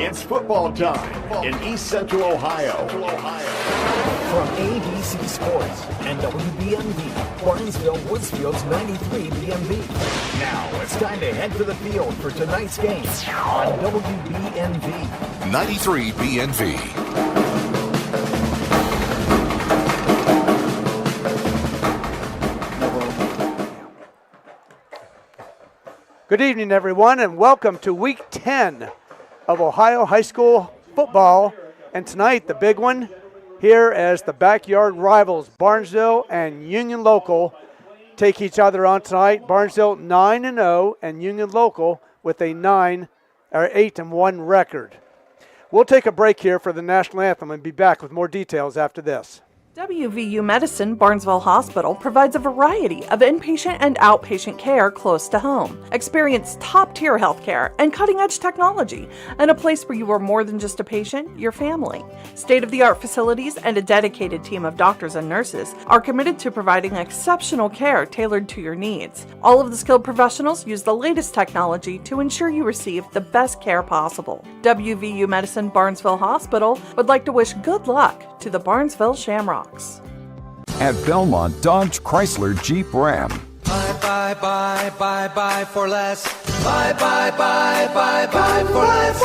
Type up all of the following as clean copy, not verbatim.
It's football time in East Central Ohio. From AVC Sports and WBNV, Barnesville Woodsfield's 93 BNV. Now it's time to head for the field for tonight's game on WBNV. 93 BNV. Good evening, everyone, and welcome to Week 10 of Ohio High School football. And tonight, the big one here as the backyard rivals, Barnesville and Union Local, take each other on tonight. Barnesville 9-0 and Union Local with a 8-1 record. We'll take a break here for the national anthem and be back with more details after this. WVU Medicine Barnesville Hospital provides a variety of inpatient and outpatient care close to home. Experience top-tier healthcare and cutting-edge technology, and a place where you are more than just a patient, your family. State-of-the-art facilities and a dedicated team of doctors and nurses are committed to providing exceptional care tailored to your needs. All of the skilled professionals use the latest technology to ensure you receive the best care possible. WVU Medicine Barnesville Hospital would like to wish good luck to the Barnesville Shamrocks. At Belmont Dodge Chrysler Jeep Ram. Buy for less. Buy for less. Buy for less.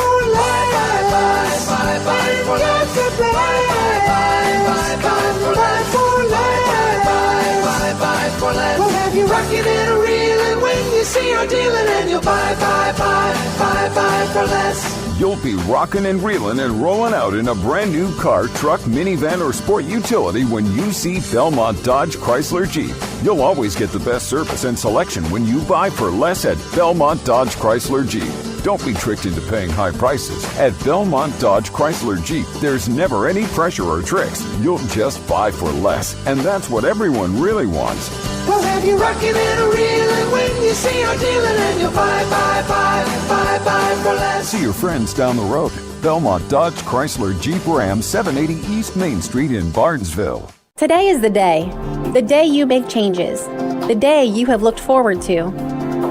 Buy for less. We'll have you rocking and reeling when you see our dealing, and you'll buy for less. You'll be rocking and reeling and rolling out in a brand new car, truck, minivan, or sport utility when you see Belmont Dodge Chrysler Jeep. You'll always get the best service and selection when you buy for less at Belmont Dodge Chrysler Jeep. Don't be tricked into paying high prices. At Belmont Dodge Chrysler Jeep, there's never any pressure or tricks. You'll just buy for less, and that's what everyone really wants. We'll have you rocking and reeling when you see our dealing, and you'll buy for less. See your friends down the road. Belmont Dodge Chrysler Jeep Ram, 780 East Main Street in Barnesville. Today is the day you make changes, the day you have looked forward to,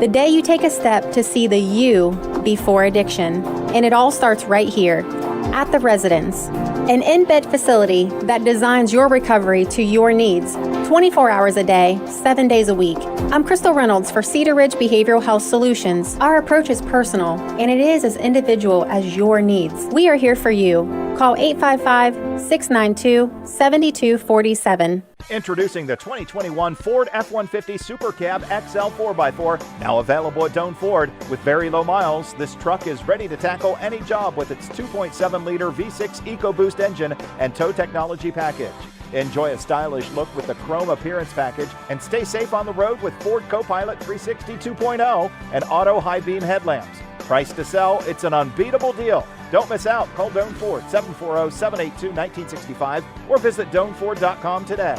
the day you take a step to see the you before addiction. And it all starts right here at The Residence, an in-bed facility that designs your recovery to your needs, 24 hours a day, 7 days a week. I'm Crystal Reynolds for Cedar Ridge Behavioral Health Solutions. Our approach is personal, and it is as individual as your needs. We are here for you. Call 855-692-7247. Introducing the 2021 Ford F-150 Super Cab XL 4x4, now available at Doane Ford. With very low miles, this truck is ready to tackle any job with its 2.7-liter V6 EcoBoost engine and tow technology package. Enjoy a stylish look with the chrome appearance package and stay safe on the road with Ford Copilot 360 2.0 and auto high beam headlamps. Price to sell, it's an unbeatable deal. Don't miss out. Call Doane Ford 740-782-1965 or visit DoaneFord.com today.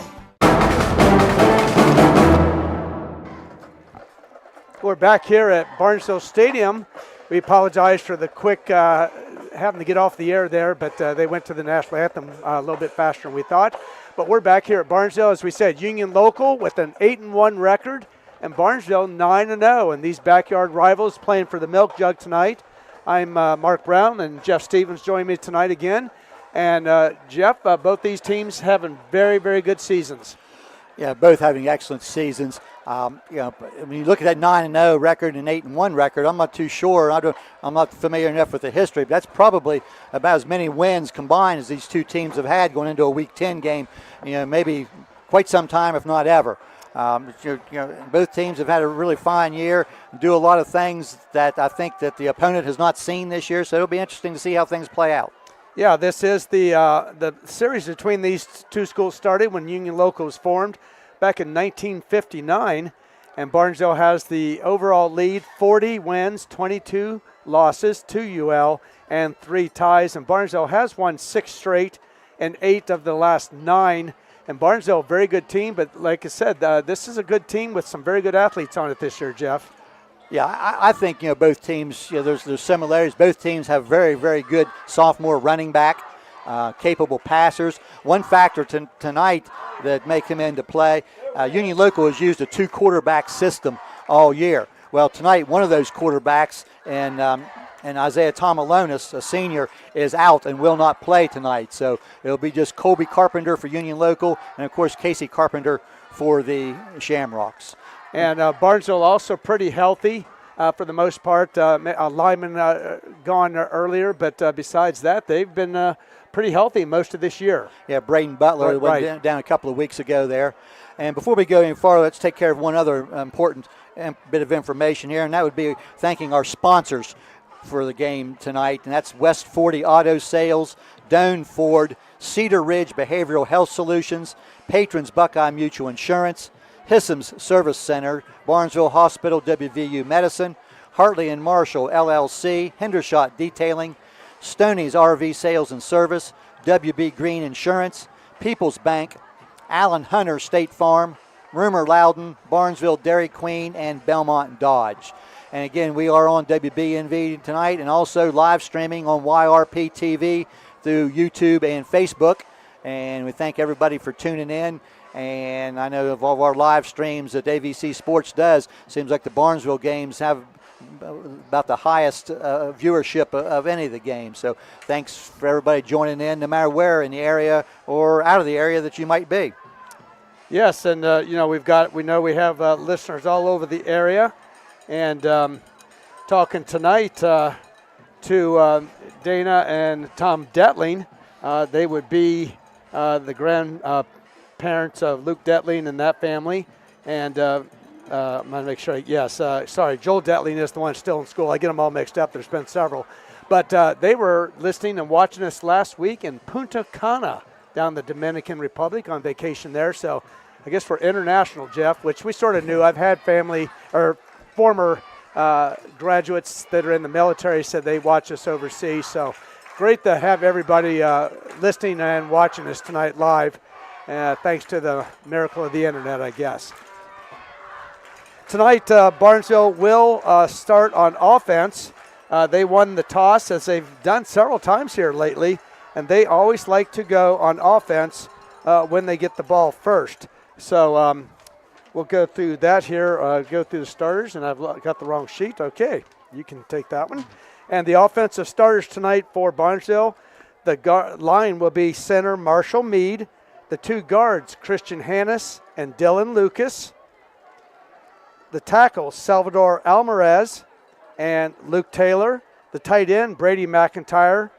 We're back here at Barnesville Stadium. We apologize for the quick having to get off the air there, but they went to the national anthem a little bit faster than we thought. But we're back here at Barnesville, as we said, Union Local with an 8-1 record, and Barnesville 9-0. And these backyard rivals playing for the Milk Jug tonight. I'm Mark Brown, and Jeff Stevens join me tonight again. And Jeff, both these teams having very, very good seasons. Yeah, both having excellent seasons. When you look at that 9-0 record and 8-1 record, I'm not too sure. I'm not familiar enough with the history, but that's probably about as many wins combined as these two teams have had going into a Week 10 game. Maybe quite some time, if not ever. Both teams have had a really fine year, do a lot of things that I think that the opponent has not seen this year. So it'll be interesting to see how things play out. Yeah, this is the series between these two schools started when Union Local was formed back in 1959, and Barnesville has the overall lead, 40 wins, 22 losses, 2 UL, and 3 ties. And Barnesville has won 6 straight and 8 of the last 9. And Barnesville, very good team, but like I said, this is a good team with some very good athletes on it this year, Jeff. Yeah, I think both teams. There's similarities. Both teams have very, very good sophomore running back, capable passers. One factor tonight that may come into play: Union Local has used a 2 quarterback system all year. Well, tonight one of those quarterbacks and And Isaiah Tomalonis, a senior, is out and will not play tonight. So it'll be just Colby Carpenter for Union Local and, of course, Casey Carpenter for the Shamrocks. And Barnesville also pretty healthy for the most part. Lyman gone earlier, but besides that, they've been pretty healthy most of this year. Yeah, Braden Butler went down a couple of weeks ago there. And before we go any farther, let's take care of one other important bit of information here, and that would be thanking our sponsors for the game tonight, and that's West 40 Auto Sales, Doane Ford, Cedar Ridge Behavioral Health Solutions, Patrons Buckeye Mutual Insurance, Hissam's Service Center, Barnesville Hospital, WVU Medicine, Hartley and Marshall LLC, Hendershot Detailing, Stoney's RV Sales and Service, WB Green Insurance, People's Bank, Allen Hunter State Farm, Rumor Loudon, Barnesville Dairy Queen, and Belmont Dodge. And again, we are on WBNV tonight and also live streaming on YRPtv through YouTube and Facebook. And we thank everybody for tuning in. And I know of all of our live streams that AVC Sports does, seems like the Barnesville games have about the highest viewership of any of the games. So thanks for everybody joining in, no matter where in the area or out of the area that you might be. Yes, and we know we have listeners all over the area. And talking tonight to Dana and Tom Detling, they would be the grandparents of Luke Detling and that family. And I'm going to make sure, Joel Detling is the one still in school. I get them all mixed up. There's been several. But they were listening and watching us last week in Punta Cana down the Dominican Republic on vacation there. So I guess we're international, Jeff, which we sort of knew. I've had family or former graduates that are in the military said they watch us overseas. So great to have everybody listening and watching us tonight live, thanks to the miracle of the internet, I guess. Tonight, Barnesville will start on offense. They won the toss, as they've done several times here lately, and they always like to go on offense when they get the ball first. So we'll go through that here, go through the starters, and I've got the wrong sheet. Okay, you can take that one. And the offensive starters tonight for Barnesville, the line will be center Marshall Mead, the two guards Christian Hannes and Dylan Lucas, the tackles Salvador Alvarez and Luke Taylor, the tight end Brady McIntyre,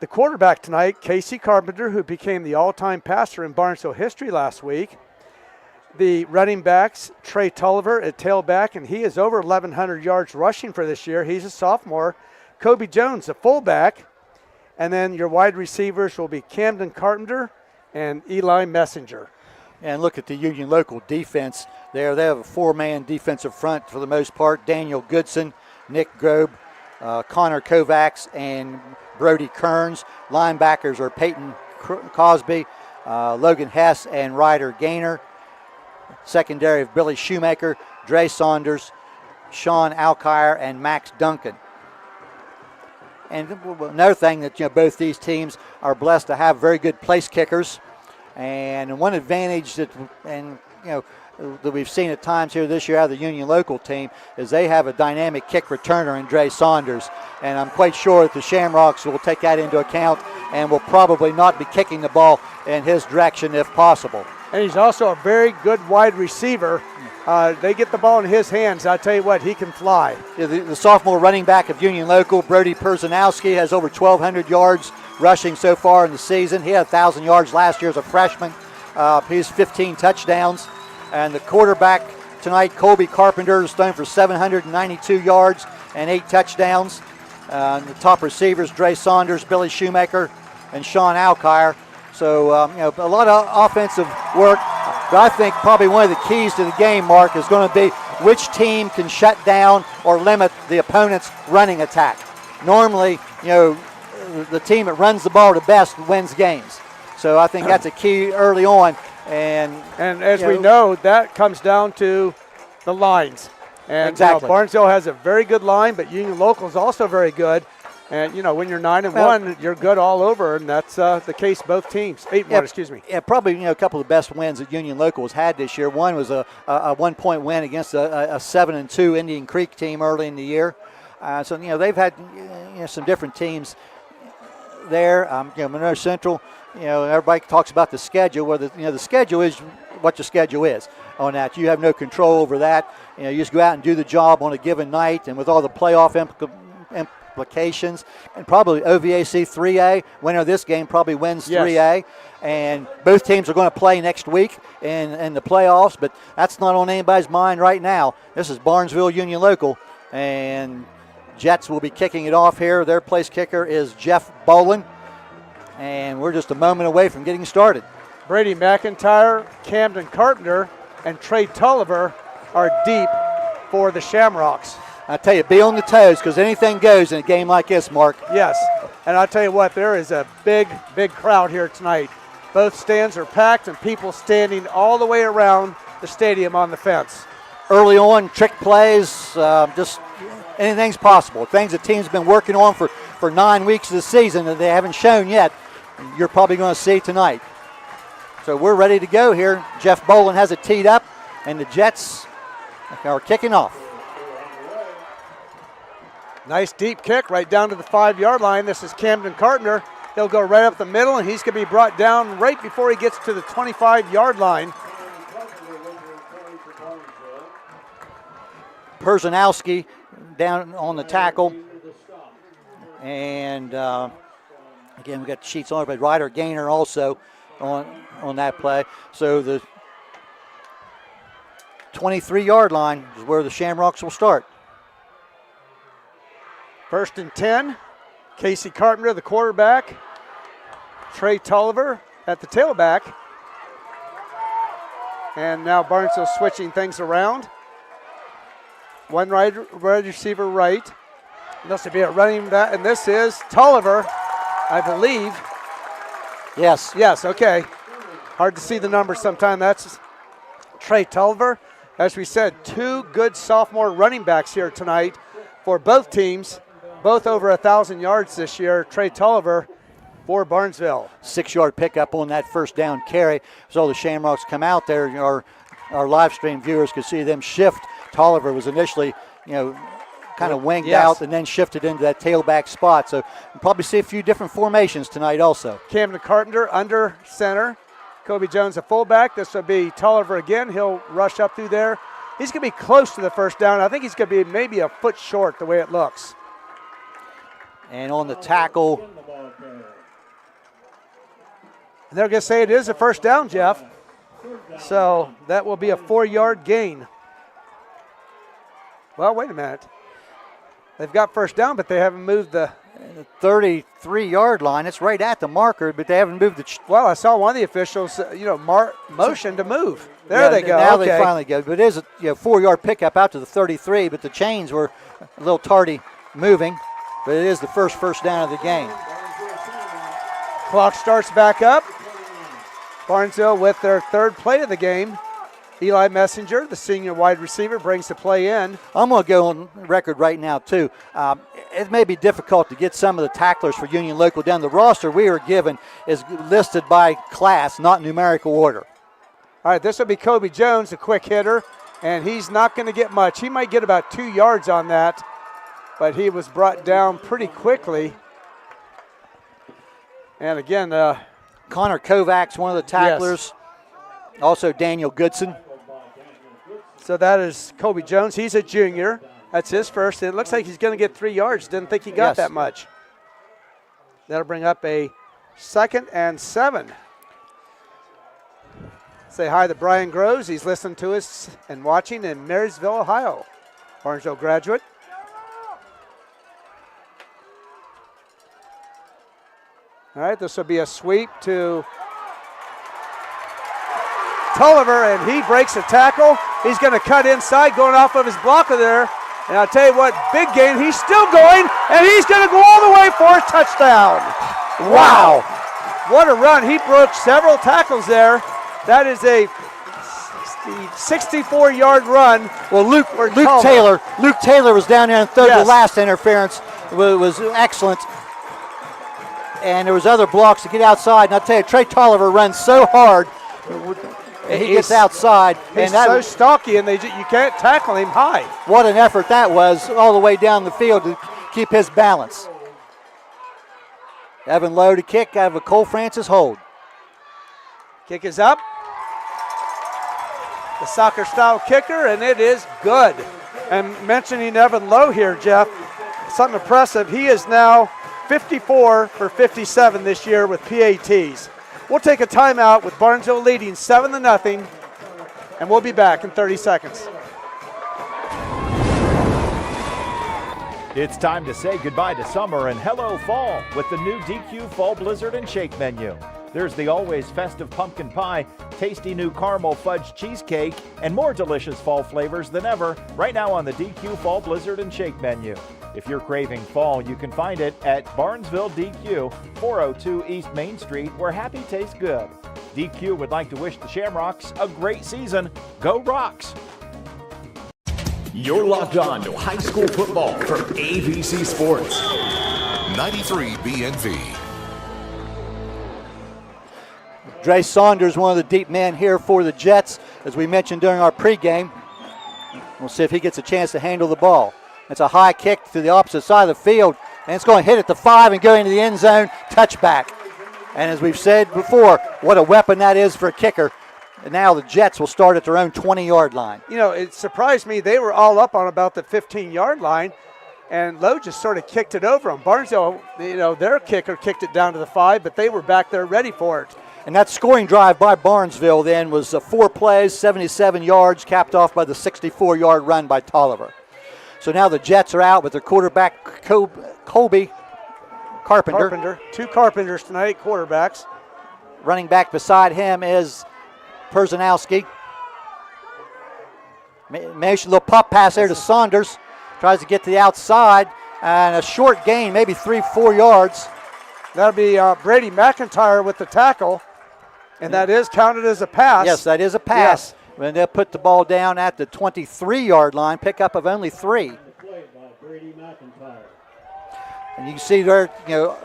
the quarterback tonight Casey Carpenter, who became the all-time passer in Barnesville history last week, the running backs, Trey Tulliver at tailback, and he is over 1,100 yards rushing for this year. He's a sophomore. Kobe Jones, a fullback. And then your wide receivers will be Camden Carpenter and Eli Messenger. And look at the Union Local defense there. They have a four-man defensive front for the most part. Daniel Goodson, Nick Grobe, Connor Kovacs, and Brody Kearns. Linebackers are Peyton Cosby, Logan Hess, and Ryder Gaynor. Secondary of Billy Shoemaker, Dre Saunders, Sean Alkire, and Max Duncan. And another thing that both these teams are blessed to have very good place kickers. And one advantage that we've seen at times here this year out of the Union Local team is they have a dynamic kick returner in Dre Saunders. And I'm quite sure that the Shamrocks will take that into account and will probably not be kicking the ball in his direction if possible. And he's also a very good wide receiver. They get the ball in his hands. I tell you what, he can fly. Yeah, the sophomore running back of Union Local, Brody Perzanowski, has over 1,200 yards rushing so far in the season. He had 1,000 yards last year as a freshman. He has 15 touchdowns. And the quarterback tonight, Colby Carpenter, is thrown for 792 yards and 8 touchdowns. The top receivers, Dre Saunders, Billy Shoemaker, and Sean Alkire. So, a lot of offensive work. But I think probably one of the keys to the game, Mark, is going to be which team can shut down or limit the opponent's running attack. Normally, the team that runs the ball the best wins games. So I think that's a key early on. And as we know, that comes down to the lines. And exactly. Barnesville has a very good line, but Union Local is also very good. And, when you're 9-1, you're good all over, and that's the case both teams. 8-1, excuse me. Yeah, probably, a couple of the best wins that Union Local has had this year. One was a 1-point win against a 7-2 Indian Creek team early in the year. So they've had some different teams there. Monroe Central. Everybody talks about the schedule. Well, the schedule is what the schedule is. On that, you have no control over that. You just go out and do the job on a given night, and with all the playoff implications, and probably OVAC 3A winner of this game probably wins 3A, and both teams are going to play next week in the playoffs. But that's not on anybody's mind right now. This is Barnesville Union Local, and Jets will be kicking it off here. Their place kicker is Jeff Bolin, and we're just a moment away from getting started. Brady McIntyre, Camden Carpenter, and Trey Tulliver are deep for the Shamrocks. I tell you, be on the toes, because anything goes in a game like this, Mark. Yes, and I'll tell you what, there is a big crowd here tonight. Both stands are packed and people standing all the way around the stadium on the fence. Early on, trick plays, just anything's possible. Things the team's been working on for 9 weeks of the season that they haven't shown yet, you're probably going to see tonight. So we're ready to go here. Jeff Bolin has it teed up, and the Jets are kicking off. Nice deep kick right down to the 5-yard line. This is Camden Carpenter. He'll go right up the middle, and he's going to be brought down right before he gets to the 25-yard line. Perzanowski down on the tackle. And again, we got the sheets on it, but Ryder Gaynor also on that play. So the 23-yard line is where the Shamrocks will start. 1st and 10. Casey Carpenter, the quarterback. Trey Tulliver at the tailback. And now Barnesville switching things around. One wide receiver right. This will be a running back, and this is Tulliver, I believe. Yes. Yes, okay. Hard to see the numbers sometime. That's Trey Tulliver. As we said, 2 good sophomore running backs here tonight for both teams. Both over 1,000 yards this year. Trey Tulliver for Barnesville. 6-yard pickup on that first down carry. So the Shamrocks come out there. Our live stream viewers could see them shift. Tulliver was initially, kind of winged out and then shifted into that tailback spot. So we'll probably see a few different formations tonight also. Camden Carpenter under center. Kobe Jones a fullback. This will be Tulliver again. He'll rush up through there. He's going to be close to the first down. I think he's going to be maybe a foot short the way it looks. And on the tackle. And they're going to say it is a first down, Jeff. So that will be a 4-yard gain. Well, wait a minute. They've got first down, but they haven't moved the 33-yard line. It's right at the marker, but they haven't moved the. Well, I saw one of the officials, motion to move. There they go. Now they finally go. But it is a 4-yard pickup out to the 33, but the chains were a little tardy moving. But it is the first down of the game. Clock starts back up. Barnesville with their 3rd play of the game. Eli Messenger, the senior wide receiver, brings the play in. I'm going to go on record right now, too. It may be difficult to get some of the tacklers for Union Local down. The roster we are given is listed by class, not numerical order. All right, this will be Kobe Jones, the quick hitter, and he's not going to get much. He might get about 2 yards on that, but he was brought down pretty quickly. And again, Connor Kovacs, one of the tacklers. Yes. Also Daniel Goodson. So that is Kobe Jones. He's a junior. That's his first. It looks like he's going to get 3 yards. Didn't think he got that much. That'll bring up a 2nd and 7. Say hi to Brian Groves. He's listening to us and watching in Marysville, Ohio. Barnesville graduate. All right, this will be a sweep to Tulliver, and he breaks a tackle. He's going to cut inside, going off of his blocker there. And I'll tell you what, big gain. He's still going, and he's going to go all the way for a touchdown. Wow. What a run. He broke several tackles there. That is a 64-yard run. Well, Luke Taylor was down there and threw the last interference. It was excellent. And there was other blocks to get outside. And I'll tell you, Trey Tulliver runs so hard. he gets outside. He's so stocky, and you can't tackle him high. What an effort that was all the way down the field to keep his balance. Evan Lowe to kick out of a Cole Francis hold. Kick is up. The soccer-style kicker, and it is good. And mentioning Evan Lowe here, Jeff, something impressive. He is now 54 for 57 this year with PATs. We'll take a timeout with Barnesville leading 7-0, and we'll be back in 30 seconds. It's time to say goodbye to summer and hello fall with the new DQ Fall Blizzard and Shake menu. There's the always festive pumpkin pie, tasty new caramel fudge cheesecake, and more delicious fall flavors than ever right now on the DQ Fall Blizzard and Shake menu. If you're craving fall, you can find it at Barnesville DQ, 402 East Main Street, where happy tastes good. DQ would like to wish the Shamrocks a great season. Go Rocks! You're locked on to high school football from AVC Sports. 93 BNV. Dre Saunders, one of the deep men here for the Jets, as we mentioned during our pregame. We'll see if he gets a chance to handle the ball. It's a high kick to the opposite side of the field, and it's going to hit at the 5 and go into the end zone, touchback. And as we've said before, what a weapon that is for a kicker. And now the Jets will start at their own 20-yard line. You know, it surprised me. They were all up on about the 15-yard line, and Lowe just sort of kicked it over them. Barnesville, you know, their kicker kicked it down to the 5, but they were back there ready for it. And that scoring drive by Barnesville then was 4 plays, 77 yards, capped off by the 64-yard run by Tolliver. So now the Jets are out with their quarterback, Colby Carpenter. 2 Carpenters tonight, quarterbacks. Running back beside him is Perzanowski. Makes a little pop pass there to Saunders. Tries to get to the outside, and a short gain, maybe 3-4 yards. That'll be Brady McIntyre with the tackle, and that is counted as a pass. Yes, that is a pass. Yes. And they'll put the ball down at the 23-yard line, pickup of only 3. And you can see there, you know,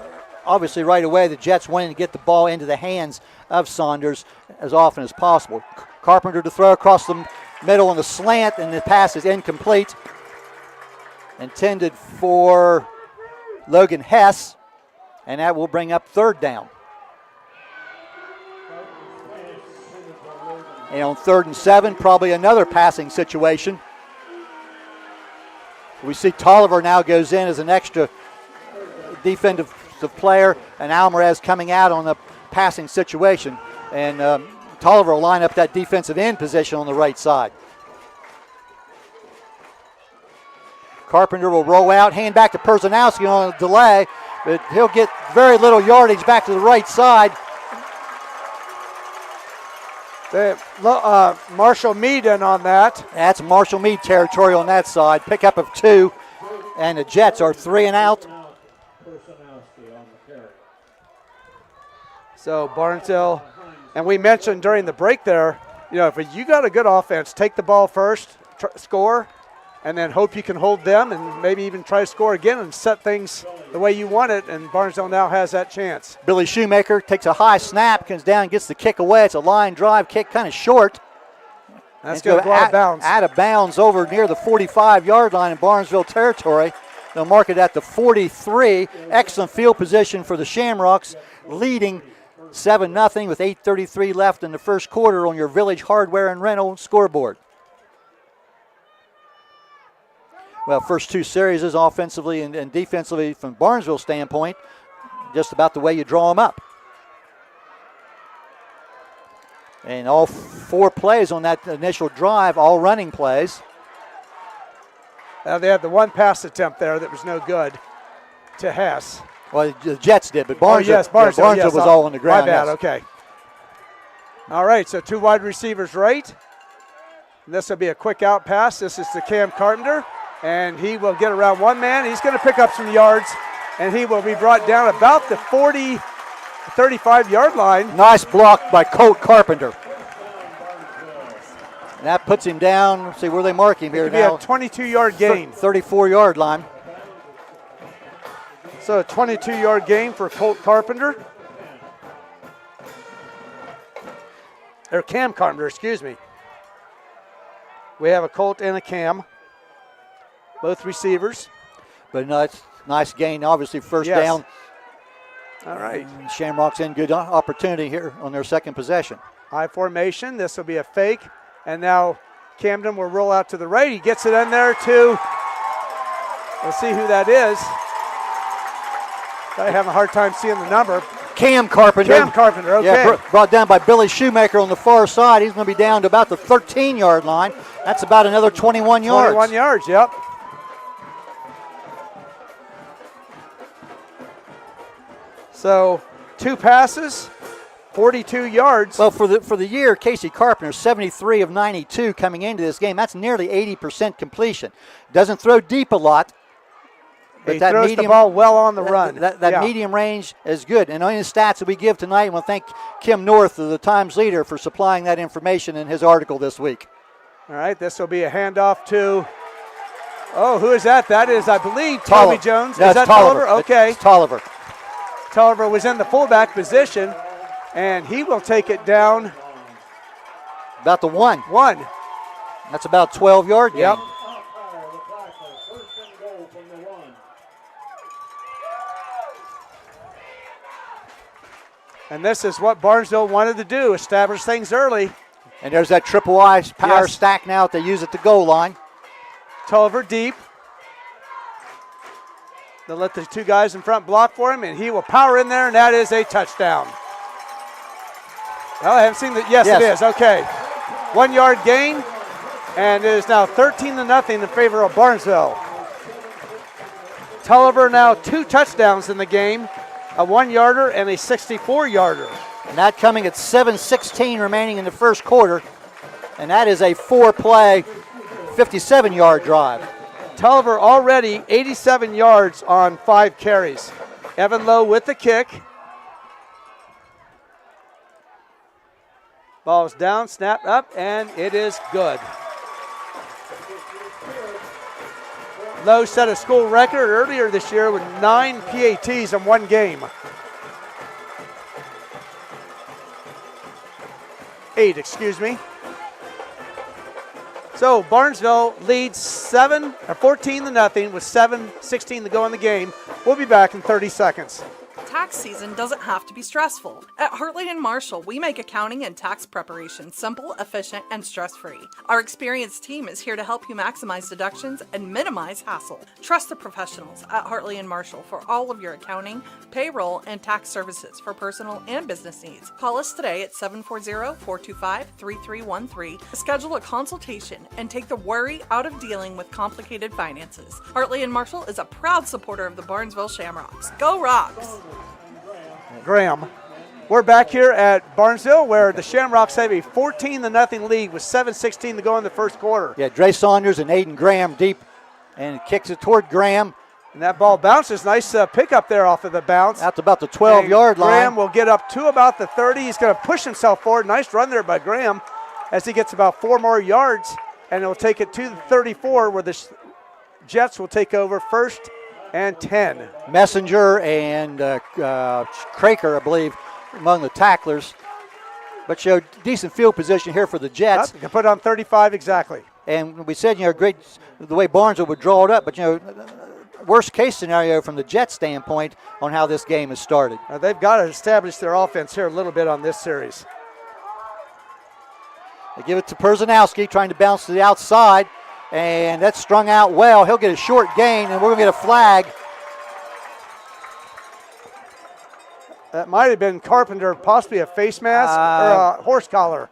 obviously right away the Jets wanting to get the ball into the hands of Saunders as often as possible. Carpenter to throw across the middle on the slant, and the pass is incomplete. Intended for Logan Hess, and that will bring up 3rd down. And on 3rd and 7, probably another passing situation. We see Tolliver now goes in as an extra defensive player, and Alvarez coming out on the passing situation. And Tolliver will line up that defensive end position on the right side. Carpenter will roll out, hand back to Perzanowski on a delay, but he'll get very little yardage back to the right side. Marshall Mead in on that. That's Marshall Mead territory on that side. Pickup of 2, and the Jets are 3 and out. So Barnesville, and we mentioned during the break there, you know, if you got a good offense, take the ball first, score, and then hope you can hold them and maybe even try to score again and set things the way you want it, and Barnesville now has that chance. Billy Shoemaker takes a high snap, comes down, gets the kick away. It's a line drive kick, kind of short. That's going to go out of bounds. Out of bounds over near the 45-yard line in Barnesville territory. They'll mark it at the 43. Excellent field position for the Shamrocks, leading 7-0 with 8:33 left in the first quarter on your Village Hardware and Rental scoreboard. Well, first 2 series is offensively and defensively from Barnesville standpoint, just about the way you draw them up. And all 4 plays on that initial drive, all running plays. They had the 1 pass attempt there that was no good to Hess. Well, the Jets did, but Barnesville, Barnesville was all on the ground. My bad, yes. okay. All right, so 2 wide receivers right. And this will be a quick out pass. This is to Cam Carpenter, and he will get around 1 man. He's going to pick up some yards, and he will be brought down about the 40, 35-yard line. Nice block by Colt Carpenter. And that puts him down. Let's see where they mark him here now. It could be a 22-yard gain. 34-yard line. So a 22-yard gain for Colt Carpenter. or Cam Carpenter, excuse me. We have a Colt and a Cam, both receivers. But nice gain, obviously, first Yes. down. All right. Shamrocks in good opportunity here on their second possession. High formation. This will be a fake. And now Camden will roll out to the right. He gets it in there to, let's see who that is. I have a hard time seeing the number. Cam Carpenter. Cam Carpenter, okay. Yeah, brought down by Billy Shoemaker on the far side. He's going to be down to about the 13-yard line. That's about another 21 yards. 21 yards, yep. So 2 passes, 42 yards. Well, for the year, Casey Carpenter, 73 of 92 coming into this game. That's nearly 80% completion. Doesn't throw deep a lot. But he throws the ball well on the run. That Yeah. medium range is good. And on the stats that we give tonight, we'll thank Kim North, the Times leader, for supplying that information in his article this week. All right, this will be a handoff to, who is that? That is, I believe, Toby Jones. No, is that Tolliver? Okay. It's Tolliver. Tolliver was in the fullback position, and he will take it down. About the 1. 1. That's about 12-yard gain. Yep. And this is what Barnesville wanted to do, establish things early. And there's that triple I power Yes. stack now that they use at the goal line. Tolliver deep. They'll let the 2 guys in front block for him, and he will power in there, and that is a touchdown. Well, I haven't seen the, yes, it is, okay. 1 yard gain, and it is now 13-0 in favor of Barnesville. Tolliver now 2 touchdowns in the game, a 1-yarder and a 64-yarder. And that coming at 7:16 remaining in the first quarter. And that is a 4-play, 57-yard drive. Tolliver already 87 yards on 5 carries. Evan Lowe with the kick. Ball's down, snapped up, and it is good. Lowe set a school record earlier this year with 9 PATs in 1 game. 8, excuse me. So Barnesville leads 14-0 with 7:16 to go in the game. We'll be back in 30 seconds. Tax season doesn't have to be stressful. At Hartley & Marshall, we make accounting and tax preparation simple, efficient, and stress-free. Our experienced team is here to help you maximize deductions and minimize hassle. Trust the professionals at Hartley & Marshall for all of your accounting, payroll, and tax services for personal and business needs. Call us today at 740-425-3313 to schedule a consultation and take the worry out of dealing with complicated finances. Hartley & Marshall is a proud supporter of the Barnesville Shamrocks. Go Rocks! Graham. We're back here at Barnesville where the Shamrocks have a 14-0 lead with 7:16 to go in the first quarter. Yeah, Dre Saunders and Aiden Graham deep and kicks it toward Graham. And that ball bounces. Nice pickup there off of the bounce. Out to about the 12-yard line. Graham will get up to about the 30. He's going to push himself forward. Nice run there by Graham as he gets about 4 more yards. And he'll take it to the 34 where the Jets will take over 1st and 10. Messenger and Craker, I believe, among the tacklers. But showed decent field position here for the Jets. You can put on 35 exactly. And we said, great the way Barnesville would draw it up. But, worst case scenario from the Jets standpoint on how this game has started. They've got to establish their offense here a little bit on this series. They give it to Perzanowski, trying to bounce to the outside. And that's strung out well. He'll get a short gain, and we're going to get a flag. That might have been Carpenter, possibly a face mask or a horse collar.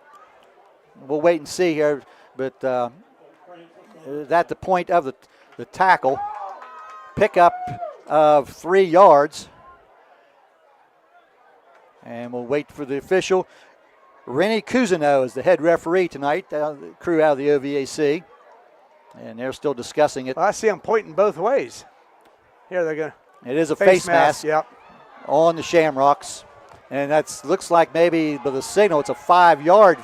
We'll wait and see here. But at the point of the tackle, pickup of 3 yards. And we'll wait for the official. Rennie Cousineau is the head referee tonight, the crew out of the OVAC. And they're still discussing it. Well, I see them pointing both ways. Here they're going to. It is a face mask yep. on the Shamrocks. And that looks like maybe by the signal it's a 5-yard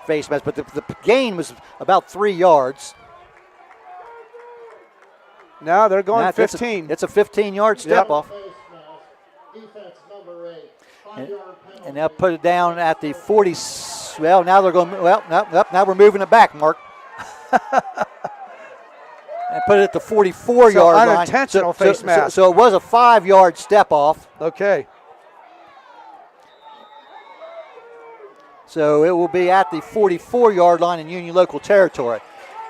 face mask. But the gain was about 3 yards. Now they're going 15. It's a 15-yard step off. Defense number 8. And they'll put it down at the 40, Well, now they're going. Well, nope, now we're moving it back, Mark. And put it at the 44-yard line. Unintentional face mask. So it was a 5-yard step off. Okay. So it will be at the 44-yard line in Union local territory.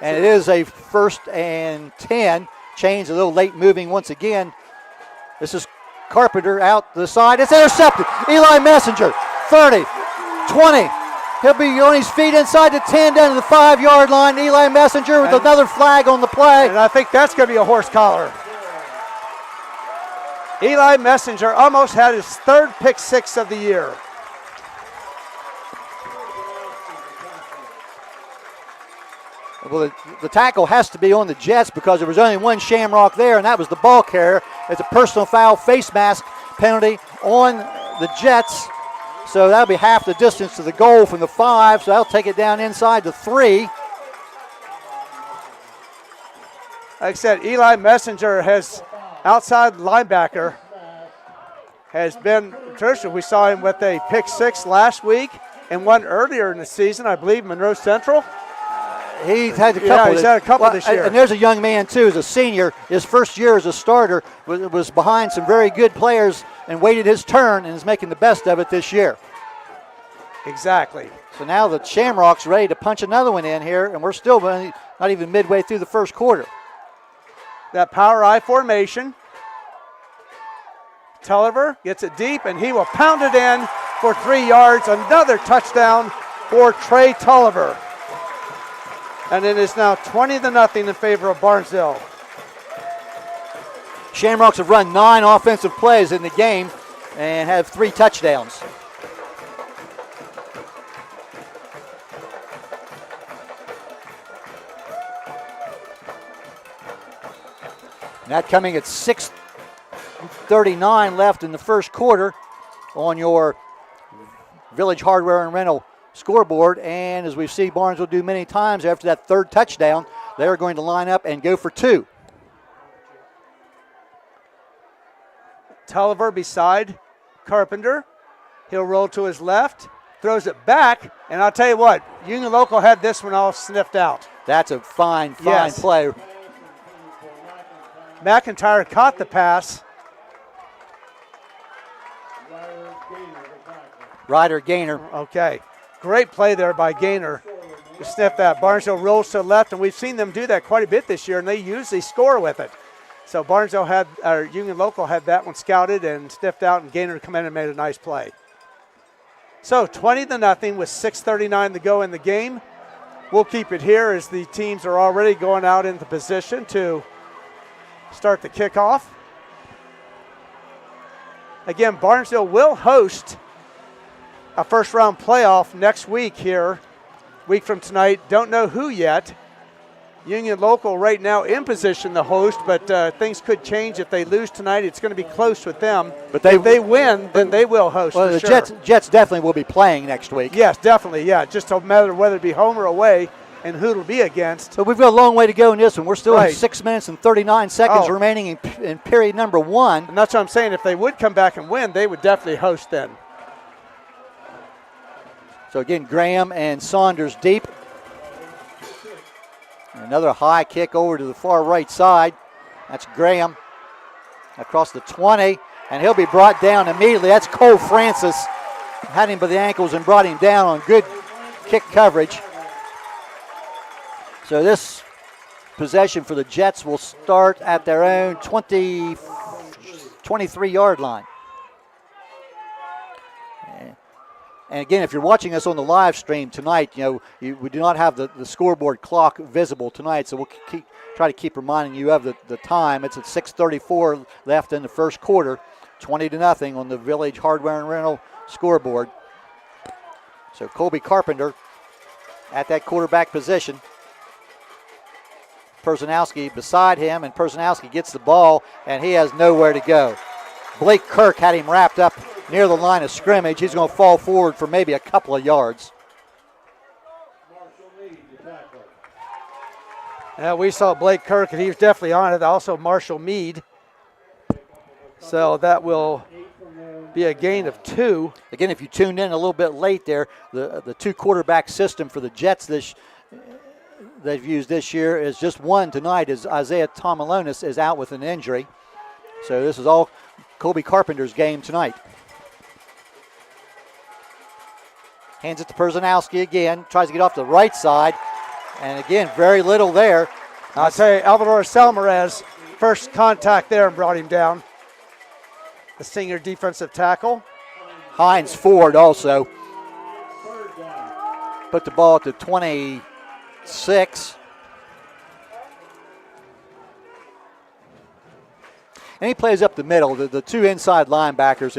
And it is a 1st and 10. Chains a little late moving once again. This is Carpenter out the side. It's intercepted. Eli Messenger, 30, 20. He'll be on his feet inside the 10 down to the 5-yard line. Eli Messenger with another flag on the play. And I think that's going to be a horse collar. Eli Messenger almost had his 3rd pick 6 of the year. Well, the tackle has to be on the Jets because there was only one Shamrock there, and that was the ball carrier. It's a personal foul face mask penalty on the Jets. So that'll be half the distance to the goal from the 5, so that'll take it down inside the 3. Like I said, Eli Messenger has outside linebacker has been traditional. We saw him with a pick 6 last week and one earlier in the season, I believe, Monroe Central. He's had a couple. Yeah, he's had a couple this year. And there's a young man, too, as a senior. His first year as a starter was behind some very good players and waited his turn and is making the best of it this year. Exactly. So now the Shamrocks ready to punch another one in here, and we're still not even midway through the first quarter. That power I formation. Tulliver gets it deep, and he will pound it in for 3 yards. Another touchdown for Trey Tulliver. And it is now 20-0 in favor of Barnesville. Shamrocks have run 9 offensive plays in the game and have 3 touchdowns. That coming at 6:39 left in the first quarter on your Village Hardware and Rental scoreboard. And as we see Barnesville do many times after that 3rd touchdown, they're going to line up and go for 2. Tulliver beside Carpenter. He'll roll to his left, throws it back, and I'll tell you what, Union Local had this one all sniffed out. That's a fine play. McIntyre caught the pass. Ryder Gaynor. Okay. Great play there by Gaynor to sniff that. Barnesville rolls to the left, and we've seen them do that quite a bit this year, and they usually score with it. So Barnesville Union Local had that one scouted and sniffed out, and Gaynor come in and made a nice play. So 20-0 with 6:39 to go in the game. We'll keep it here as the teams are already going out into position to start the kickoff. Again, Barnesville will host a first-round playoff next week here, week from tonight. Don't know who yet. Union Local right now in position to host, but things could change if they lose tonight. It's going to be close with them. But if they win, then they will host. Well, the Jets definitely will be playing next week. Yes, definitely. Yeah, just a matter of whether it be home or away and who it'll be against. So we've got a long way to go in this one. We're still at 6 minutes and 39 seconds remaining in period number 1. And that's what I'm saying. If they would come back and win, they would definitely host then. So again, Graham and Saunders deep. Another high kick over to the far right side. That's Graham across the 20, and he'll be brought down immediately. That's Cole Francis. Had him by the ankles and brought him down on good kick coverage. So this possession for the Jets will start at their own 23-yard line. And again, if you're watching us on the live stream tonight, we do not have the scoreboard clock visible tonight, so we'll try to keep reminding you of the time. It's at 6:34 left in the first quarter, 20-0 on the Village Hardware and Rental scoreboard. So Colby Carpenter at that quarterback position. Personalski beside him, and Personalski gets the ball, and he has nowhere to go. Blake Kirk had him wrapped up near the line of scrimmage. He's going to fall forward for maybe a couple of yards. We saw Blake Kirk, and he was definitely on it. Also Marshall Mead. So that will Be a gain of 2. Again, if you tuned in a little bit late there, the 2-quarterback system for the Jets they've used this year is just one tonight, as Isaiah Tomalonis is out with an injury. So this is all Kobe Carpenter's game tonight. Hands it to Perzanowski again, tries to get off the right side, and again, very little there. I'll tell you, Alvaro Salmarez, first contact there and brought him down. The senior defensive tackle. Hines Ford also put the ball at the 26. And he plays up the middle. The two inside linebackers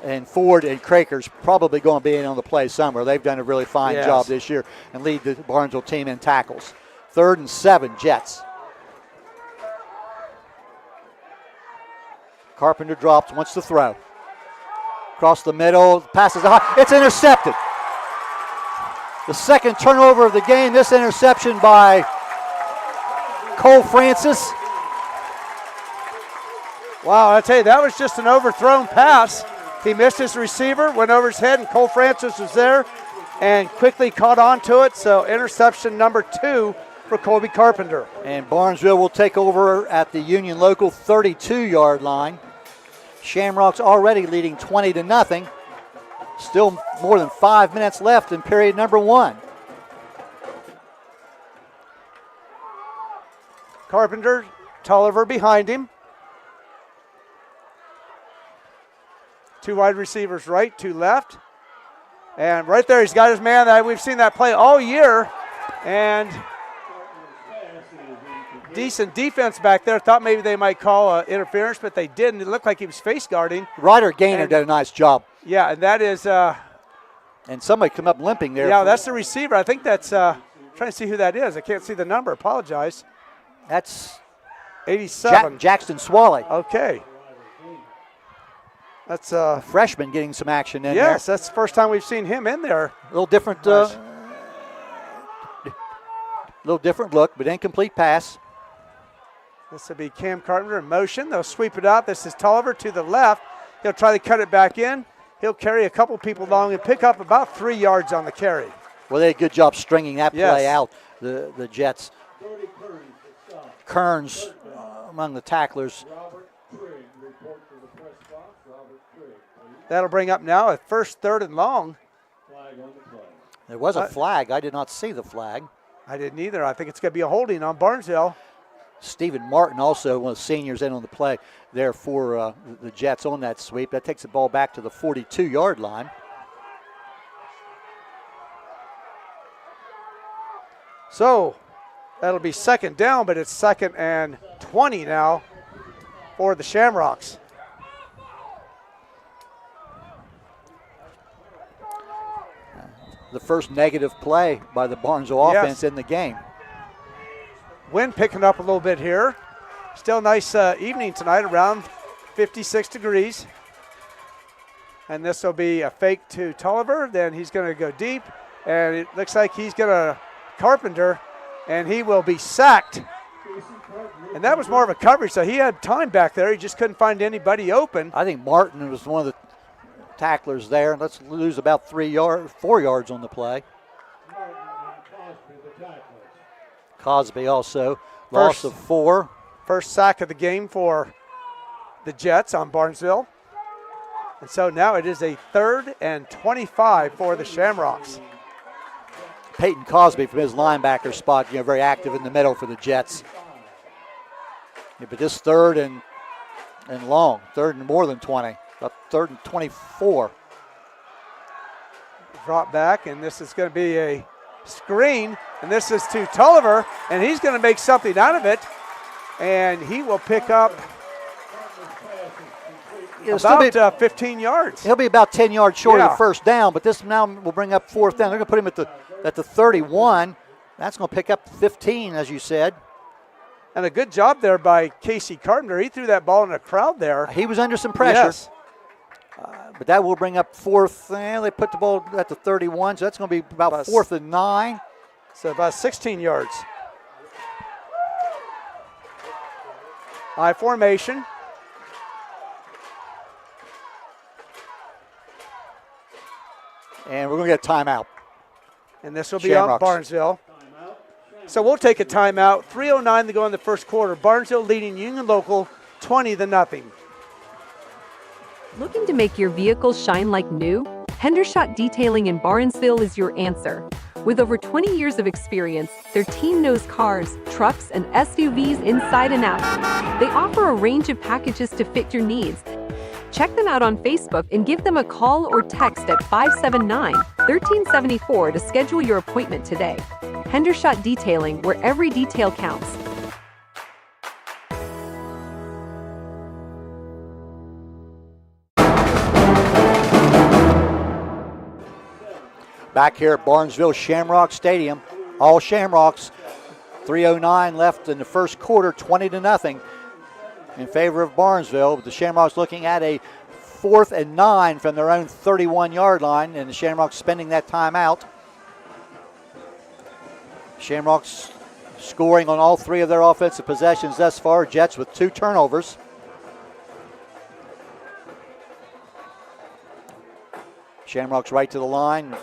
and Ford and Craker's probably going to be in on the play somewhere. They've done a really fine job this year and lead the Barnesville team in tackles. 3rd and 7, Jets. Carpenter drops, wants to throw. Across the middle, passes high. It's intercepted. The second turnover of the game. This interception by Cole Francis. Wow, I tell you, that was just an overthrown pass. He missed his receiver, went over his head, and Cole Francis was there and quickly caught on to it. So interception number 2 for Colby Carpenter. And Barnesville will take over at the Union Local 32-yard line. Shamrocks already leading 20-0. Still more than 5 minutes left in period number 1. Carpenter, Tolliver behind him. 2 wide receivers right, 2 left. And right there, he's got his man. We've seen that play all year. And decent defense back there. Thought maybe they might call interference, but they didn't. It looked like he was face guarding. Ryder Gaynor did a nice job. Yeah, and that is. And somebody come up limping there. Yeah, that's the receiver. I think that's. Trying to see who that is. I can't see the number. Apologize. That's 87. Jackson Swally. Okay. That's a freshman getting some action in there. Yes, that's the first time we've seen him in there. A little different. Little different look, but incomplete pass. This will be Cam Carpenter in motion. They'll sweep it out. This is Tolliver to the left. He'll try to cut it back in. He'll carry a couple people along and pick up about 3 yards on the carry. Well, they did a good job stringing that play out, the Jets. Kearns among the tacklers. That'll bring up now a 1st, 3rd, and long. There was a flag. I did not see the flag. I didn't either. I think it's going to be a holding on Barnesville. Stephen Martin, also one of the seniors, in on the play there for the Jets on that sweep. That takes the ball back to the 42-yard line. So that'll be 2nd down, but it's 2nd and 20 now for the Shamrocks. The first negative play by the Barnesville offense in the game. Wind picking up a little bit here. Still nice evening tonight, around 56 degrees. And this will be a fake to Tolliver. Then he's going to go deep. And it looks like he's going to Carpenter. And he will be sacked. And that was more of a coverage, so he had time back there. He just couldn't find anybody open. I think Martin was one of the tacklers there. And let's lose about 4 yards on the play. Cosby also, loss of 4. First sack of the game for the Jets on Barnesville. And so now it is a 3rd and 25 for the Shamrocks. Peyton Cosby from his linebacker spot, very active in the middle for the Jets. Yeah, but this 3rd and long, 3rd and more than 20, about 3rd and 24. Drop back, and this is going to be a screen, and this is to Tolliver, and he's going to make something out of it, and he will pick up about 15 yards. He'll be about 10 yards short of the 1st down, but this now will bring up 4th down. They're going to put him at the 31. That's going to pick up 15, as you said. And a good job there by Casey Carpenter. He threw that ball in a crowd there. He was under some pressure. Yes. But that will bring up 4th. They put the ball at the 31, so that's going to be about 4th and 9. So about 16 yards. I formation. And we're going to get a timeout. And this will be on Barnesville. So we'll take a timeout. 3:09 to go in the first quarter. Barnesville leading Union Local 20-0. Looking to make your vehicle shine like new? Hendershot Detailing in Barnesville is your answer. With over 20 years of experience, their team knows cars, trucks, and SUVs inside and out. They offer a range of packages to fit your needs. Check them out on Facebook and give them a call or text at 579-1374 to schedule your appointment today. Hendershot Detailing, where every detail counts. Back here at Barnesville Shamrock Stadium, all Shamrocks. 3:09 left in the first quarter, 20-0 in favor of Barnesville. The Shamrocks looking at a 4th and 9 from their own 31-yard line, and the Shamrocks spending that timeout. Shamrocks scoring on all 3 of their offensive possessions thus far. Jets with 2 turnovers. Shamrocks right to the line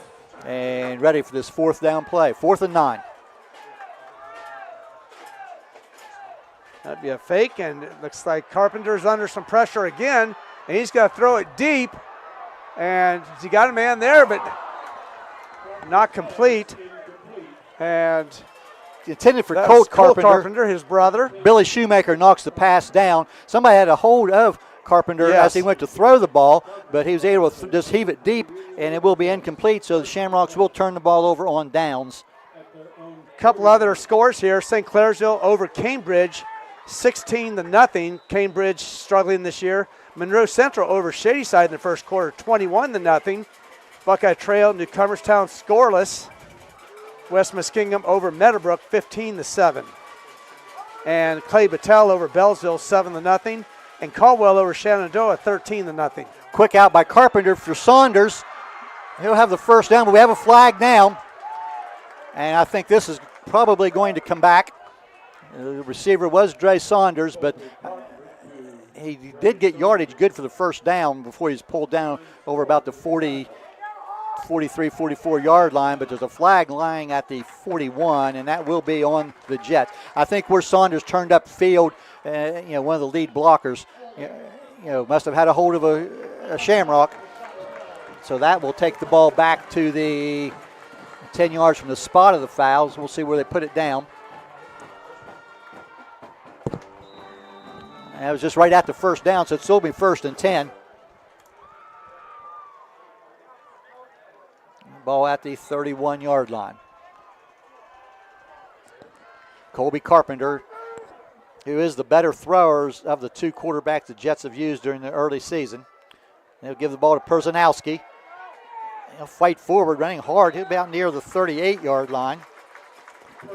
and ready for this 4th down play. 4th and 9. That'd be a fake, and it looks like Carpenter's under some pressure again, and he's got to throw it deep. And he got a man there, but not complete. And intended for Colt Carpenter, his brother. Billy Shoemaker knocks the pass down. Somebody had a hold of Carpenter as he went to throw the ball, but he was able to just heave it deep, and it will be incomplete, so the Shamrocks will turn the ball over on downs. A couple other scores here. St. Clairsville over Cambridge, 16-0. Cambridge struggling this year. Monroe Central over Shadyside in the first quarter, 21-0. Buckeye Trail, Newcomerstown scoreless. West Muskingum over Meadowbrook, 15-7. And Clay Battelle over Bellsville, 7-0. And Caldwell over Shenandoah, 13-0. Quick out by Carpenter for Saunders. He'll have the first down, but we have a flag now. And I think this is probably going to come back. The receiver was Dre Saunders, but he did get yardage good for the first down before he's pulled down over about the 43, 44-yard line, but there's a flag lying at the 41, and that will be on the Jets. I think where Saunders turned up field, one of the lead blockers, must have had a hold of a Shamrock. So that will take the ball back to the 10 yards from the spot of the fouls. We'll see where they put it down. That was just right at the first down, so it'll still be 1st and 10. Ball at the 31-yard line. Colby Carpenter, who is the better throwers of the 2 quarterbacks the Jets have used during the early season. They'll give the ball to Perzanowski. He'll fight forward, running hard. He'll be out near the 38-yard line.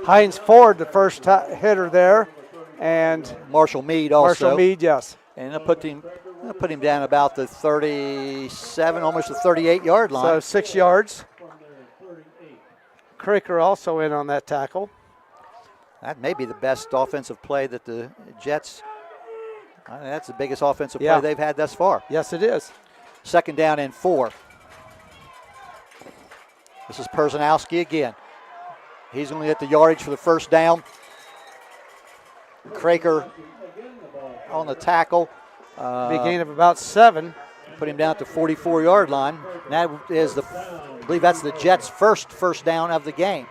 Hines Ford, the first hitter there. And Marshall Mead also. Marshall Mead, yes. And they'll put him down about the 37, almost the 38-yard line. So 6 yards. Cricker also in on that tackle. That may be the best offensive play that the Jets, that's the biggest offensive play they've had thus far. Yes, it is. 2nd down and 4. This is Perzanowski again. He's going to get the yardage for the first down. Craker on the tackle. Big gain of about 7. Put him down at the 44-yard line. And that is I believe that's the Jets' first down of the game.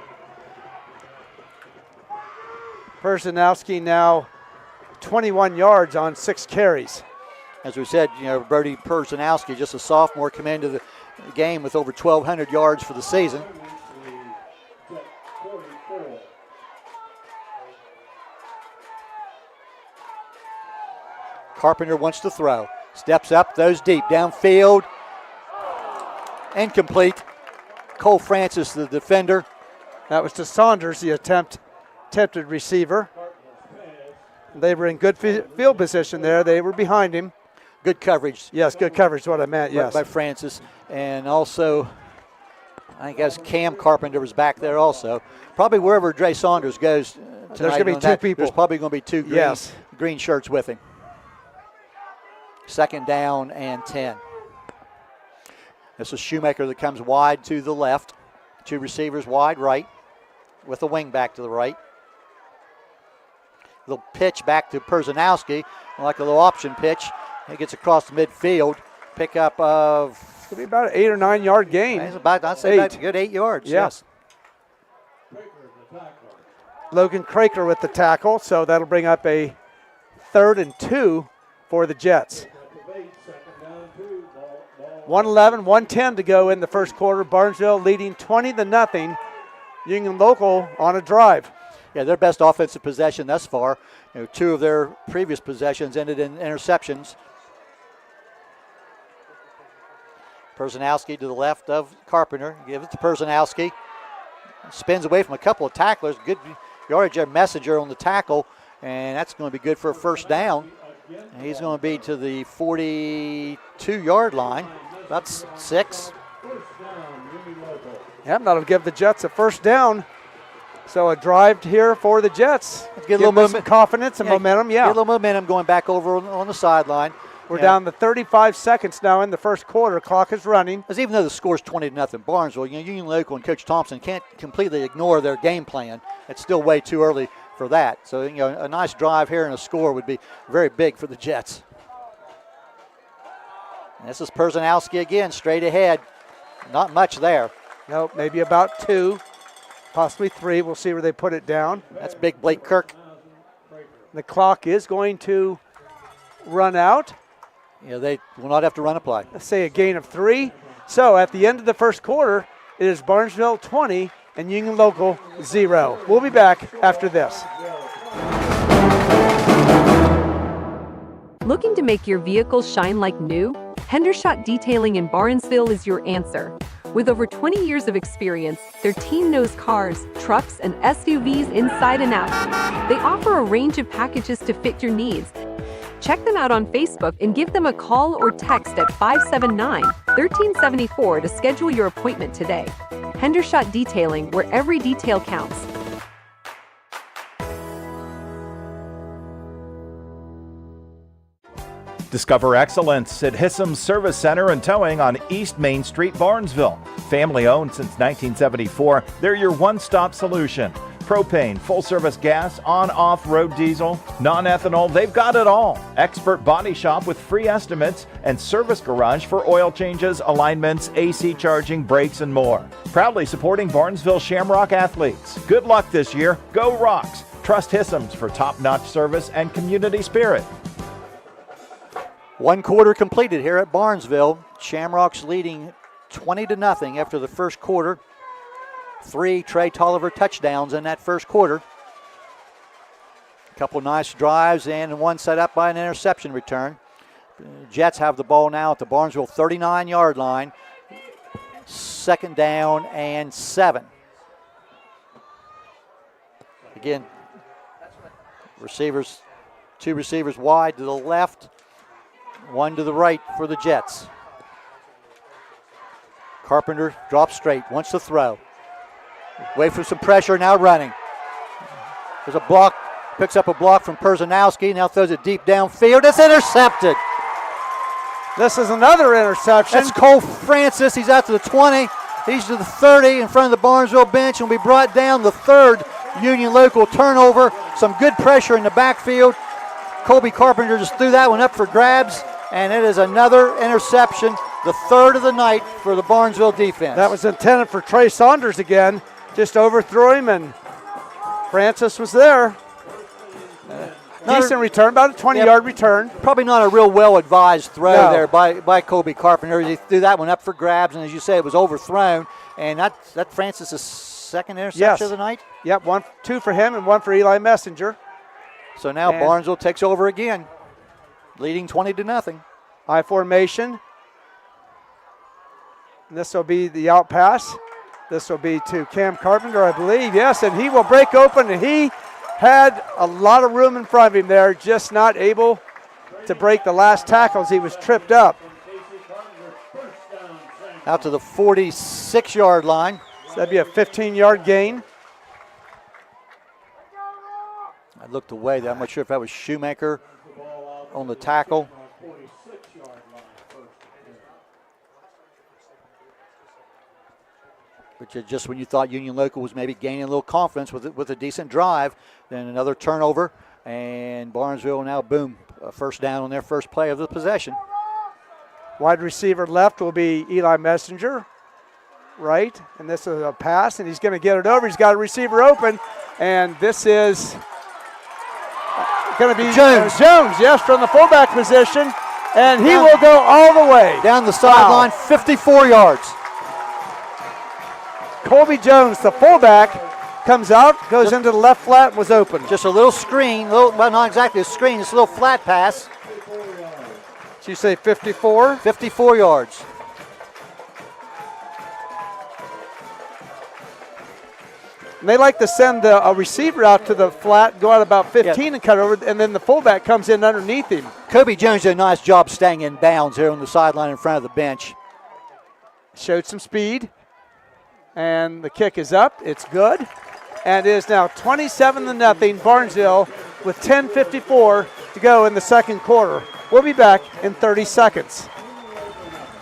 Perzanowski now 21 yards on 6 carries. As we said, Brody Perzanowski, just a sophomore, come into the game with over 1,200 yards for the season. Carpenter wants to throw. Steps up, throws deep, downfield. Incomplete. Cole Francis, the defender. That was to Saunders, the attempted receiver. They were in good field position there. They were behind him. Good coverage. Yes, good coverage is what I meant, yes. By Francis. And also, I guess Cam Carpenter was back there also. Probably wherever Dre Saunders goes tonight. There's going to be 2 people. There's probably going to be 2 green shirts with him. 2nd down and 10. This is Shoemaker that comes wide to the left. 2 receivers wide right with a wing back to the right. Little pitch back to Perzanowski, like a little option pitch. He gets across the midfield. Pickup of... It'll be about an 8 or 9 yard gain. I'd say that's a good 8 yards. Yeah. Yes. Logan Craker with the tackle, so that'll bring up a 3rd and 2 for the Jets. 1:11, 1:10 to go in the first quarter. Barnesville leading 20-0. Union Local on a drive. Yeah, their best offensive possession thus far. 2 of their previous possessions ended in interceptions. Perzanowski to the left of Carpenter. Give it to Perzanowski. Spins away from a couple of tacklers. Good yardage there, Messenger on the tackle, and that's going to be good for a first down. And he's going to be to the 42-yard line. That's 6. Yeah, that'll give the Jets a first down. So a drive here for the Jets. Get a little some confidence and momentum. Yeah, get a little momentum going back over on the sideline. We're down to 35 seconds now in the first quarter. Clock is running. Because even though the score's 20-0 Barnesville, Union Local and Coach Thompson can't completely ignore their game plan. It's still way too early for that. So a nice drive here and a score would be very big for the Jets. And this is Perzanowski again, straight ahead. Not much there. Nope, maybe about 2, possibly 3. We'll see where they put it down. That's big Blake Kirk. The clock is going to run out. Yeah, they will not have to run a play. Let's say a gain of 3. So at the end of the first quarter, it is Barnesville 20 and Union Local 0. We'll be back after this. Looking to make your vehicle shine like new? Hendershot Detailing in Barnesville is your answer. With over 20 years of experience, their team knows cars, trucks, and SUVs inside and out. They offer a range of packages to fit your needs. Check them out on Facebook and give them a call or text at 579-1374 to schedule your appointment today. Hendershot Detailing, where every detail counts. Discover excellence at Hissam's Service Center and Towing on East Main Street, Barnesville. Family owned since 1974, they're your one-stop solution. Propane, full-service gas, on-off-road diesel, non-ethanol, they've got it all. Expert body shop with free estimates and service garage for oil changes, alignments, AC charging, brakes, and more. Proudly supporting Barnesville Shamrock athletes. Good luck this year. Go Rocks. Trust Hissam's for top-notch service and community spirit. 1 quarter completed here at Barnesville. Shamrocks leading 20-0 after the first quarter. 3 Trey Tolliver touchdowns in that first quarter. A couple nice drives and one set up by an interception return. Jets have the ball now at the Barnesville 39-yard line. 2nd down and 7. Again, receivers, 2 receivers wide to the left, 1 to the right for the Jets. Carpenter drops straight, wants to throw. Wait for some pressure, now running. There's a block, picks up a block from Perzanowski, now throws it deep downfield. It's intercepted. This is another interception. That's Cole Francis. He's out to the 20. He's to the 30 in front of the Barnesville bench and will be brought down. The 3rd Union Local turnover. Some good pressure in the backfield. Colby Carpenter just threw that one up for grabs, and it is another interception, the 3rd of the night for the Barnesville defense. That was intended for Trey Saunders again. Just overthrew him, and Francis was there. Decent return, about a 20-yard return. Probably not a real well-advised throw there by Colby Carpenter. He threw that one up for grabs, and as you say, it was overthrown. And that Francis' 2nd interception of the night? Yep, 2 for him and 1 for Eli Messenger. So now Barnesville takes over again, leading 20-0. I formation. And this will be the out pass. This will be to Cam Carpenter, I believe. Yes, and he will break open, and he had a lot of room in front of him there, just not able to break the last tackles. He was tripped up. Out to the 46-yard line. So that'd be a 15-yard gain. I looked away there. I'm not sure if that was Shoemaker on the tackle. But just when you thought Union Local was maybe gaining a little confidence with a decent drive, then another turnover, and Barnesville now, boom, a first down on their first play of the possession. Wide receiver left will be Eli Messenger, right? And this is a pass, and he's going to get it over. He's got a receiver open, and this is going to be Jones, yes, from the fullback position, and he will go all the way. Down the sideline, 54 yards. Colby Jones, the fullback, comes out, goes into the left flat, and was open. Just a little screen, well, not exactly a screen, just a little flat pass. Did you say 54? 54 yards. And they like to send a receiver out to the flat, go out about 15 and cut over, and then the fullback comes in underneath him. Kobe Jones did a nice job staying in bounds here on the sideline in front of the bench. Showed some speed, and the kick is up. It's good, and it is now 27-0 Barnesville with 10:54 to go in the second quarter. We'll be back in 30 seconds.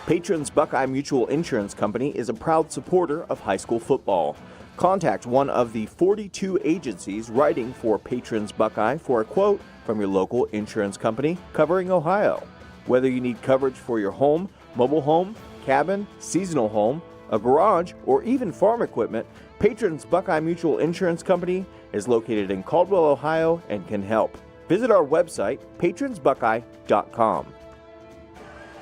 Patrons Buckeye Mutual Insurance Company is a proud supporter of high school football. Contact one of the 42 agencies writing for Patrons Buckeye for a quote from your local insurance company covering Ohio. Whether you need coverage for your home, mobile home, cabin, seasonal home, a garage, or even farm equipment, Patrons Buckeye Mutual Insurance Company is located in Caldwell, Ohio, and can help. Visit our website, patronsbuckeye.com.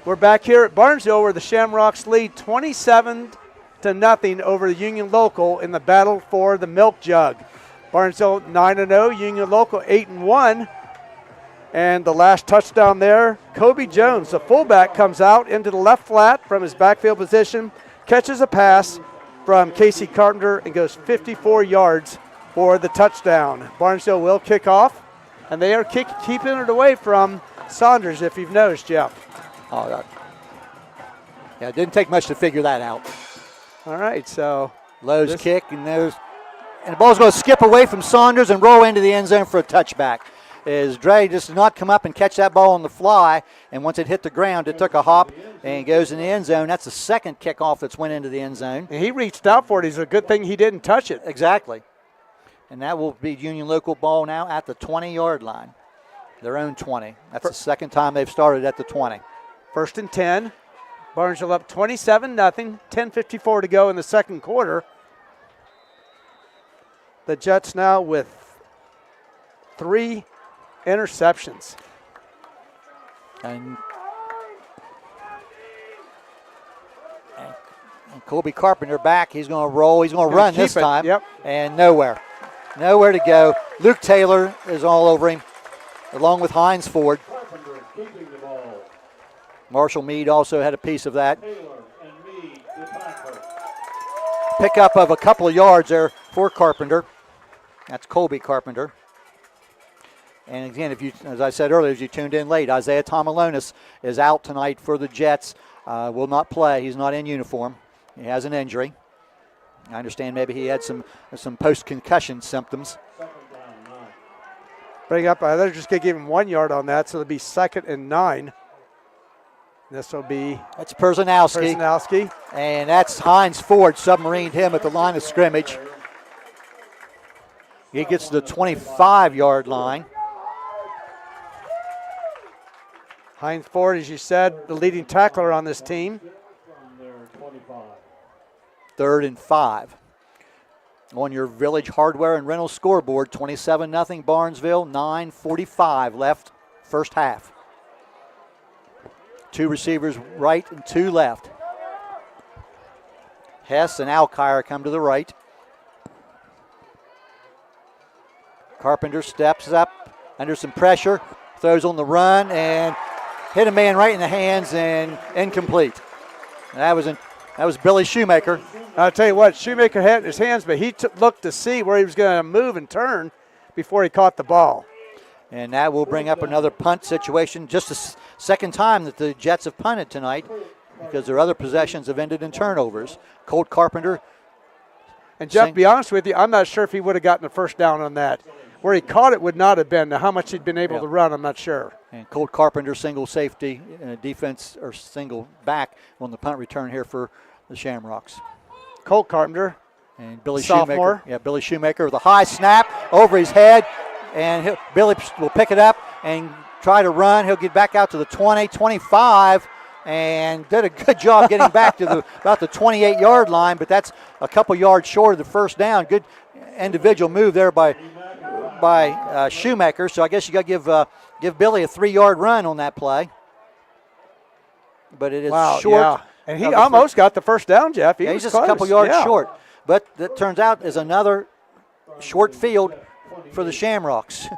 We're back here at Barnesville where the Shamrocks lead 27-0 over the Union Local in the battle for the milk jug. Barnesville 9-0, Union Local 8-1. And the last touchdown there, Kobe Jones, the fullback, comes out into the left flat from his backfield position, catches a pass from Casey Carpenter and goes 54 yards for the touchdown. Barnesville will kick off, and they are keeping it away from Saunders, if you've noticed, Jeff. Oh, God. Yeah, it didn't take much to figure that out. All right, so Lowe's kick, and the ball's going to skip away from Saunders and roll into the end zone for a touchback. As Dre just did not come up and catch that ball on the fly, and once it hit the ground, it took a hop and goes in the end zone. That's the second kickoff that's went into the end zone. And he reached out for it. It's a good thing he didn't touch it. Exactly. And that will be Union Local ball now at the 20-yard line, their own 20. That's the second time they've started at the 20. First and 10. Barnesville up 27-0, 10:54 to go in the second quarter. The Jets now with 3 interceptions. And Colby Carpenter back. He's going to roll. He's going to run this time. Yep. And nowhere. Nowhere to go. Luke Taylor is all over him, along with Hines Ford. Marshall Mead also had a piece of that. Pickup of a couple of yards there for Carpenter. That's Colby Carpenter. And again, as I said earlier, as you tuned in late, Isaiah Tomalonis is out tonight for the Jets. Will not play. He's not in uniform. He has an injury. I understand maybe he had some post-concussion symptoms. Bring up, they're just going to give him 1 yard on that, so it'll be 2nd and 9. This will be... That's Perzanowski. And that's Hines Ford, submarined him at the line of scrimmage. He gets to the 25-yard line. Hines Ford, as you said, the leading tackler on this team. 3rd and 5. On your Village Hardware and Rental scoreboard, 27-0 Barnesville, 9:45 left, first half. 2 receivers right and 2 left. Hess and Alkire come to the right. Carpenter steps up under some pressure, throws on the run, and hit a man right in the hands and incomplete. And that was Billy Shoemaker. I'll tell you what, Shoemaker had it in his hands, but he looked to see where he was going to move and turn before he caught the ball. And that will bring up another punt situation. Just the second time that the Jets have punted tonight because their other possessions have ended in turnovers. Colt Carpenter. And Jeff, to be honest with you, I'm not sure if he would have gotten a first down on that. Where he caught it would not have been. Now, how much he'd been able to run, I'm not sure. And Colt Carpenter, single safety defense or single back on the punt return here for the Shamrocks. Cole Carpenter. And Billy sophomore. Shoemaker. Yeah, Billy Shoemaker with a high snap over his head. And Billy will pick it up and try to run. He'll get back out to the 20, 25, and did a good job getting back to about the 28-yard line, but that's a couple yards short of the first down. Good individual move there by Shoemaker. So I guess you got to give Billy a 3-yard run on that play. But it is short. Yeah. And he almost got the first down, Jeff. He's just a couple yards short. But that turns out is another short field for the Shamrocks.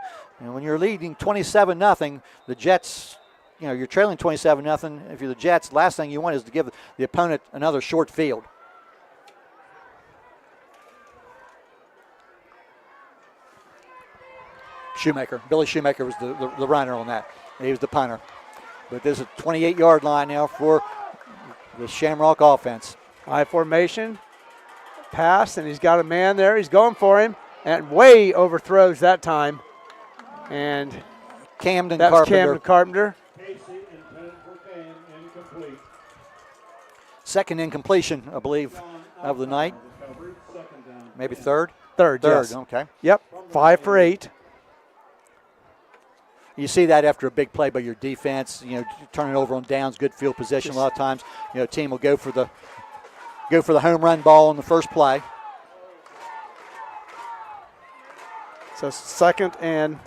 And when you're leading 27-0, the Jets, you're trailing 27-0. If you're the Jets, last thing you want is to give the opponent another short field. Shoemaker, Billy Shoemaker was the runner on that. He was the punter. But there's a 28-yard line now for the Shamrock offense. I formation, pass, and he's got a man there. He's going for him, and way overthrows that time. And Camden that Carpenter. was Camden Carpenter. Second incompletion, I believe, of the night. Maybe third? Third, yes. Okay. Yep, 5 for 8. You see that after a big play by your defense, turning over on downs, good field position. A lot of times, team will go for the home run ball on the first play. So 2nd and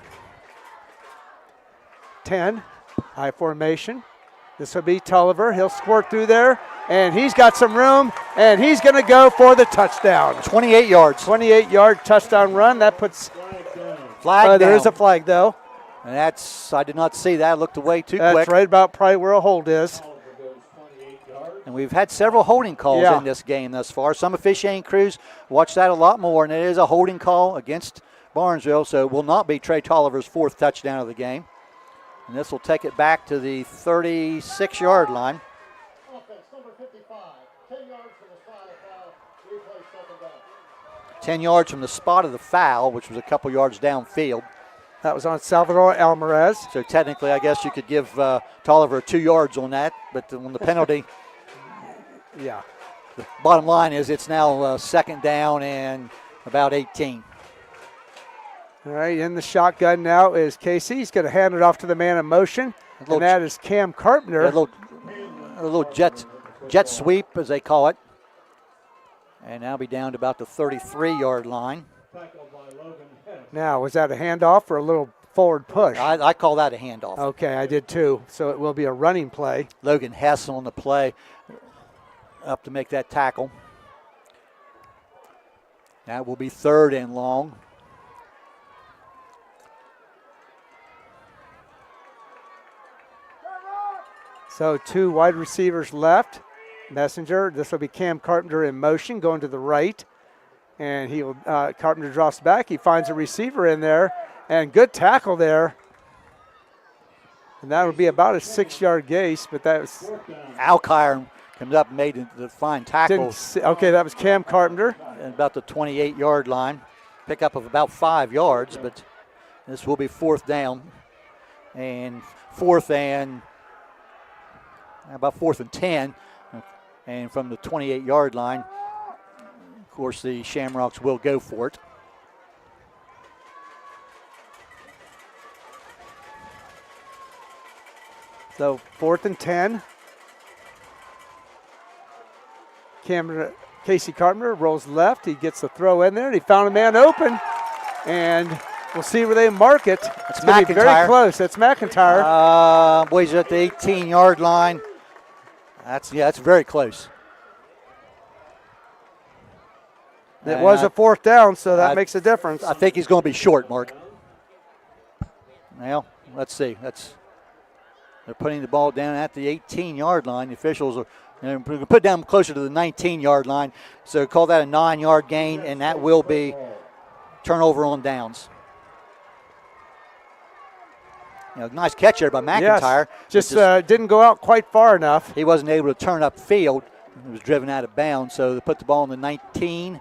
10, high formation. This will be Tulliver. He'll squirt through there, and he's got some room, and he's going to go for the touchdown. 28 yards. 28-yard touchdown run. That puts flag down. There is a flag, though. And I did not see that. It looked away too quick. That's right about probably where a hold is. And we've had several holding calls in this game thus far. Some officiating crews watch that a lot more, and it is a holding call against Barnesville, so it will not be Trey Tolliver's 4th touchdown of the game. And this will take it back to the 36-yard line. 10 yards from the spot of the foul, which was a couple yards downfield. That was on Salvador Alvarez. So technically, I guess you could give Tolliver 2 yards on that, but on the penalty, yeah. The bottom line is it's now 2nd down and about 18. All right, in the shotgun now is Casey. He's going to hand it off to the man in motion, and that is Cam Carpenter. A little jet sweep, as they call it. And now be down to about the 33-yard line. Now, was that a handoff or a little forward push? I call that a handoff. Okay, I did too. So it will be a running play. Logan Hess on the play up to make that tackle. That will be 3rd and long. So 2 wide receivers left. Messenger, this will be Cam Carpenter in motion, going to the right. And he will. Carpenter drops back. He finds a receiver in there. And good tackle there. And that would be about a 6-yard gain, but that was. Alkire comes up and made the fine tackle. Okay, that was Cam Carpenter. At about the 28-yard line. Pickup of about 5 yards, but this will be 4th down. And 4th and 10. And from the 28-yard line, of course, the Shamrocks will go for it. So 4th and 10. Casey Carpenter rolls left. He gets the throw in there, and he found a man open. And we'll see where they mark it. It's going to be very close. That's McIntyre. Boys at the 18-yard line. That's very close. It was a 4th down, so that makes a difference. I think he's going to be short, Mark. Well, let's see. They're putting the ball down at the 18-yard line. The officials are put it down closer to the 19-yard line. So call that a 9-yard gain, and that will be turnover on downs. Nice catch there by McIntyre. Yes, just didn't go out quite far enough. He wasn't able to turn up field. He was driven out of bounds. So they put the ball on the 19,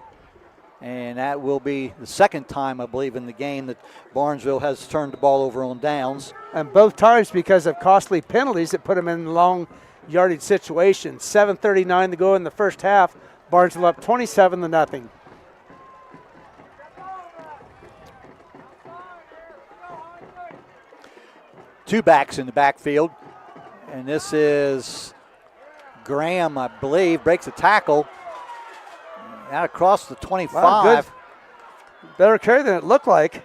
and that will be the 2nd time, I believe, in the game that Barnesville has turned the ball over on downs. And both times because of costly penalties that put them in long yardage situations. 7:39 to go in the first half. Barnesville up 27-0. Two backs in the backfield. And this is Graham, I believe, breaks a tackle. Out across the 25. Wow, good. Better carry than it looked like.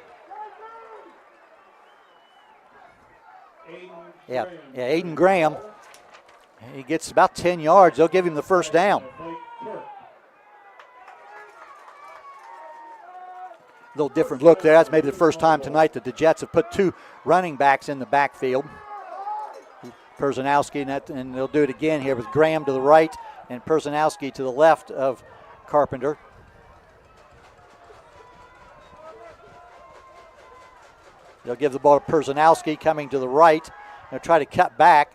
Yeah, Aiden Graham. He gets about 10 yards. They'll give him the first down. A little different look there. That's maybe the first time tonight that the Jets have put two running backs in the backfield. Perzanowski, and they'll do it again here with Graham to the right and Perzanowski to the left of Carpenter. They'll give the ball to Perzanowski coming to the right. They'll try to cut back.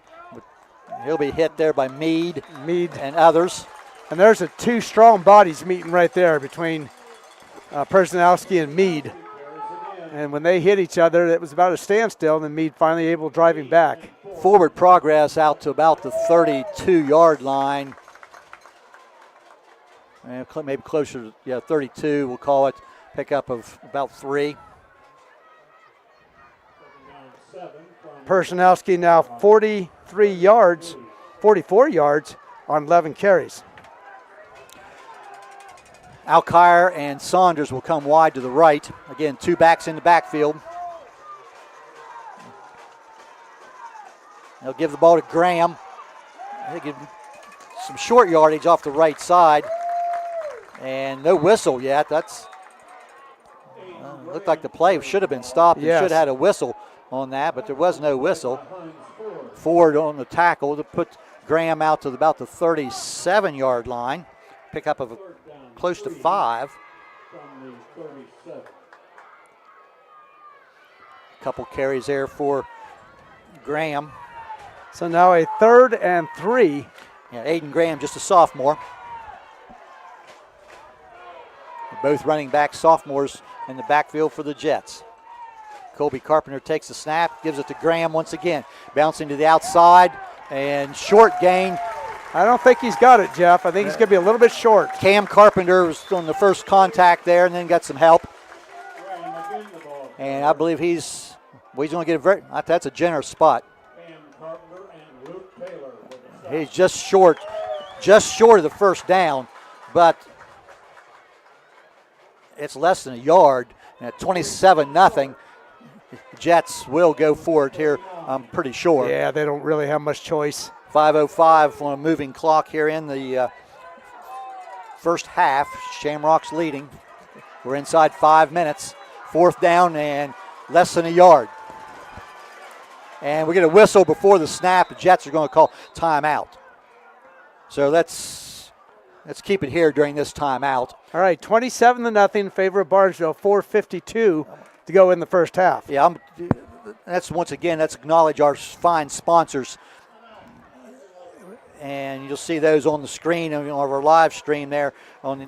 He'll be hit there by Meade and others. And there's two strong bodies meeting right there between Perzanowski and Meade. And when they hit each other, it was about a standstill, and then Meade finally able to drive him back. Forward progress out to about the 32-yard line. And maybe closer to 32, we'll call it. Pickup of about 3. Perzanowski now 44 yards on 11 carries. Alkire and Saunders will come wide to the right. Again, two backs in the backfield. They'll give the ball to Graham. They give some short yardage off the right side. And no whistle yet. That's looked like the play should have been stopped. Yes. It should have had a whistle on that, but there was no whistle. Ford on the tackle to put Graham out to about the 37-yard line. Pickup of close to 5. Couple carries there for Graham. So now a 3rd and 3. Yeah, Aiden Graham, just a sophomore. Both running back sophomores in the backfield for the Jets. Colby Carpenter takes the snap, gives it to Graham once again. Bouncing to the outside and short gain. I don't think he's got it, Jeff. I think he's going to be a little bit short. Cam Carpenter was on the first contact there and then got some help. And I believe he's going to get that's a generous spot. He's just short of the first down, but it's less than a yard. And at 27-0, Jets will go for it here, I'm pretty sure. Yeah, they don't really have much choice. 5:05 on a moving clock here in the first half. Shamrocks leading. We're inside 5 minutes. 4th down and less than a yard. And we get a whistle before the snap. The Jets are going to call timeout. So let's keep it here during this timeout. All right, 27-0 in favor of Barnesville. 4:52 to go in the first half. Yeah, that's acknowledge our fine sponsors. And you'll see those on the screen on our live stream there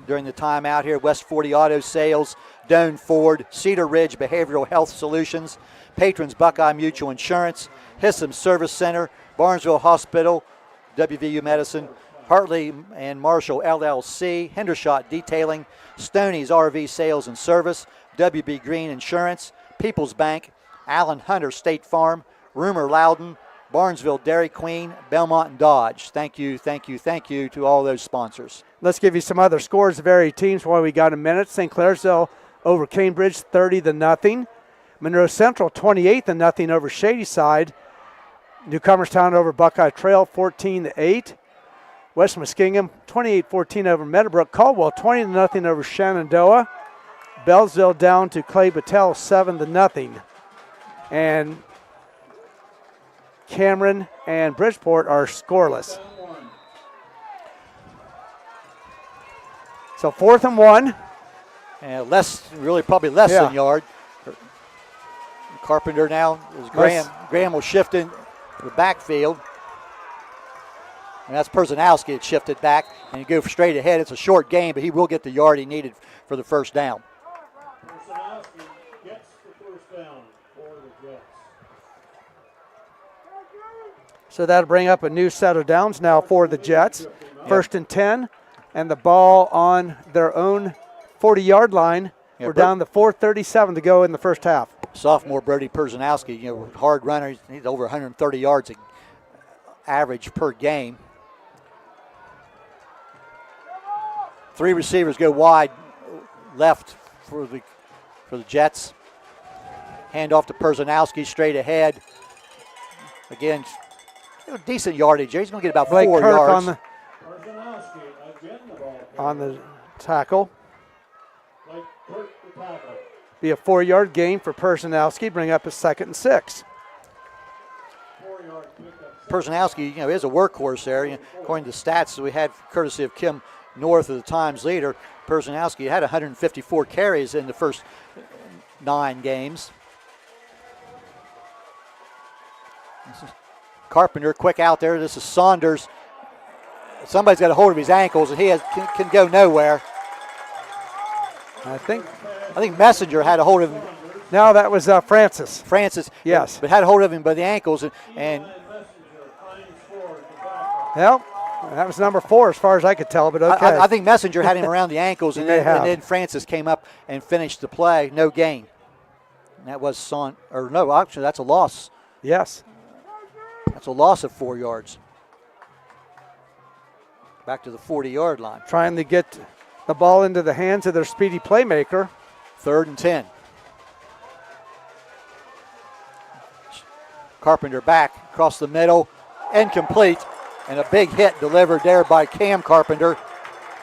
during the timeout here. West 40 Auto Sales, Doane Ford, Cedar Ridge Behavioral Health Solutions, Patrons Buckeye Mutual Insurance, Hissam Service Center, Barnesville Hospital, WVU Medicine, Hartley and Marshall LLC, Hendershot Detailing, Stoney's RV Sales and Service, WB Green Insurance, People's Bank, Allen Hunter State Farm, Rumor Loudon, Barnesville Dairy Queen, Belmont and Dodge. Thank you to all those sponsors. Let's give you some other scores of varied teams while we got a minute. St. Clairsville over Cambridge 30-0. Monroe Central 28-0 over Shadyside. Newcomerstown over Buckeye Trail 14-8. West Muskingum 28-14 over Meadowbrook. Caldwell 20-0 over Shenandoah. Bellsville down to Clay Battelle 7-0. And Cameron and Bridgeport are scoreless. So 4th and 1. And probably less than a yard. Carpenter now is Graham. Graham will shift in the backfield. And that's Perzanowski that shifted back. And you go straight ahead. It's a short gain, but he will get the yard he needed for the first down. Perzanowski gets the first down for the Jets. So that'll bring up a new set of downs now for the Jets. 1st and 10 and the ball on their own 40-yard line. Yeah, We're down to 4:37 to go in the first half. Sophomore Brody Perzanowski, hard runner. He's over 130 yards average per game. 3 receivers go wide left for the Jets. Hand off to Perzanowski straight ahead. Again, decent yardage. He's going to get about Blake 4 Kirk yards. On the tackle. Blake Kirk the tackle. Be a 4-yard gain for Perzanowski. Bring up a 2nd and 6. Perzanowski, is a workhorse there. According to the stats that we had courtesy of Kim North of the Times leader, Perzanowski had 154 carries in the first 9 games. This is Carpenter quick out there. This is Saunders. Somebody's got a hold of his ankles, and he can go nowhere. I think Messenger had a hold of him. No, that was Francis. Francis, yes, but had a hold of him by the ankles, and well, that was number 4 as far as I could tell. But okay, I think Messenger had him around the ankles, and then Francis came up and finished the play. No gain. And that was actually that's a loss. Yes, that's a loss of 4 yards. Back to the 40-yard line. Trying to get the ball into the hands of their speedy playmaker. 3rd and 10. Carpenter back across the middle, incomplete, and a big hit delivered there by Cam Carpenter.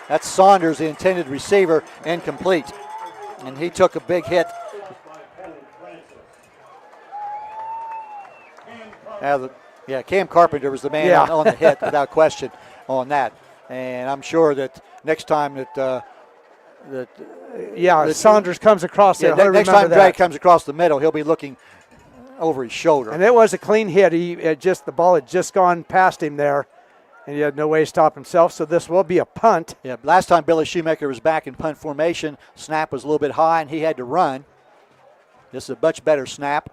That's Saunders, the intended receiver, incomplete. And he took a big hit. Cam Carpenter was the man on the hit without question on that. And I'm sure that next time Saunders comes across there. Next time Drake comes across the middle, he'll be looking over his shoulder. And it was a clean hit. The ball had just gone past him there, and he had no way to stop himself. So this will be a punt. Yeah, last time Billy Shoemaker was back in punt formation, snap was a little bit high, and he had to run. This is a much better snap.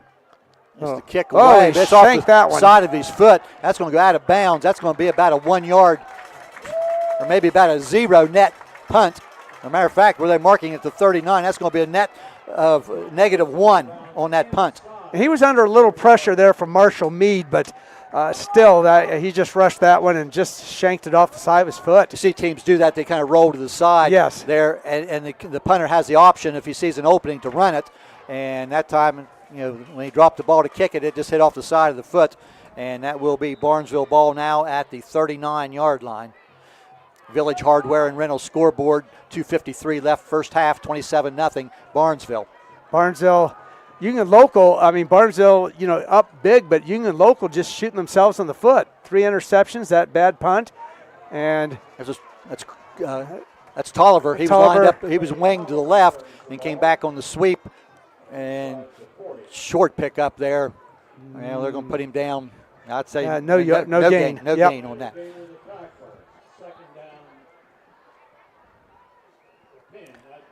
It's the kick away. He it's off the that one. Side of his foot. That's going to go out of bounds. That's going to be about a 1 yard or maybe about a 0 net punt. As a matter of fact, were they marking at the 39? That's going to be a net of -1 on that punt. He was under a little pressure there from Marshall Mead, but still, he just rushed that one and just shanked it off the side of his foot. You see teams do that. They kind of roll to the side there, and the punter has the option if he sees an opening to run it. And that time, when he dropped the ball to kick it, it just hit off the side of the foot. And that will be Barnesville ball now at the 39-yard line. Village Hardware and Rental scoreboard, 2:53 left first half, 27-0 Barnesville. Barnesville, Union Local, Barnesville, up big, but Union Local just shooting themselves in the foot. 3 interceptions, that bad punt. And that's Tolliver. He was lined up, he was winged to the left and came back on the sweep. And short pick up there. Well, they're going to put him down. I'd say no gain. No gain on that.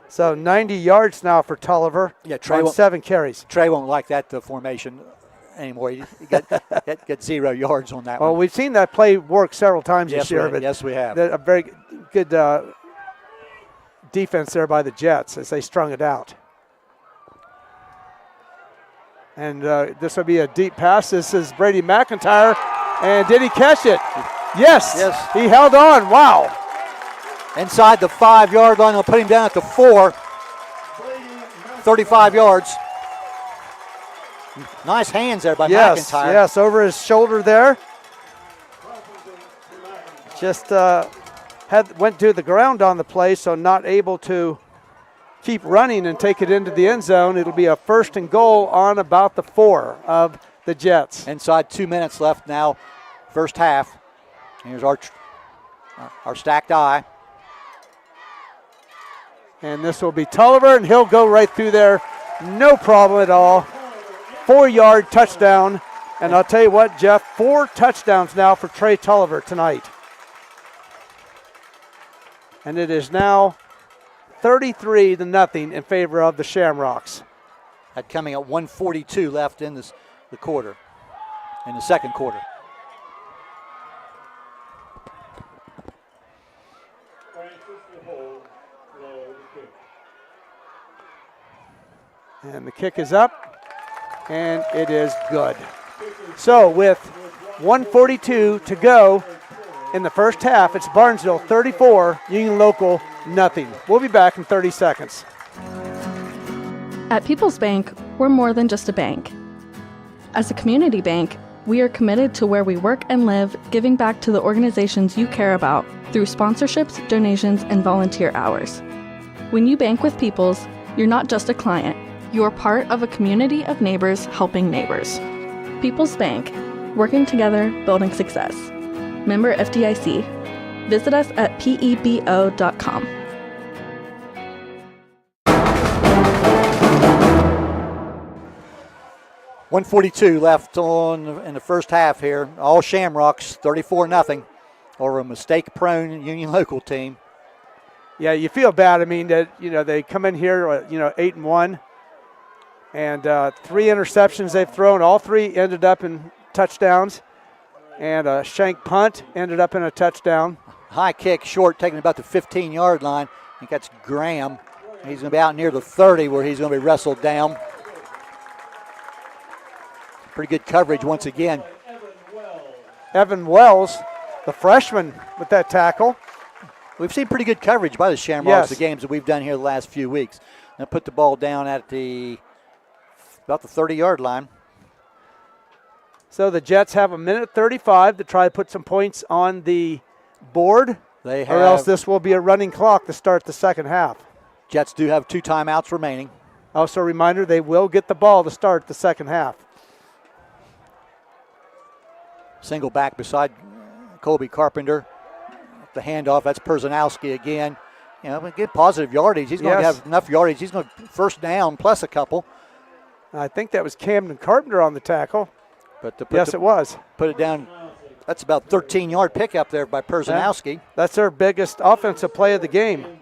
So 90 yards now for Tolliver. Yeah, Trey on 7 carries. Trey won't like that formation anymore. You get 0 yards on that one. Well, we've seen that play work several times this year. But yes, we have. A very good defense there by the Jets as they strung it out. And this will be a deep pass. This is Brady McIntyre. And did he catch it? Yes. He held on. Wow. Inside the 5-yard line. They'll put him down at the 4. 35 yards. Nice hands there by McIntyre. Yes, over his shoulder there. Just went to the ground on the play, so not able to keep running and take it into the end zone. It'll be a 1st and goal on about the 4 of the Jets. Inside 2 minutes left now, first half. Here's our stacked eye. And this will be Tolliver, and he'll go right through there. No problem at all. 4-yard touchdown. And I'll tell you what, Jeff, 4 touchdowns now for Trey Tolliver tonight. And it is now 33-0 in favor of the Shamrocks. That coming at 1:42 left in the quarter, in the second quarter. And the kick is up, and it is good. So with 1:42 to go in the first half, it's Barnesville 34, Union Local nothing. We'll be back in 30 seconds. At People's Bank, we're more than just a bank. As a community bank, we are committed to where we work and live, giving back to the organizations you care about through sponsorships, donations, and volunteer hours. When you bank with People's, you're not just a client. You're part of a community of neighbors helping neighbors. People's Bank, working together, building success. Member FDIC. Visit us at pebo.com. .142 left in the first half here. All Shamrocks, 34-0 over a mistake-prone Union Local team. Yeah, you feel bad. I mean, that they come in here, 8-1, and 3 interceptions they've thrown. All 3 ended up in touchdowns, and a shank punt ended up in a touchdown. High kick, short, taking about the 15-yard line. I think that's Graham. He's going to be out near the 30 where he's going to be wrestled down. Pretty good coverage once again. Evan Wells, the freshman, with that tackle. We've seen pretty good coverage by the Shamrocks, yes, the games that we've done here the last few weeks. Now put the ball down at about the 30-yard line. So the Jets have 1:35 to try to put some points on the board, they have, or else this will be a running clock to start the second half. Jets do have 2 timeouts remaining. Also a reminder, they will get the ball to start the second half. Single back beside Colby Carpenter. The handoff, that's Perzanowski again. Get positive yardage. He's going to have enough yardage. He's going to first down plus a couple. I think that was Camden Carpenter on the tackle. But it was. Put it down. That's about 13-yard pickup there by Perzanowski. That's their biggest offensive play of the game.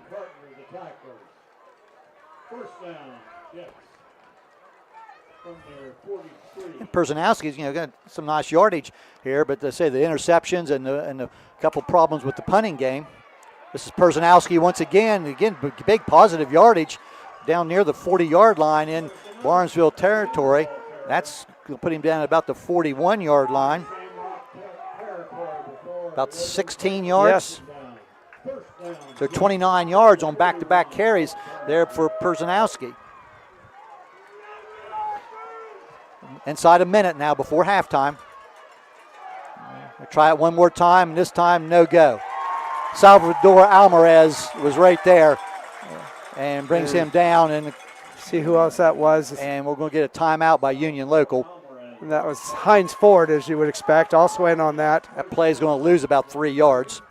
Perzanowski's, got some nice yardage here, but they say the interceptions and the couple problems with the punting game. This is Perzanowski once again. Again, big positive yardage down near the 40-yard line in Barnesville territory. That's going to put him down at about the 41-yard line. About 16 yards. Yes. So 29 yards on back-to-back carries there for Perzanowski. Inside a minute now before halftime. We'll try it one more time, and this time no go. Salvador Alvarez was right there and brings him down. And see who else that was. And we're going to get a timeout by Union Local. And that was Hines Ford, as you would expect, also in on that. That play is going to lose about 3 yards.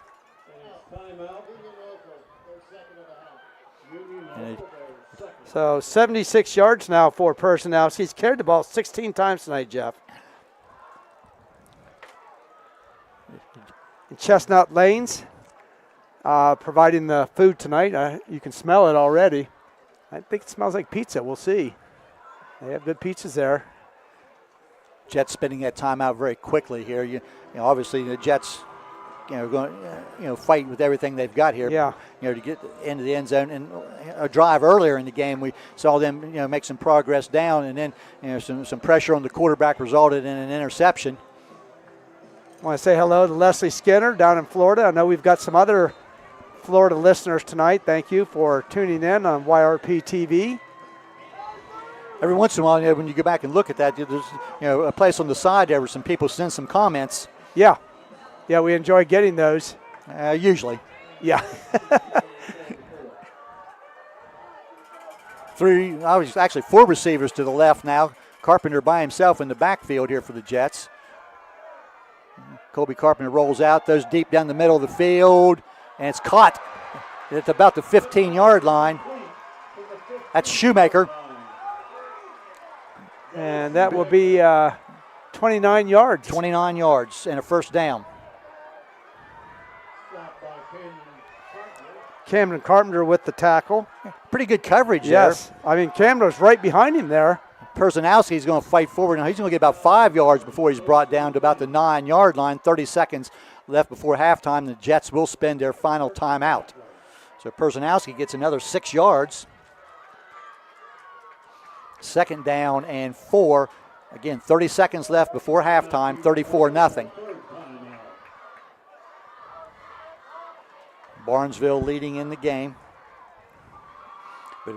So 76 yards now for Perzanowski. He's carried the ball 16 times tonight, Jeff. In Chestnut Lanes, providing the food tonight. You can smell it already. I think it smells like pizza. We'll see. They have good pizzas there. Jets spending that timeout very quickly here. Obviously the Jets, going, fight with everything they've got here. Yeah. To get into the end zone. And a drive earlier in the game, we saw them, make some progress down, and then, some pressure on the quarterback resulted in an interception. I want to say hello to Leslie Skinner down in Florida. I know we've got some other Florida listeners tonight. Thank you for tuning in on YRPtv. Every once in a while, when you go back and look at that, there's a place on the side there where some people send some comments. Yeah, we enjoy getting those. Usually. Yeah. Actually 4 receivers to the left now. Carpenter by himself in the backfield here for the Jets. Colby Carpenter rolls out, those deep down the middle of the field, and it's caught at about the 15-yard line. That's Shoemaker. And that will be 29 yards. 29 yards and a first down. Camden Carpenter with the tackle. Pretty good coverage there. Yes. I mean, Camden's right behind him there. Perzanowski's going to fight forward. Now he's going to get about 5 yards before he's brought down to about the 9-yard line. 30 seconds left before halftime. The Jets will spend their final timeout. So Perzanowski gets another 6 yards. 2nd down and 4. Again, 30 seconds left before halftime, 34-0. Barnesville leading in the game. But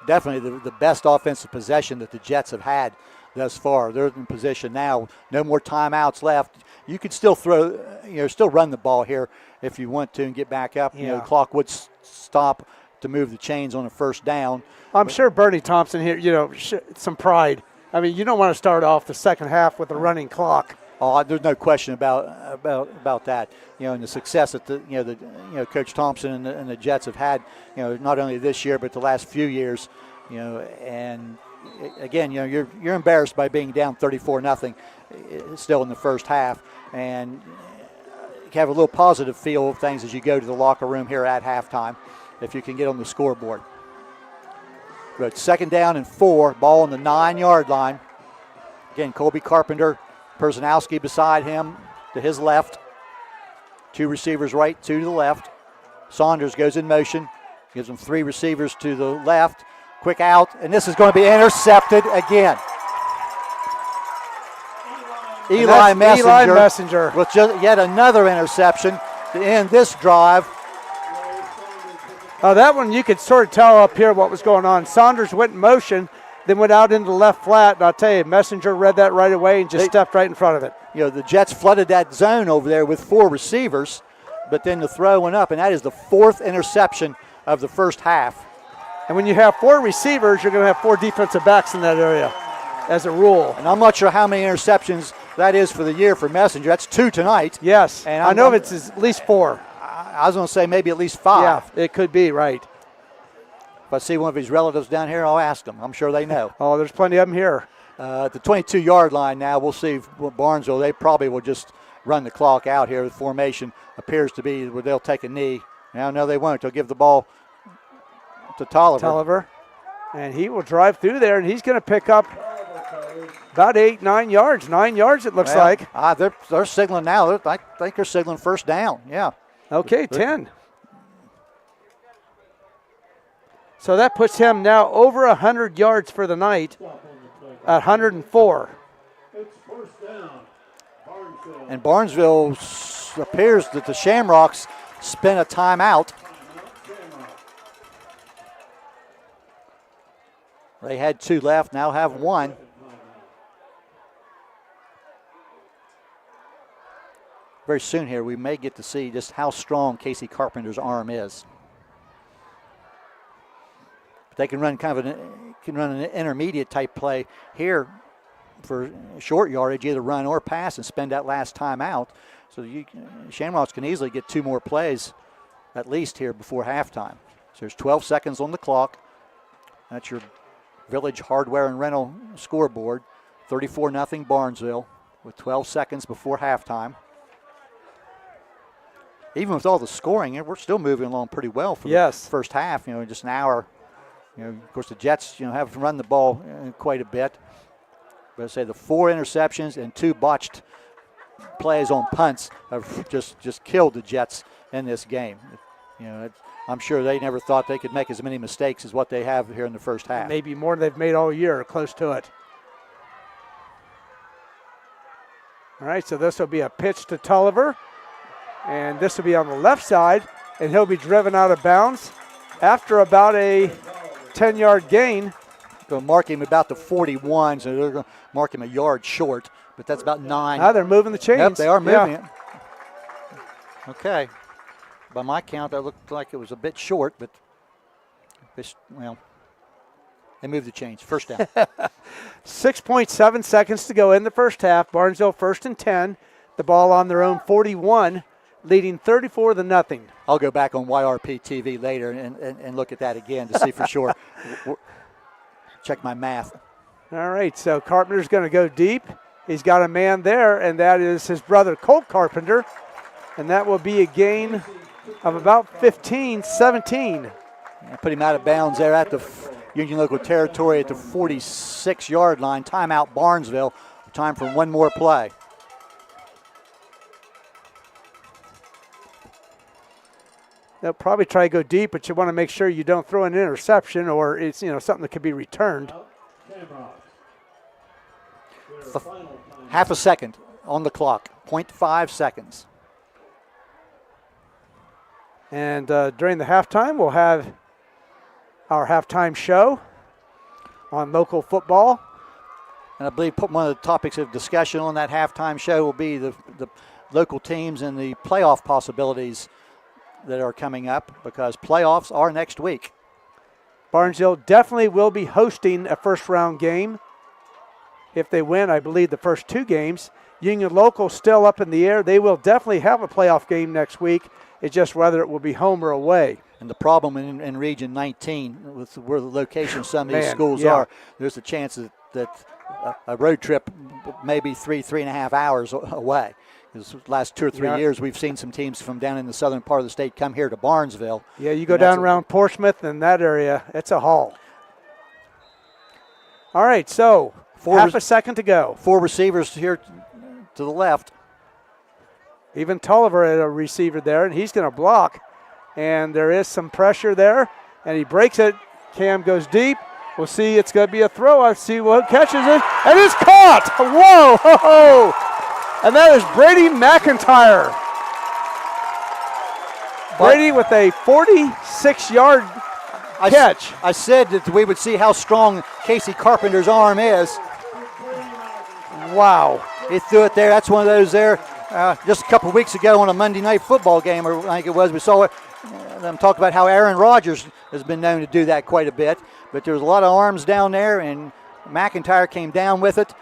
definitely the best offensive possession that the Jets have had thus far. They're in position now. No more timeouts left. You could still still run the ball here if you want to and get back up. Yeah. The clock would stop to move the chains on a 1st down. I'm sure Bernie Thompson here, some pride. I mean, you don't want to start off the second half with a running clock. Oh, there's no question about that. And the success that Coach Thompson and the Jets have had, not only this year but the last few years, and again, you're embarrassed by being down 34-0 still in the first half, and you have a little positive feel of things as you go to the locker room here at halftime if you can get on the scoreboard. But 2nd down and 4, ball on the 9-yard line. Again, Colby Carpenter, Perzanowski beside him to his left. 2 receivers right, 2 to the left. Saunders goes in motion, gives them 3 receivers to the left. Quick out, and this is going to be intercepted again. Eli Messenger with just yet another interception to end this drive. That one you could sort of tell up here what was going on. Saunders went in motion, then went out into the left flat, and I'll tell you, Messenger read that right away and just stepped right in front of it. The Jets flooded that zone over there with 4 receivers, but then the throw went up, and that is the 4th interception of the first half. And when you have 4 receivers, you're going to have 4 defensive backs in that area as a rule. And I'm not sure how many interceptions that is for the year for Messenger. That's 2 tonight. Yes, and I know it's at least 4. I was going to say maybe at least 5. Yeah, it could be, right. If I see one of his relatives down here, I'll ask them. I'm sure they know. Oh, there's plenty of them here. At the 22-yard line now, we'll see if Barnesville, they probably will just run the clock out here. The formation appears to be where they'll take a knee. Now, no, they won't. They'll give the ball to Tolliver. And he will drive through there, and he's going to pick up about 8-9 yards. 9 yards, it looks like. They're signaling now. I think they're signaling 1st down. Yeah. Okay, 10. So that puts him now over 100 yards for the night at 104. It's 1st down. Barnesville. And Barnesville appears that the Shamrocks spent a timeout. They had 2 left, now have 1. Very soon here, we may get to see just how strong Casey Carpenter's arm is. They can run an intermediate type play here for short yardage, either run or pass, and spend that last time out. So Shamrocks can easily get 2 more plays at least here before halftime. So there's 12 seconds on the clock. That's your Village Hardware and Rental scoreboard. 34-0 Barnesville with 12 seconds before halftime. Even with all the scoring, we're still moving along pretty well for the first half. Just an hour. Of course, the Jets, have run the ball quite a bit. But I say the 4 interceptions and 2 botched plays on punts have just killed the Jets in this game. I'm sure they never thought they could make as many mistakes as what they have here in the first half. Maybe more than they've made all year, close to it. All right, so this will be a pitch to Tolliver. And this will be on the left side, and he'll be driven out of bounds after about a 10-yard gain. Going to mark him about the 41, so they're going to mark him a yard short, but that's about 9. Now they're moving the chains. Yep, they are moving it. Okay. By my count, that looked like it was a bit short, but they moved the chains. First down. 6.7 seconds to go in the first half. Barnesville 1st and 10. The ball on their own 41. Leading 34-0. I'll go back on YRPtv later and look at that again to see for sure. Check my math. All right, so Carpenter's going to go deep. He's got a man there, and that is his brother, Colt Carpenter. And that will be a gain of about 15-17. Put him out of bounds there at the Union Local territory at the 46-yard line. Timeout Barnesville. Time for one more play. They'll probably try to go deep, but you want to make sure you don't throw an interception or it's something that could be returned. Shamrocks. Half a second on the clock, 0.5 seconds. And during the halftime, we'll have our halftime show on local football. And I believe one of the topics of discussion on that halftime show will be the local teams and the playoff possibilities that are coming up, because playoffs are next week. Barnesville definitely will be hosting a first-round game. If they win, I believe, the first 2 games. Union Local still up in the air. They will definitely have a playoff game next week. It's just whether it will be home or away. And the problem in Region 19, with where the location of some of these schools are, there's a chance that a road trip may be 3.5 hours away. Because the last 2 or 3 years, we've seen some teams from down in the southern part of the state come here to Barnesville. Yeah, you go down around Portsmouth and that area, it's a haul. All right, so half a second to go. 4 receivers here to the left. Even Tulliver at a receiver there, and he's going to block. And there is some pressure there, and he breaks it. Cam goes deep. We'll see. It's going to be a throw. I'll see what catches it. And it's caught. Whoa. Ho, ho. And that is Brady McIntyre. Brady with a 46-yard catch. I said that we would see how strong Casey Carpenter's arm is. Wow. He threw it there. That's one of those there. Just a couple of weeks ago on a Monday night football game, or I think it was, we saw it. Them talk about how Aaron Rodgers has been known to do that quite a bit. But there's a lot of arms down there, and McIntyre came down with it.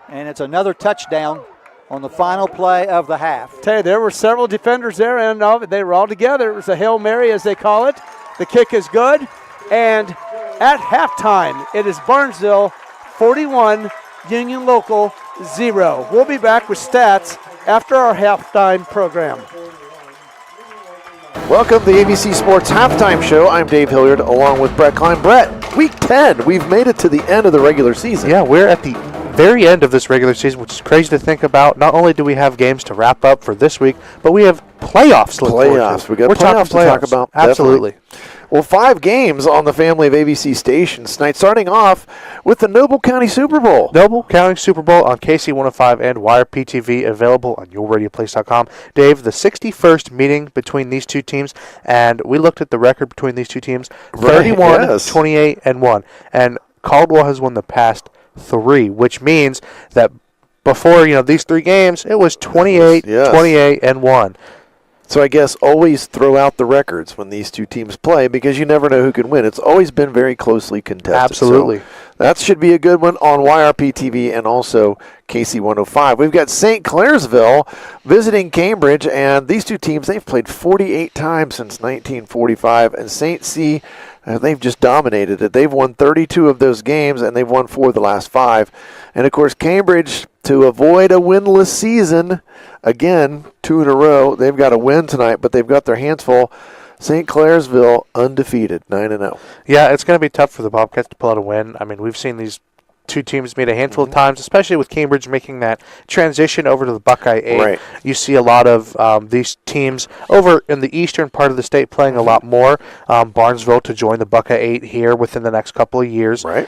And it's another touchdown on the final play of the half. Tell you, there were several defenders there, and they were all together. It was a Hail Mary, as they call it. The kick is good. And at halftime, it is Barnesville 41, Union Local 0. We'll be back with stats after our halftime program. Welcome to the AVC Sports Halftime Show. I'm Dave Hilliard along with Brett Klein. Brett, week 10, we've made it to the end of the regular season. Yeah, we're at the very end of this regular season, which is crazy to think about. Not only do we have games to wrap up for this week, but we have playoffs to look forward to. We got playoffs to talk about. Absolutely. Definitely. Well, 5 games on the family of AVC stations tonight, starting off with the Noble County Super Bowl. Noble County Super Bowl on KC 105 and YRPtv, available on yourradioplace.com. Dave, the 61st meeting between these two teams, and we looked at the record between these two teams, 31, 28, and 1. And Caldwell has won the past 3, which means that before these 3 games, it was 28, 28, and 1. So I guess always throw out the records when these two teams play, because you never know who can win. It's always been very closely contested. Absolutely. So that should be a good one on YRPtv and also KC 105. We've got St. Clairsville visiting Cambridge, and these two teams, they've played 48 times since 1945, and St. C, they've just dominated it. They've won 32 of those games, and they've won 4 of the last 5. And, of course, Cambridge, to avoid a winless season, again, 2 in a row, they've got a win tonight, but they've got their hands full. St. Clairsville undefeated, 9-0. Yeah, it's going to be tough for the Bobcats to pull out a win. I mean, we've seen these two teams meet a handful of times, especially with Cambridge making that transition over to the Buckeye 8. Right. You see a lot of these teams over in the eastern part of the state playing a lot more. Barnesville to join the Buckeye 8 here within the next couple of years. Right.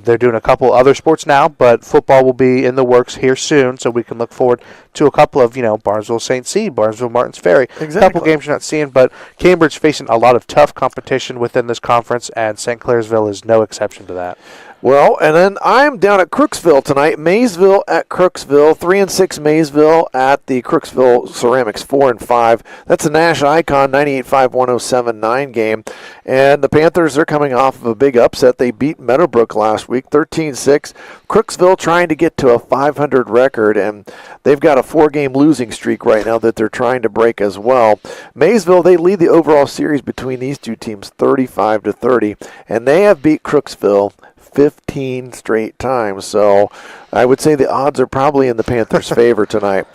They're doing a couple other sports now, but football will be in the works here soon, so we can look forward to a couple of, Barnesville St. C, Barnesville Martins Ferry. Exactly. A couple games you're not seeing, but Cambridge facing a lot of tough competition within this conference, and St. Clairsville is no exception to that. Well, and then I'm down at Crooksville tonight. Maysville at Crooksville. 3-6 Maysville at the Crooksville Ceramics 4-5. That's a Nash Icon 98-5-107-9 game. And the Panthers are coming off of a big upset. They beat Meadowbrook last week, 13-6. Crooksville trying to get to a 500 record, and they've got a 4-game losing streak right now that they're trying to break as well. Maysville, they lead the overall series between these two teams 35-30, and they have beat Crooksville 15 straight times. So I would say the odds are probably in the Panthers' favor tonight.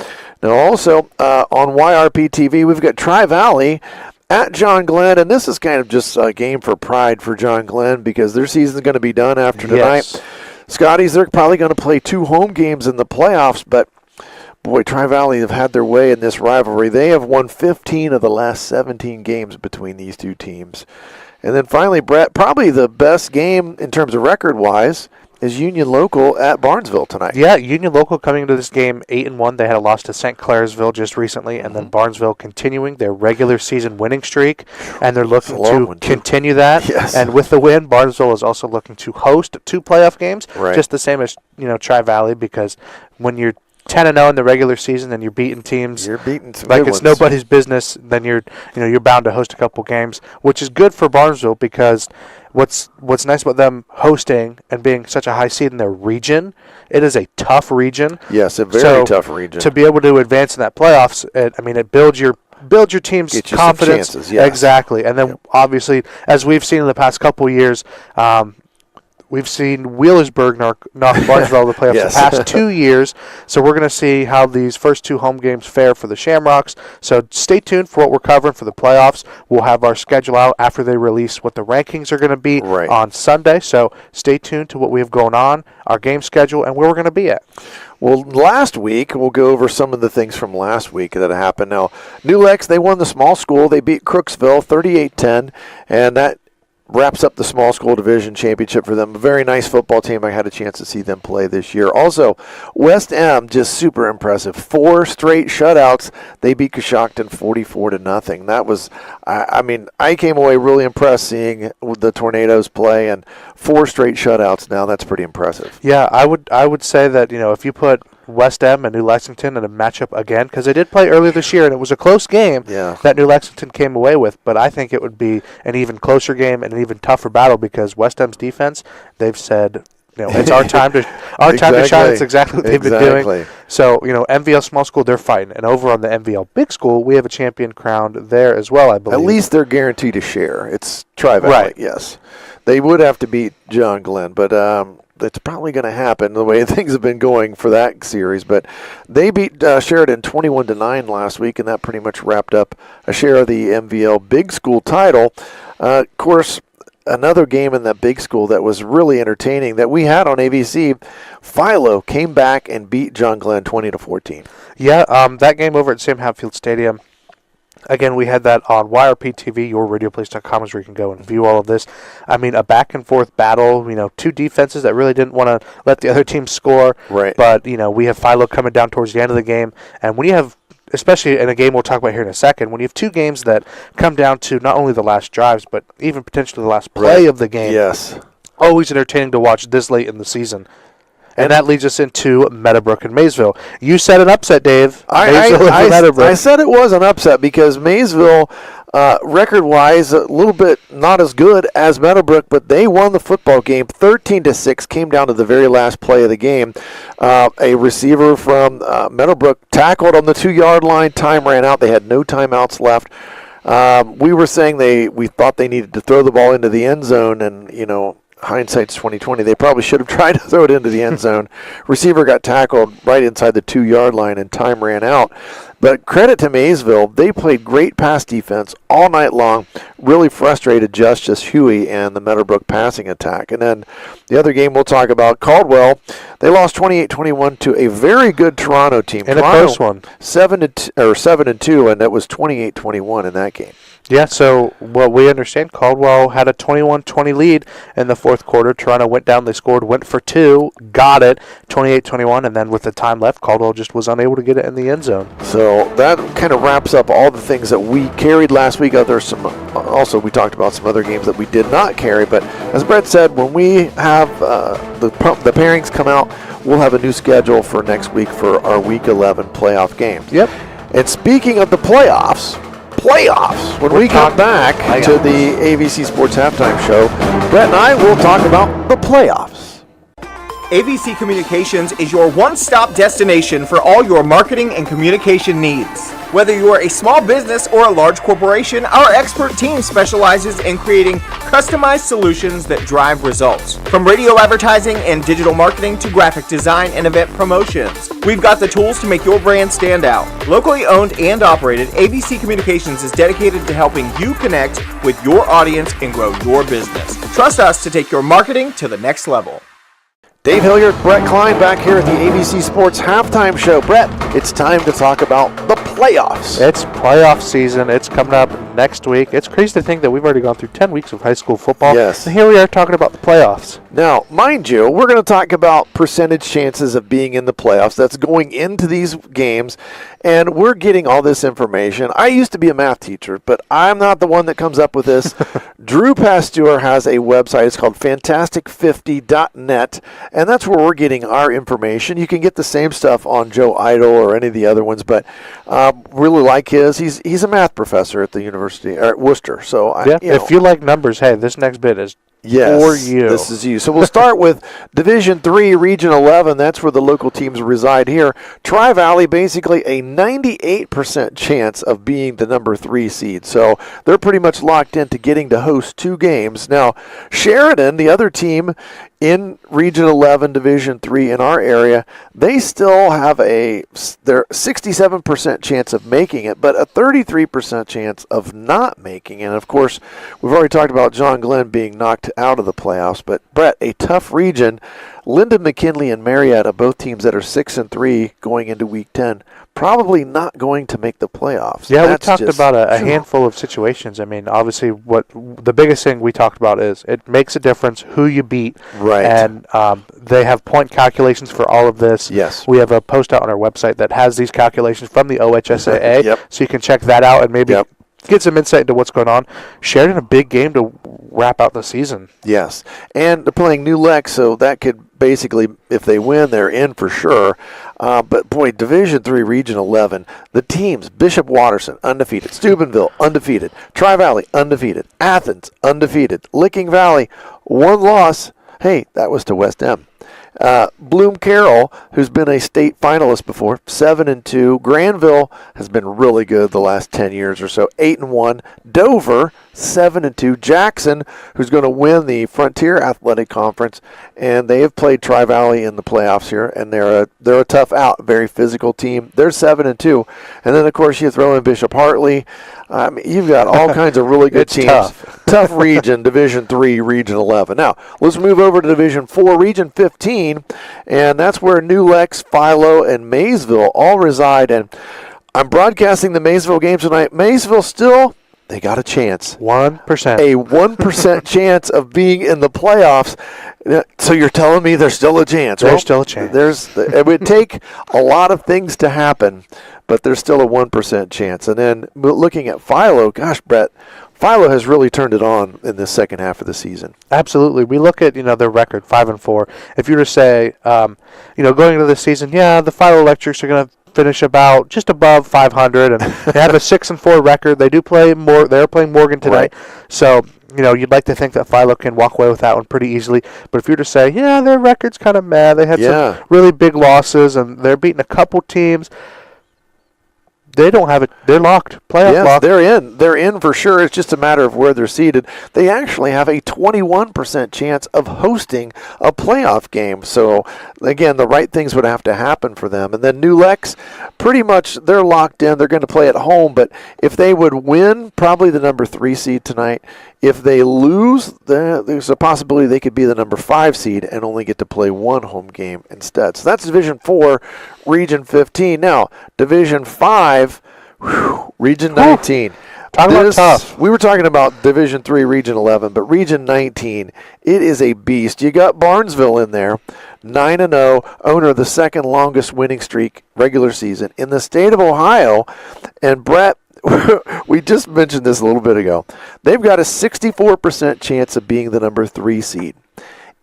Now also on YRPtv, we've got Tri-Valley at John Glenn, and this is kind of just a game for pride for John Glenn because their season's going to be done after tonight. Yes. Scotties, they're probably going to play 2 home games in the playoffs, but boy, Tri-Valley have had their way in this rivalry. They have won 15 of the last 17 games between these two teams. And then finally, Brett, probably the best game in terms of record-wise is Union Local at Barnesville tonight. Yeah, Union Local coming into this game 8-1. They had a loss to St. Clairsville just recently, and then Barnesville continuing their regular season winning streak, and they're looking to continue that. Yes. And with the win, Barnesville is also looking to host 2 playoff games, just the same as Tri-Valley, because when you're 10-0 in the regular season and you're beating teams, you're beating some like good it's ones. nobody's business, then you're bound to host a couple games, which is good for Barnesville because what's nice about them hosting and being such a high seed in their region, it is a tough region. Yes, a very tough region. To be able to advance in that playoffs, it builds your team's Get you confidence. some chances, yes. Exactly. And then obviously, as we've seen in the past couple years, we've seen Wheelersburg knock Barnesville out of the playoffs Yes. the past 2 years. So we're going to see how these first 2 home games fare for the Shamrocks. So stay tuned for what we're covering for the playoffs. We'll have our schedule out after they release what the rankings are going to be on Sunday. So stay tuned to what we have going on, our game schedule, and where we're going to be at. Well, last week, we'll go over some of the things from last week that happened. Now, New Lex, they won the small school. They beat Crooksville 38-10, and that wraps up the small school division championship for them. A very nice football team. I had a chance to see them play this year. Also, West M, just super impressive. 4 straight shutouts. They beat Coshocton 44-0. That was, I came away really impressed seeing the Tornadoes play, and 4 straight shutouts now. That's pretty impressive. Yeah, I would say that, if you put West M and New Lexington in a matchup again, because they did play earlier this year, and it was a close game that New Lexington came away with, but I think it would be an even closer game and an even tougher battle because West M's defense, they've said, it's our time to time to shine. It's exactly what they've been doing. So, MVL Small School, they're fighting. And over on the MVL Big School, we have a champion crowned there as well, I believe. At least they're guaranteed a share. It's Tri-Valley, yes. They would have to beat John Glenn, but that's probably going to happen the way things have been going for that series. But they beat Sheridan 21-9 last week, and that pretty much wrapped up a share of the MVL Big School title. Of course, another game in that big school that was really entertaining that we had on AVC, Philo came back and beat John Glenn 20-14. Yeah, that game over at Sam Hatfield Stadium. Again, we had that on YRPtv, yourradioplace.com, is where you can go and view all of this. A back-and-forth battle, 2 defenses that really didn't want to let the other team score. Right. But, we have Philo coming down towards the end of the game. And when you have, especially in a game we'll talk about here in a second, when you have 2 games that come down to not only the last drives, but even potentially the last play of the game. Yes. Always entertaining to watch this late in the season. And that leads us into Meadowbrook and Maysville. You said an upset, Dave. I said it was an upset because Maysville, record-wise, a little bit not as good as Meadowbrook, but they won the football game 13-6, came down to the very last play of the game. A receiver from Meadowbrook tackled on the 2-yard line. Time ran out. They had no timeouts left. We were saying we thought they needed to throw the ball into the end zone, and, hindsight's 20/20. They probably should have tried to throw it into the end zone. Receiver got tackled right inside the 2-yard line, and time ran out. But credit to Maysville, they played great pass defense all night long. Really frustrated Justice Huey and the Meadowbrook passing attack. And then the other game we'll talk about, Caldwell, they lost 28-21 to a very good Toronto team. And a close one. 7-2, and that was 28-21 in that game. Yeah, so what we understand, Caldwell had a 21-20 lead in the fourth quarter. Toronto went down, they scored, went for 2, got it, 28-21, and then with the time left, Caldwell just was unable to get it in the end zone. So that kind of wraps up all the things that we carried last week. Also, we talked about some other games that we did not carry, but as Brett said, when we have the pairings come out, we'll have a new schedule for next week for our Week 11 playoff games. Yep. And speaking of the playoffs, when we come back to the AVC Sports Halftime Show, Brett and I will talk about the playoffs. AVC Communications is your one-stop destination for all your marketing and communication needs. Whether you are a small business or a large corporation, our expert team specializes in creating customized solutions that drive results. From radio advertising and digital marketing to graphic design and event promotions, we've got the tools to make your brand stand out. Locally owned and operated, AVC Communications is dedicated to helping you connect with your audience and grow your business. Trust us to take your marketing to the next level. Dave Hilliard, Brett Klein back here at the AVC Sports Halftime Show. Brett, it's time to talk about the playoffs. It's playoff season. It's coming up next week. It's crazy to think that we've already gone through 10 weeks of high school football. Yes. And here we are talking about the playoffs. Now, mind you, we're going to talk about percentage chances of being in the playoffs. That's going into these games, and we're getting all this information. I used to be a math teacher, but I'm not the one that comes up with this. Drew Pasteur has a website. It's called fantastic50.net, and that's where we're getting our information. You can get the same stuff on Joe Idle or any of the other ones, but really like his. He's a math professor at the University at Worcester. So if you like numbers, hey, this next bit is for you. This is you. So we'll start with Division 3, Region 11. That's where the local teams reside here. Tri-Valley, basically a 98% chance of being the number 3 seed. So they're pretty much locked into getting to host 2 games. Now, Sheridan, the other team in Region 11, Division 3 in our area, they still have their 67% chance of making it, but a 33% chance of not making it. And of course, we've already talked about John Glenn being knocked out of the playoffs, but Brett, a tough region. Linden, McKinley, and Marietta, both teams that are 6-3 going into Week 10, probably not going to make the playoffs. Yeah, we talked about a handful of situations. I mean, obviously, what the biggest thing we talked about is it makes a difference who you beat. Right. And they have point calculations for all of this. Yes. We have a post out on our website that has these calculations from the OHSAA. Yep. So you can check that out and maybe get some insight into what's going on. Sheridan, a big game to wrap out the season. Yes. And they're playing New Lex, so that could basically, if they win, they're in for sure. But boy, Division 3, Region 11, the teams, Bishop Watterson, undefeated. Steubenville, undefeated. Tri-Valley, undefeated. Athens, undefeated. Licking Valley, 1 loss. Hey, that was to West M. Bloom Carroll, who's been a state finalist before, 7-2. Granville has been really good the last 10 years or so, 8-1. Dover, 7-2. Jackson, who's going to win the Frontier Athletic Conference, and they have played Tri-Valley in the playoffs here, and they're a tough out, very physical team. They're 7-2. And then, of course, you throw in Bishop Hartley. You've got all kinds of really good teams. Tough region, Division 3, Region 11. Now, let's move over to Division 4, Region 15, and that's where New Lex, Philo, and Maysville all reside. And I'm broadcasting the Maysville game tonight. Maysville still, they got a chance. 1%. A 1% chance of being in the playoffs. So you're telling me there's still a chance, right? There's still a chance. It would take a lot of things to happen, but there's still a 1% chance. And then looking at Philo, gosh, Brett, Philo has really turned it on in the second half of the season. Absolutely. We look at, their record, 5-4. If you were to say, going into the season, the Philo Electrics are going to finish about just above 500, and they have a 6-4 record. They do play more. They're playing Morgan tonight, so you'd like to think that Philo can walk away with that one pretty easily. But if you were to say, their record's kind of mad, they had some really big losses, and they're beating a couple teams. They don't have it. They're locked. Playoff locked. They're in. They're in for sure. It's just a matter of where they're seated. They actually have a 21% chance of hosting a playoff game. So, again, the right things would have to happen for them. And then New Lex, pretty much they're locked in. They're going to play at home. But if they would win, probably the number 3 seed tonight. If they lose, there's a possibility they could be the number 5 seed and only get to play 1 home game instead. So that's Division 4, Region 15. Now, Division 5, Region 19. Talking about tough. We were talking about Division 3, Region 11, but Region 19, it is a beast. You got Barnesville in there, 9-0, owner of the second longest winning streak regular season in the state of Ohio. And Brett, we just mentioned this a little bit ago. They've got a 64% chance of being the number 3 seed.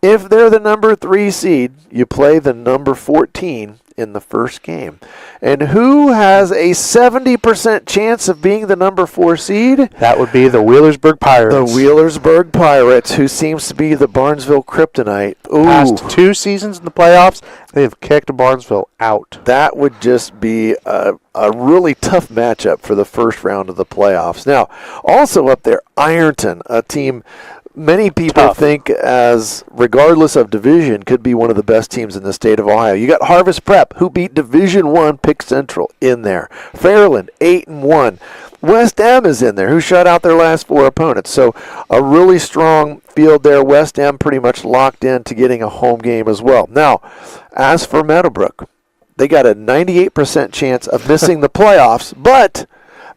If they're the number 3 seed, you play the number 14 in the first game. And who has a 70% chance of being the number 4 seed? That would be the Wheelersburg Pirates. The Wheelersburg Pirates, who seems to be the Barnesville Kryptonite. Ooh. Past 2 seasons in the playoffs, they have kicked Barnesville out. That would just be a really tough matchup for the first round of the playoffs. Now, also up there, Ironton, a team many people think, as regardless of division, could be one of the best teams in the state of Ohio. You got Harvest Prep, who beat Division I Pick Central in there. Fairland, 8-1. West M is in there, who shut out their last 4 opponents. So a really strong field there. West M pretty much locked in to getting a home game as well. Now, as for Meadowbrook, they got a 98% chance of missing the playoffs, but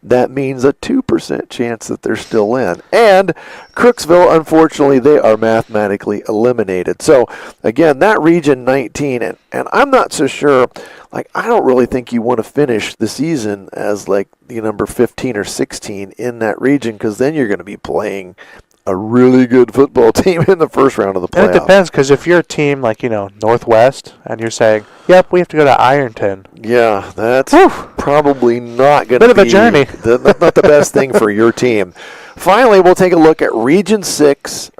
that means a 2% chance that they're still in. And Crooksville, unfortunately, they are mathematically eliminated. So, again, that region 19, and I'm not so sure, like, I don't really think you want to finish the season as, like, the number 15 or 16 in that region, because then you're going to be playing a really good football team in the first round of the playoffs. And it depends, because if you're a team like, Northwest, and you're saying, yep, we have to go to Ironton. Yeah, that's probably not going to be bit of a journey. Not the best thing for your team. Finally, we'll take a look at Division 6,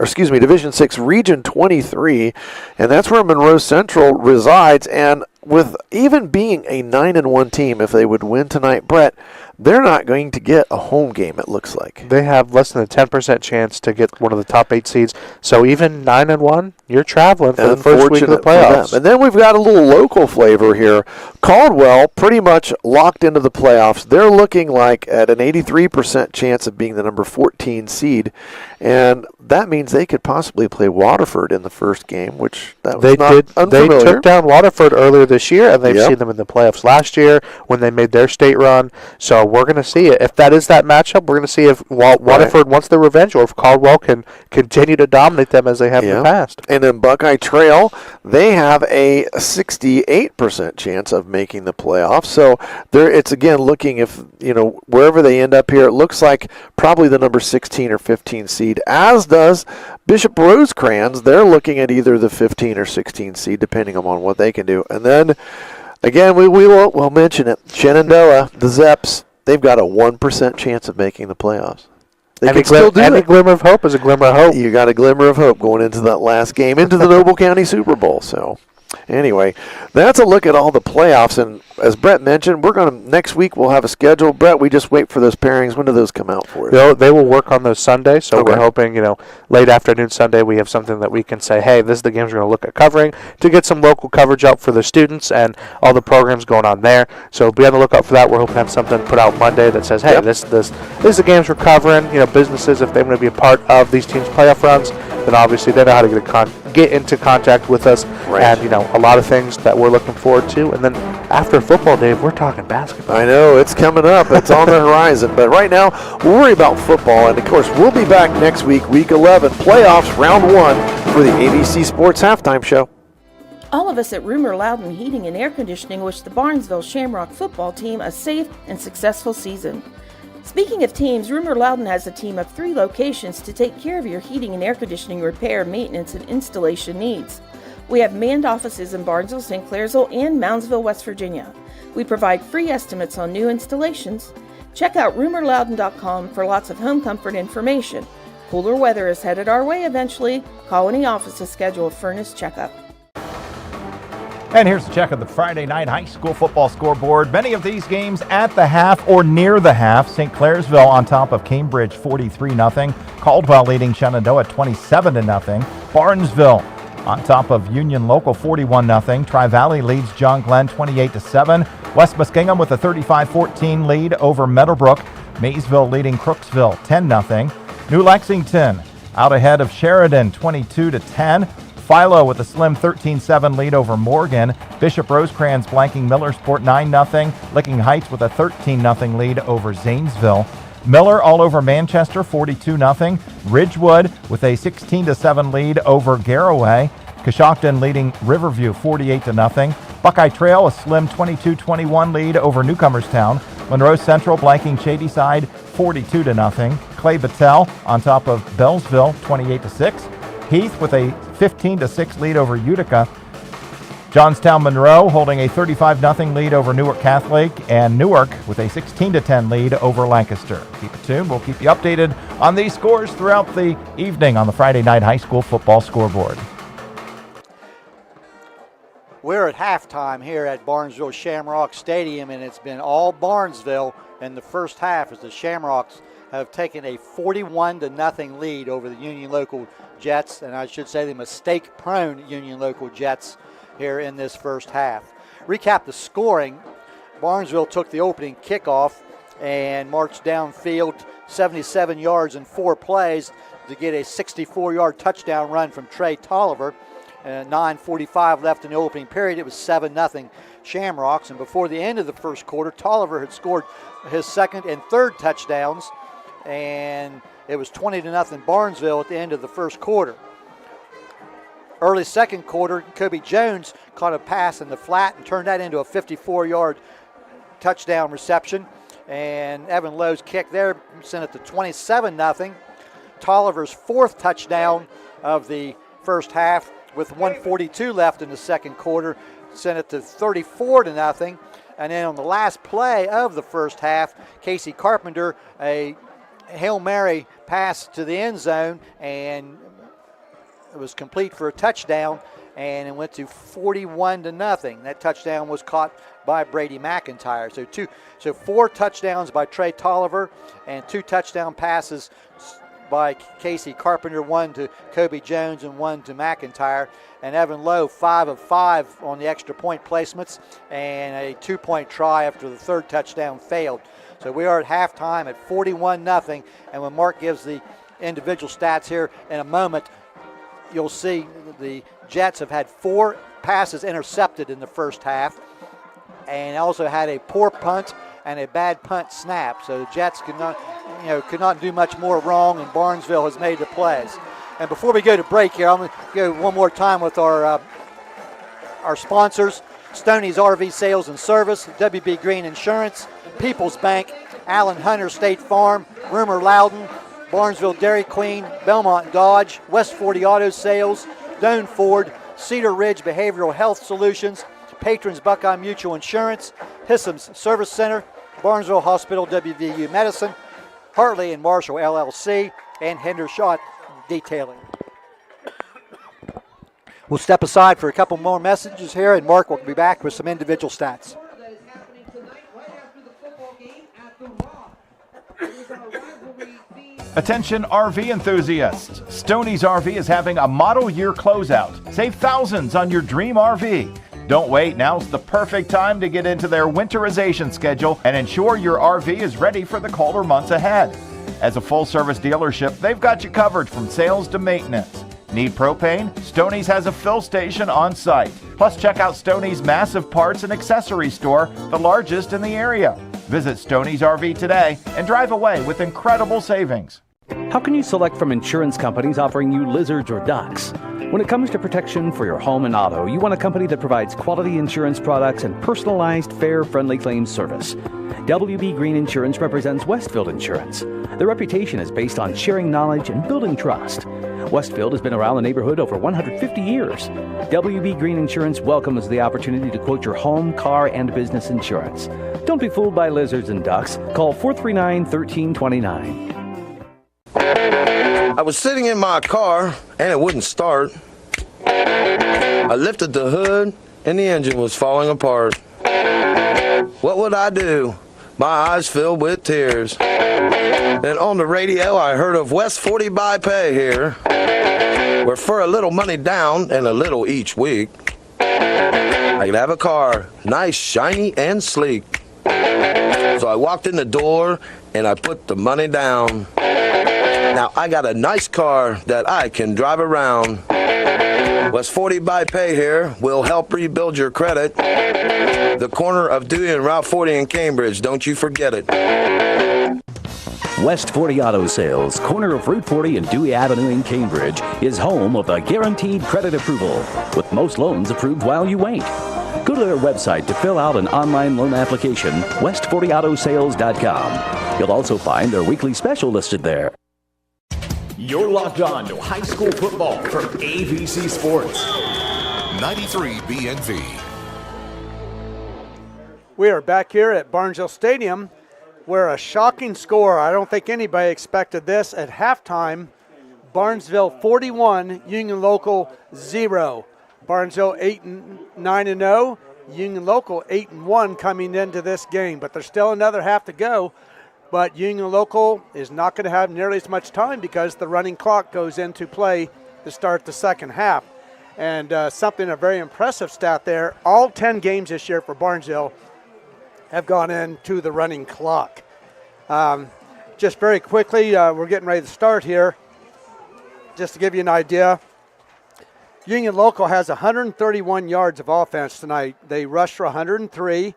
Region 23, and that's where Monroe Central resides. And with even being a 9-1 team, if they would win tonight, Brett, they're not going to get a home game, it looks like. They have less than a 10% chance to get one of the top 8 seeds. So even 9-1, you're traveling for the first week of the playoffs. And then we've got a little local flavor here. Caldwell pretty much locked into the playoffs. They're looking like at an 83% chance of being the number 14 seed. And that means they could possibly play Waterford in the first game, which that was unfamiliar. They took down Waterford earlier this year, and they've seen them in the playoffs last year when they made their state run. So we're going to see it. If that is that matchup, we're going to see if Waterford wants their revenge or if Caldwell can continue to dominate them as they have in the past. And then Buckeye Trail, they have a 68% chance of making the playoffs. So it's again looking if, wherever they end up here, it looks like probably the number 16 or 15 seed, as does Bishop Rosecrans. They're looking at either the 15 or 16 seed, depending on what they can do. And then, again, we'll mention it. Shenandoah, the Zeps, they've got a 1% chance of making the playoffs. They can still do it. Any glimmer of hope is a glimmer of hope. You got a glimmer of hope going into that last game, into the Noble County Super Bowl. So, anyway, that's a look at all the playoffs. And as Brett mentioned, next week we'll have a schedule. Brett, we just wait for those pairings. When do those come out for us? They will work on those Sundays. So we're hoping, late afternoon Sunday we have something that we can say, hey, this is the games we're going to look at covering to get some local coverage out for the students and all the programs going on there. So be on the lookout for that. We're hoping to have something put out Monday that says, hey, this is the games we're covering. Businesses, if they want to be a part of these teams' playoff runs, then obviously they know how to get into contact with us. Right. And, a lot of things that we're looking forward to. And then after football, Dave, we're talking basketball. I know, it's coming up. It's on the horizon. But right now, we'll worry about football. And, of course, we'll be back next week, Week 11, playoffs, Round 1 for the AVC Sports Halftime Show. All of us at Rumor Loudon Heating and Air Conditioning wish the Barnesville Shamrock football team a safe and successful season. Speaking of teams, Rumor Loudon has a team of 3 locations to take care of your heating and air conditioning repair, maintenance, and installation needs. We have manned offices in Barnesville, St. Clairsville, and Moundsville, West Virginia. We provide free estimates on new installations. Check out rumorloudon.com for lots of home comfort information. Cooler weather is headed our way eventually. Call any office to schedule a furnace checkup. And here's a check of the Friday night high school football scoreboard. Many of these games at the half or near the half. St. Clairsville on top of Cambridge 43-0. Caldwell leading Shenandoah 27-0. Barnesville on top of Union Local 41-0. Tri-Valley leads John Glenn 28-7. West Muskingum with a 35-14 lead over Meadowbrook. Maysville leading Crooksville 10-0. New Lexington out ahead of Sheridan 22-10. Philo with a slim 13-7 lead over Morgan. Bishop Rosecrans blanking Millersport 9-0. Licking Heights with a 13-0 lead over Zanesville. Miller all over Manchester 42-0. Ridgewood with a 16-7 lead over Garraway. Coshocton leading Riverview 48-0. Buckeye Trail a slim 22-21 lead over Newcomerstown. Monroe Central blanking Shadyside 42-0. Clay Battelle on top of Bellsville 28-6. Heath with a 15-6 lead over Utica. Johnstown Monroe holding a 35-0 lead over Newark Catholic, and Newark with a 16-10 lead over Lancaster. Keep it tuned. We'll keep you updated on these scores throughout the evening on the Friday night high school football scoreboard. We're at halftime here at Barnesville Shamrock Stadium, and it's been all Barnesville in the first half as the Shamrocks have taken a 41-0 lead over the Union Local Jets, and I should say the mistake-prone Union Local Jets here in this first half. Recap the scoring. Barnesville took the opening kickoff and marched downfield 77 yards in 4 plays to get a 64-yard touchdown run from Trey Tolliver. 9:45 left in the opening period. It was 7-0 Shamrocks. And before the end of the first quarter, Tolliver had scored his second and third touchdowns, and it was 20-0 Barnesville at the end of the first quarter. Early second quarter, Kobe Jones caught a pass in the flat and turned that into a 54-yard touchdown reception. And Evan Lowe's kick there sent it to 27-0. Tolliver's fourth touchdown of the first half with 1:42 left in the second quarter sent it to 34-0. And then on the last play of the first half, Casey Carpenter, a Hail Mary pass to the end zone, and it was complete for a touchdown, and it went to 41-0. That touchdown was caught by Brady McIntyre. So 4 touchdowns by Trey Tolliver and 2 touchdown passes by Casey Carpenter, 1 to Kobe Jones and 1 to McIntyre. And Evan Lowe, 5 of 5 on the extra point placements and a 2-point try after the third touchdown failed. So we are at halftime at 41-0. And when Mark gives the individual stats here in a moment, you'll see the Jets have had 4 passes intercepted in the first half and also had a poor punt and a bad punt snap. So the Jets could not do much more wrong, and Barnesville has made the plays. And before we go to break here, I'm going to go one more time with our sponsors: Stoney's RV Sales and Service, WB Green Insurance, People's Bank, Allen Hunter State Farm, Rumor Loudon, Barnesville Dairy Queen, Belmont Dodge, West 40 Auto Sales, Doane Ford, Cedar Ridge Behavioral Health Solutions, Patrons Buckeye Mutual Insurance, Hissam's Service Center, Barnesville Hospital WVU Medicine, Hartley and Marshall LLC, and Hendershot Detailing. We'll step aside for a couple more messages here, and Mark will be back with some individual stats. Attention RV enthusiasts. Stoney's RV is having a model year closeout. Save thousands on your dream RV. Don't wait, now's the perfect time to get into their winterization schedule and ensure your RV is ready for the colder months ahead. As a full-service dealership, they've got you covered from sales to maintenance. Need propane? Stoney's has a fill station on site. Plus, check out Stoney's massive parts and accessory store, the largest in the area. Visit Stoney's RV today and drive away with incredible savings. How can you select from insurance companies offering you lizards or ducks? When it comes to protection for your home and auto, you want a company that provides quality insurance products and personalized, fair, friendly claims service. WB Green Insurance represents Westfield Insurance. Their reputation is based on sharing knowledge and building trust. Westfield has been around the neighborhood over 150 years. WB Green Insurance welcomes the opportunity to quote your home, car, and business insurance. Don't be fooled by lizards and ducks. Call 439-1329. I was sitting in my car and it wouldn't start. I lifted the hood and the engine was falling apart. What would I do? My eyes filled with tears. Then on the radio I heard of West 40 by Pay here, where for a little money down and a little each week, I could have a car, nice, shiny, and sleek. So I walked in the door and I put the money down. Now I got a nice car that I can drive around. West 40 by Pay here will help rebuild your credit. The corner of Dewey and Route 40 in Cambridge, don't you forget it. West 40 Auto Sales, corner of Route 40 and Dewey Avenue in Cambridge, is home of the guaranteed credit approval, with most loans approved while you wait. Go to their website to fill out an online loan application, west40autosales.com. You'll also find their weekly special listed there. You're locked on to high school football from AVC Sports. 93 BNV. We are back here at Barnesville Stadium, where a shocking score, I don't think anybody expected this, at halftime, Barnesville 41, Union Local 0. Barnesville 8-9-0, Union Local 8-1 coming into this game, but there's still another half to go. But Union Local is not going to have nearly as much time because the running clock goes into play to start the second half. And a very impressive stat there, all 10 games this year for Barnesville have gone into the running clock. Just very quickly, we're getting ready to start here. Just to give you an idea, Union Local has 131 yards of offense tonight. They rushed for 103,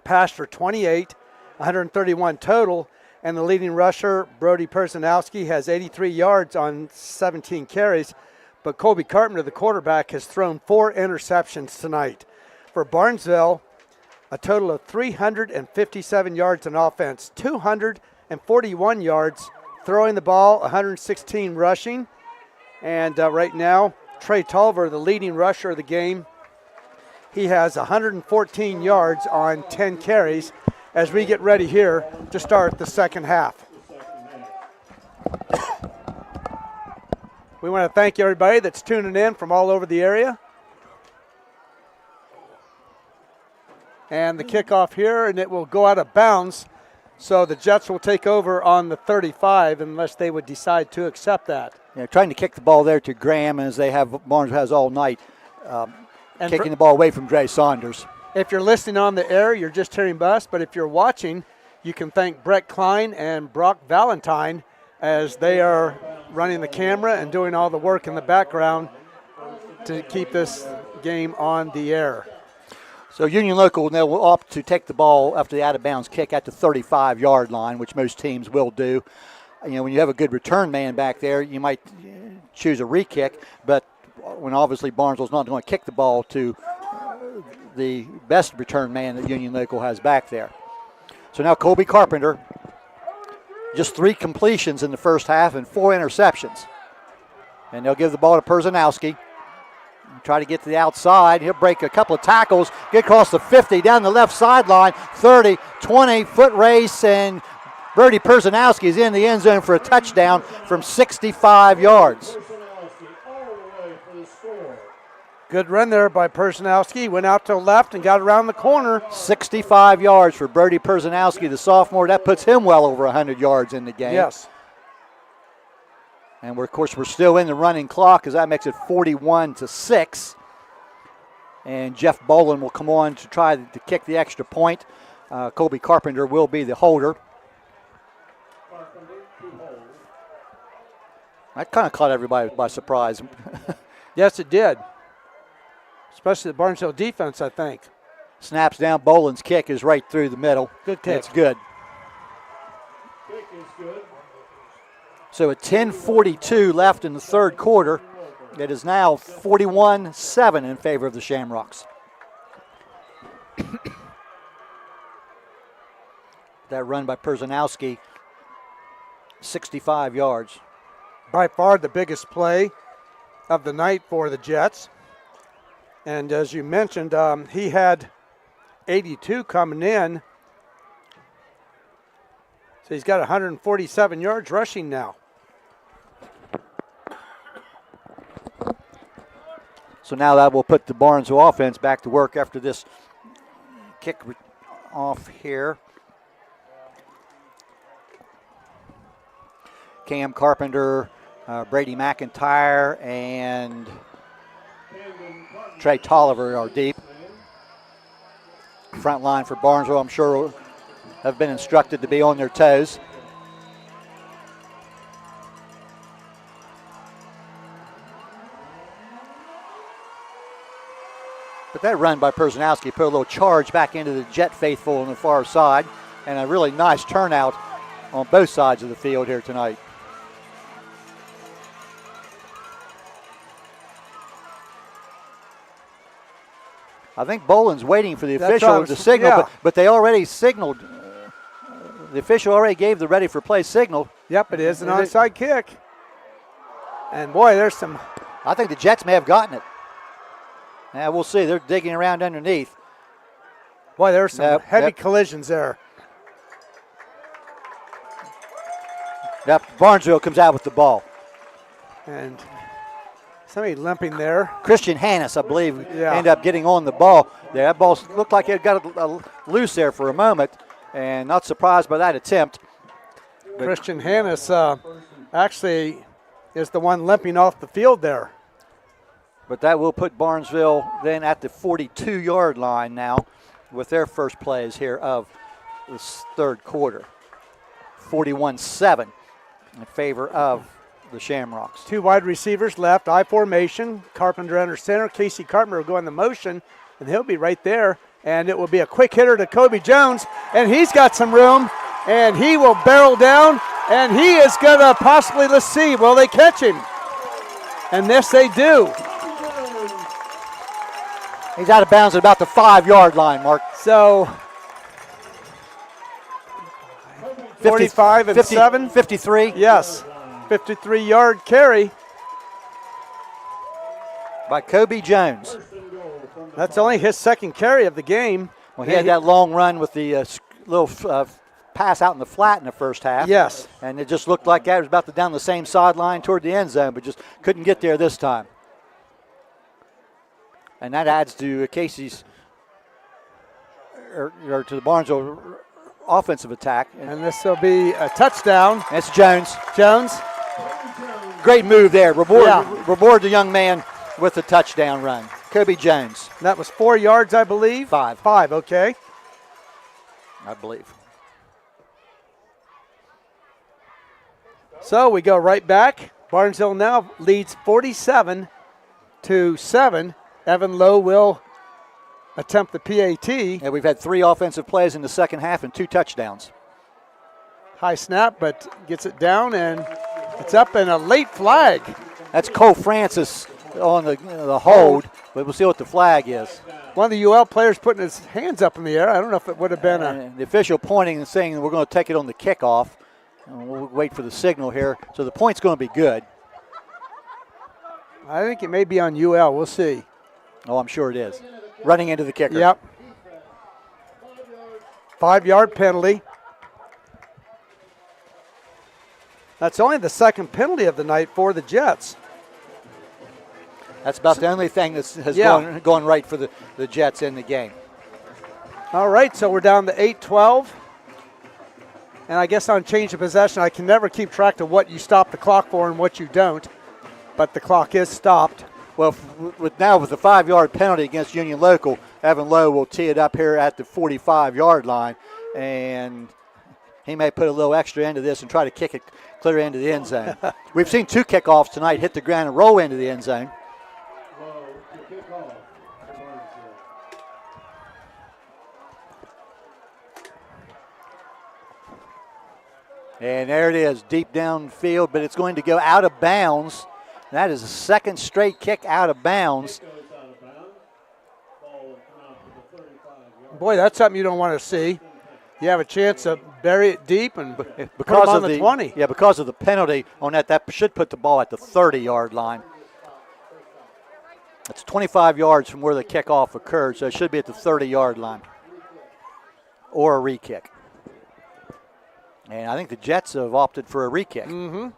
passed for 28, 131 total, and the leading rusher, Brody Personowski, has 83 yards on 17 carries. But Colby Carpenter, the quarterback, has thrown 4 interceptions tonight. For Barnesville, a total of 357 yards in offense, 241 yards throwing the ball, 116 rushing. And right now, Trey Tolliver, the leading rusher of the game, he has 114 yards on 10 carries as we get ready here to start the second half. We want to thank everybody that's tuning in from all over the area. And the kickoff here, and it will go out of bounds. So the Jets will take over on the 35 unless they would decide to accept that. Yeah, trying to kick the ball there to Graham, as they have Barnesville has all night, kicking the ball away from Dre Saunders. If you're listening on the air, you're just hearing us. But if you're watching, you can thank Brett Klein and Brock Valentine as they are running the camera and doing all the work in the background to keep this game on the air. So Union Local now will opt to take the ball after the out-of-bounds kick at the 35-yard line, which most teams will do. You know, when you have a good return man back there, you might choose a re-kick, but when obviously Barnesville's not going to kick the ball to the best return man that Union Local has back there. So now Colby Carpenter, just 3 completions in the first half and 4 interceptions. And they'll give the ball to Perzanowski. Try to get to the outside. He'll break a couple of tackles, get across the 50, down the left sideline, 30, 20, foot race, and Brody Perzanowski is in the end zone for a touchdown from 65 yards. Good run there by Perzanowski. Went out to the left and got around the corner. 65 yards for Brody Perzanowski, the sophomore. That puts him well over 100 yards in the game. Yes. And of course, we're still in the running clock, as that makes it 41-6. And Jeff Bolin will come on to try to kick the extra point. Colby Carpenter will be the holder. That kind of caught everybody by surprise. Yes, it did. Especially the Barnesville defense, I think. Snaps down. Bolin's kick is right through the middle. Good kick. It's good. Kick is good. So at 10:42 left in the third quarter, it is now 41-7 in favor of the Shamrocks. That run by Perzanowski, 65 yards. By far the biggest play of the night for the Jets. And as you mentioned, he had 82 coming in. So he's got 147 yards rushing now. So now that will put the Barnesville offense back to work after this kick off here. Cam Carpenter, Brady McIntyre, and Trey Tolliver are deep. Front line for Barnesville, I'm sure, have been instructed to be on their toes. But that run by Perzanowski put a little charge back into the Jet faithful on the far side, and a really nice turnout on both sides of the field here tonight. I think Bolin's waiting for the official to signal, yeah. but they already signaled. The official already gave the ready for play signal. Yep, it is an onside kick. And boy, there's some. I think the Jets may have gotten it. Yeah, we'll see. They're digging around underneath. Boy, there's some heavy collisions there. Yep, Barnesville comes out with the ball. And somebody limping there. Christian Hannes, I believe, ended up getting on the ball. Yeah, that ball looked like it got loose there for a moment, and not surprised by that attempt. But Christian Hannes actually is the one limping off the field there. But that will put Barnesville then at the 42-yard line now with their first plays here of this third quarter. 41-7 in favor of the Shamrocks. 2 wide receivers left, I formation. Carpenter under center. Casey Carpenter will go in the motion, and he'll be right there. And it will be a quick hitter to Kobe Jones, and he's got some room, and he will barrel down, and he is going to possibly, let's see, will they catch him? And yes, they do. He's out of bounds at about the 5-yard line, Mark. So 45 and 7. 53. Yes, 53-yard carry by Kobe Jones. That's only his second carry of the game. Well, he had that long run with the little pass out in the flat in the first half. Yes. And it just looked like that was about to down the same sideline toward the end zone, but just couldn't get there this time. And that adds to Casey's, or to the Barnesville offensive attack. And this will be a touchdown. That's Jones. Jones. Great move there. Reward the young man with the touchdown run. Kobe Jones. That was 4 yards, I believe. 5. 5, okay. I believe. So we go right back. Barnesville now leads 47-7. Evan Lowe will attempt the PAT. And we've had 3 offensive plays in the second half and 2 touchdowns. High snap, but gets it down, and it's up in a late flag. That's Cole Francis on the hold, but we'll see what the flag is. One of the UL players putting his hands up in the air. I don't know if it would have been the official pointing and saying we're going to take it on the kickoff. And we'll wait for the signal here. So the point's going to be good. I think it may be on UL. We'll see. Oh, I'm sure it is. Running into the kicker. Yep. 5-yard penalty. That's only the second penalty of the night for the Jets. That's about the only thing that has gone right for the Jets in the game. All right, so we're down to 8-12. And I guess on change of possession, I can never keep track of what you stop the clock for and what you don't. But the clock is stopped. Well, with the 5-yard penalty against Union Local, Evan Lowe will tee it up here at the 45-yard line. And he may put a little extra into this and try to kick it clear into the end zone. We've seen 2 kickoffs tonight hit the ground and roll into the end zone. And there it is, deep downfield, but it's going to go out of bounds. That is a second straight kick out of bounds. Boy, that's something you don't want to see. You have a chance to bury it deep and put it on the 20. Yeah, because of the penalty on that should put the ball at the 30-yard line. It's 25 yards from where the kickoff occurred, so it should be at the 30-yard line or a re-kick. And I think the Jets have opted for a re-kick. Mm-hmm.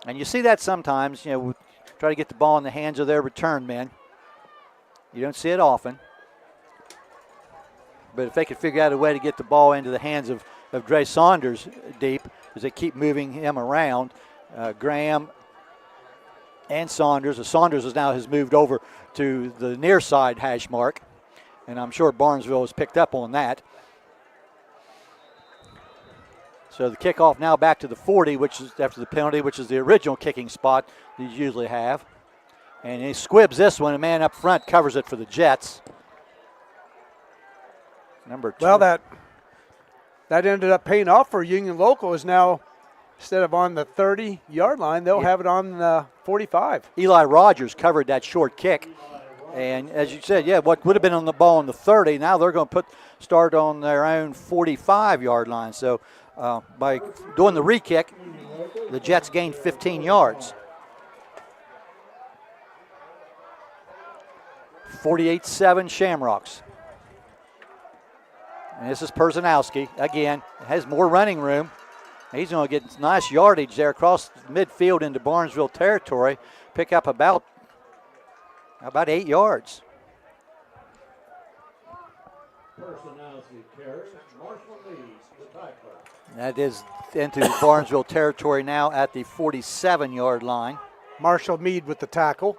And you see that sometimes, try to get the ball in the hands of their return men. You don't see it often. But if they could figure out a way to get the ball into the hands of Dre Saunders deep, as they keep moving him around, Graham and Saunders. Saunders has moved over to the near side hash mark, and I'm sure Barnesville has picked up on that. So the kickoff now back to the 40, which is after the penalty, which is the original kicking spot that you usually have. And he squibs this one. A man up front covers it for the Jets. Number 2. Well, that ended up paying off for Union Local. Is now, instead of on the 30-yard line, they'll have it on the 45. Eli Rogers covered that short kick. And as you said, what would have been on the ball on the 30, now they're going to start on their own 45-yard line. So by doing the re-kick, the Jets gained 15 yards. 48-7 Shamrocks. And this is Perzanowski. Again, has more running room. He's going to get nice yardage there across midfield into Barnesville territory. Pick up about 8 yards. That is into Barnesville territory now at the 47-yard line. Marshall Mead with the tackle.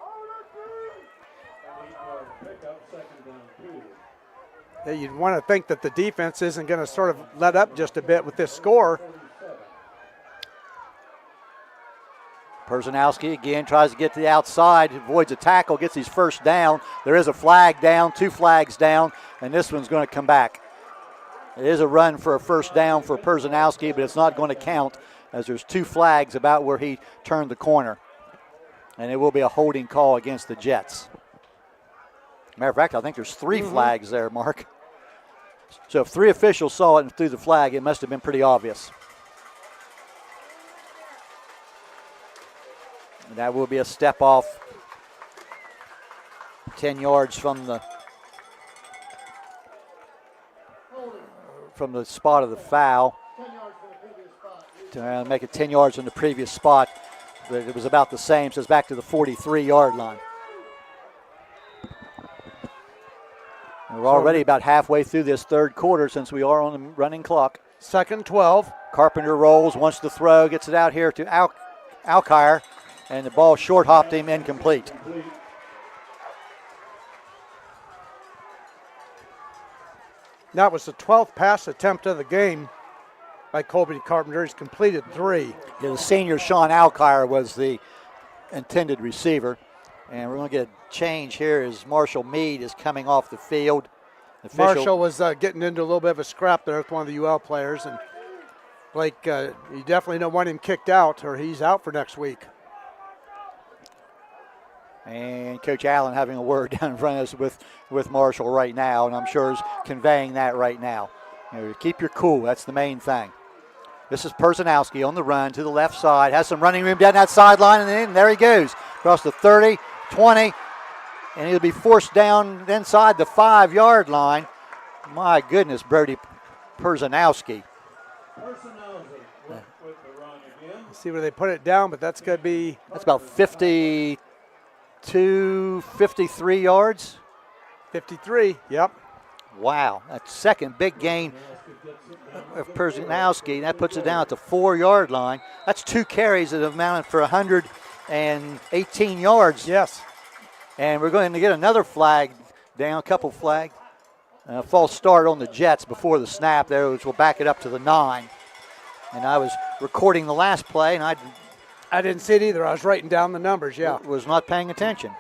You'd want to think that the defense isn't going to sort of let up just a bit with this score. Perzanowski again tries to get to the outside, avoids a tackle, gets his first down. There is a flag down, 2 flags down, and this one's going to come back. It is a run for a first down for Perzanowski, but it's not going to count as there's 2 flags about where he turned the corner. And it will be a holding call against the Jets. Matter of fact, I think there's 3 flags there, Mark. So if 3 officials saw it and threw the flag, it must have been pretty obvious. And that will be a step off 10 yards from the spot of the foul. To make it 10 yards from the previous spot, but it was about the same, so it's back to the 43-yard line. And we're already about halfway through this third quarter since we are on the running clock. 2nd 12. Carpenter rolls, wants to throw, gets it out here to Alkire, and the ball short hopped him, incomplete. That was the 12th pass attempt of the game by Colby Carpenter. He's completed 3. Yeah, the senior Sean Alkire was the intended receiver. And we're going to get a change here as Marshall Mead is coming off the field. Marshall was getting into a little bit of a scrap there with one of the UL players. And Blake, you definitely don't want him kicked out or he's out for next week. And Coach Allen having a word down in front of us with Marshall right now, and I'm sure is conveying that right now. You know, keep your cool, that's the main thing. This is Perzanowski on the run to the left side, has some running room down that sideline, and then there he goes. Across the 30, 20, and he'll be forced down inside the 5-yard line. My goodness, Brody Perzanowski. See where they put it down, but that's going to be... That's about 52, 53 yards. 53, yep. Wow, that second big gain of Perzanowski. That puts it down at the 4-yard line. That's 2 carries that have amounted for 118 yards. Yes. And we're going to get another flag down, a couple flag. False start on the Jets before the snap there, which will back it up to the 9. And I was recording the last play, and I didn't see it either. I was writing down the numbers, yeah. Was not paying attention.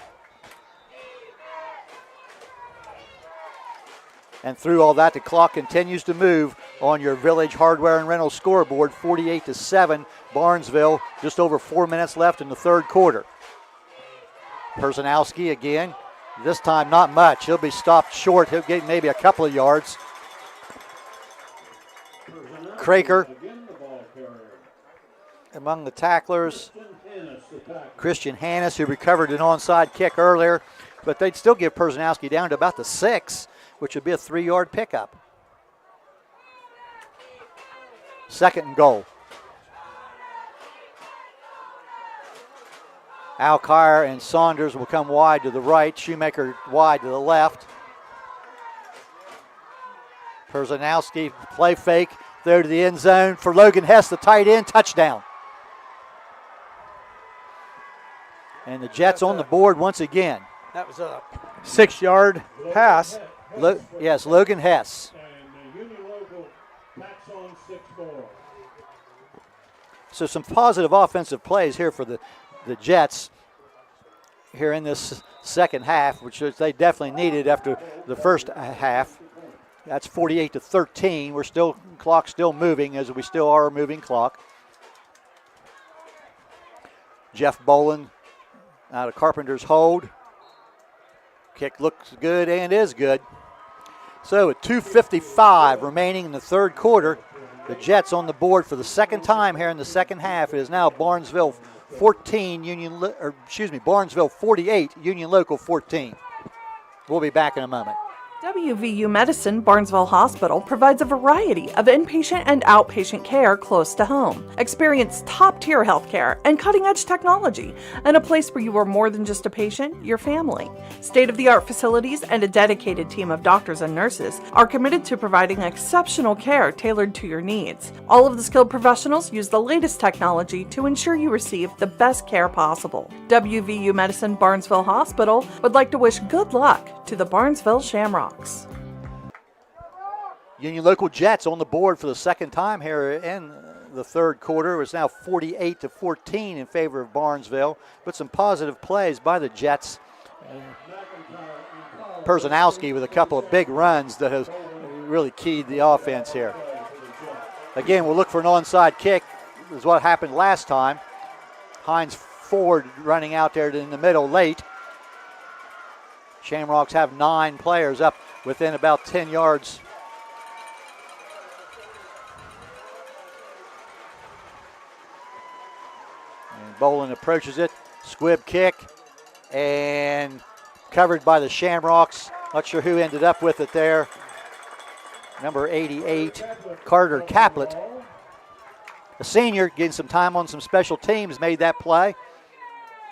And through all that, the clock continues to move on your Village Hardware and Rental scoreboard, 48-7, Barnesville. Just over 4 minutes left in the third quarter. Perzanowski again. This time not much. He'll be stopped short. He'll get maybe a couple of yards. Kraker among the tacklers. Christian Hannes, who recovered an onside kick earlier, but they'd still give Perzanowski down to about the 6, which would be a 3-yard pickup. 2nd and goal. Alkire and Saunders will come wide to the right. Shoemaker wide to the left. Perzanowski, play fake, throw to the end zone for Logan Hess, the tight end, touchdown. And the Jets on the board once again. That was a 6-yard pass. Yes, Logan Hess. So some positive offensive plays here for the Jets here in this second half, which they definitely needed after the first half. That's 48-13. Clock's still moving, as we still are a moving clock. Jeff Boland out of Carpenter's hold. Kick looks good and is good. So with 2:55 remaining in the third quarter, the Jets on the board for the second time here in the second half. It is now Barnesville 14, Barnesville 48, Union Local 14. We'll be back in a moment. WVU Medicine Barnesville Hospital provides a variety of inpatient and outpatient care close to home. Experience top-tier healthcare and cutting-edge technology, and a place where you are more than just a patient, your family. State-of-the-art facilities and a dedicated team of doctors and nurses are committed to providing exceptional care tailored to your needs. All of the skilled professionals use the latest technology to ensure you receive the best care possible. WVU Medicine Barnesville Hospital would like to wish good luck to the Barnesville Shamrocks. Union Local Jets on the board for the second time here in the third quarter. It's now 48-14 in favor of Barnesville, but some positive plays by the Jets. Perzanowski with a couple of big runs that have really keyed the offense here. Again, we'll look for an onside kick, is what happened last time. Hines Ford running out there in the middle late. Shamrocks have 9 players up within about 10 yards. And Bolin approaches it. Squib kick. And covered by the Shamrocks. Not sure who ended up with it there. Number 88, Carter Caplet. A senior getting some time on some special teams, made that play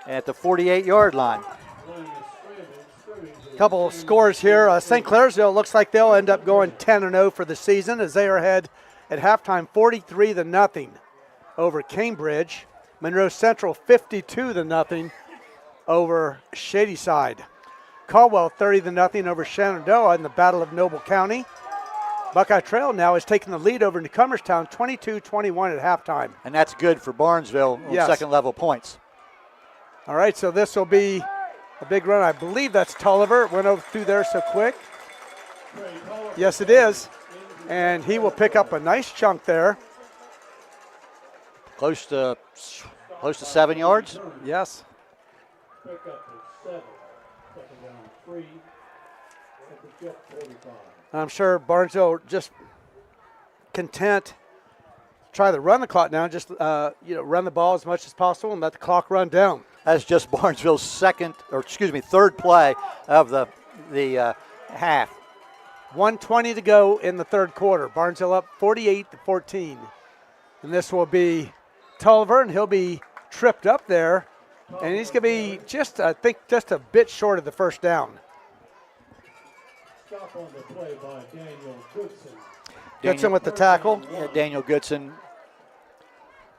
at the 48-yard line. Couple of scores here. St. Clairsville looks like they'll end up going 10-0 for the season as they are ahead at halftime 43-0 over Cambridge. Monroe Central 52-0 over Shadyside. Caldwell 30-0 over Shenandoah in the Battle of Noble County. Buckeye Trail now is taking the lead over Newcomerstown 22-21 at halftime. And that's good for Barnesville on second level points. All right, so this will be a big run. I believe that's Tulliver. It went over through there so quick. Yes, it is. And he will pick up a nice chunk there. Close to 7 yards? Yes. Pick up to 7. Second down 3. At the Jet 45. I'm sure Barnesville just content to try to run the clock down, just run the ball as much as possible and let the clock run down. That's just Barnesville's third play of the half. 1:20 to go in the third quarter. Barnesville up 48-14. And this will be Tulliver, and he'll be tripped up there. And he's going to be just a bit short of the first down. Stop on the play by Daniel Goodson. Goodson with the tackle. Yeah, Daniel Goodson.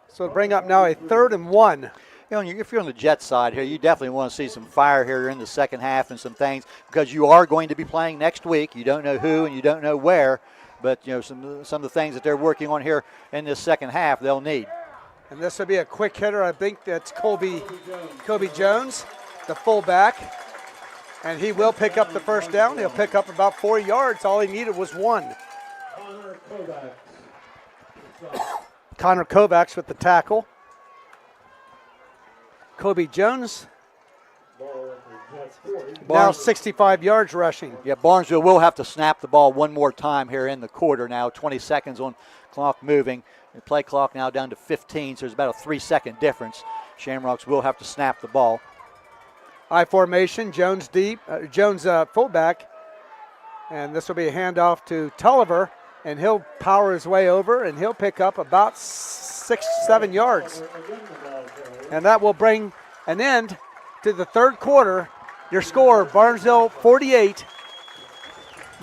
So bring up now a 3rd and 1. If you're on the Jet side here, you definitely want to see some fire here in the second half and some things, because you are going to be playing next week. You don't know who and you don't know where, but some of the things that they're working on here in this second half they'll need. And this will be a quick hitter. I think that's Kobe Jones, the fullback. And he will pick up the first down. He'll pick up about 4 yards. All he needed was 1. Connor Kovacs with the tackle. Kobe Jones now 65 yards rushing. Yeah, Barnesville will have to snap the ball one more time here in the quarter now. 20 seconds on clock moving. The play clock now down to 15, so there's about a 3-second difference. Shamrocks will have to snap the ball. I formation, Jones deep, Jones fullback, and this will be a handoff to Tulliver, and he'll power his way over, and he'll pick up about 6-7 yards. And that will bring an end to the third quarter. Your score, Barnesville 48,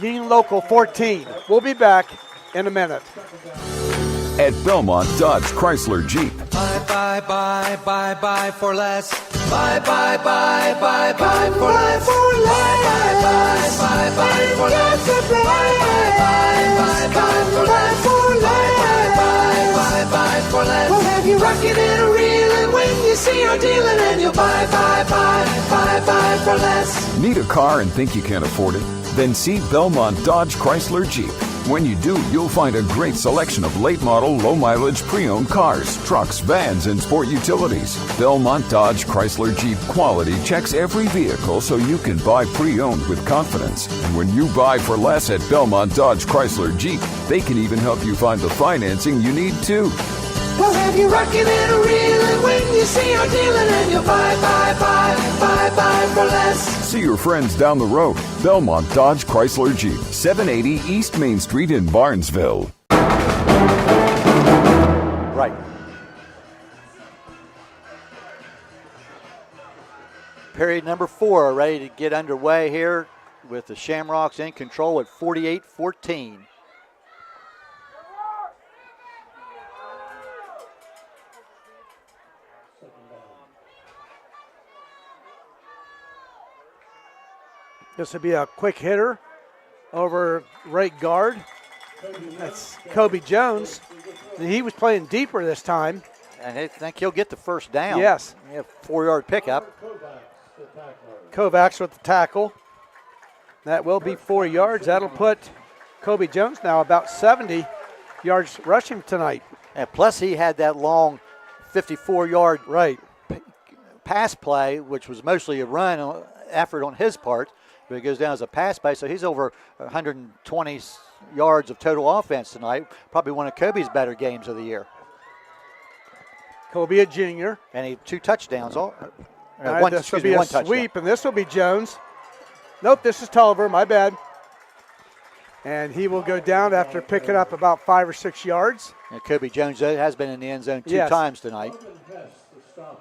Union Local 14. We'll be back in a minute. At Belmont Dodge Chrysler Jeep. Buy for less. Buy for less. Buy for less. Buy for less. We'll have you rocking and reeling when you see our dealing, and you'll buy for less. Need a car and think you can't afford it? Then see Belmont Dodge Chrysler Jeep. When you do, you'll find a great selection of late-model, low-mileage pre-owned cars, trucks, vans, and sport utilities. Belmont Dodge Chrysler Jeep quality checks every vehicle so you can buy pre-owned with confidence. And when you buy for less at Belmont Dodge Chrysler Jeep, they can even help you find the financing you need too. We'll have you rocking and reeling when you see our dealing, and you'll buy for less. See your friends down the road. Belmont Dodge Chrysler Jeep, 780 East Main Street in Barnesville. Right. Period number 4 ready to get underway here with the Shamrocks in control at 48-14. This will be a quick hitter over right guard. That's Kobe Jones. He was playing deeper this time. And I think he'll get the first down. Yes. 4-yard pickup. Kovacs with the tackle. That will be 4 yards. That'll put Kobe Jones now about 70 yards rushing tonight. And plus he had that long 54-yard pass play, which was mostly a run effort on his part, but it goes down as a pass play. So he's over 120 yards of total offense tonight. Probably one of Kobe's better games of the year. Kobe, a junior. And he 2 touchdowns. This will be a one touchdown. sweep, and this will be Jones. Nope, this is Tolliver, my bad. And he will go down after picking up about 5 or 6 yards. And Kobe Jones has been in the end zone 2 times tonight.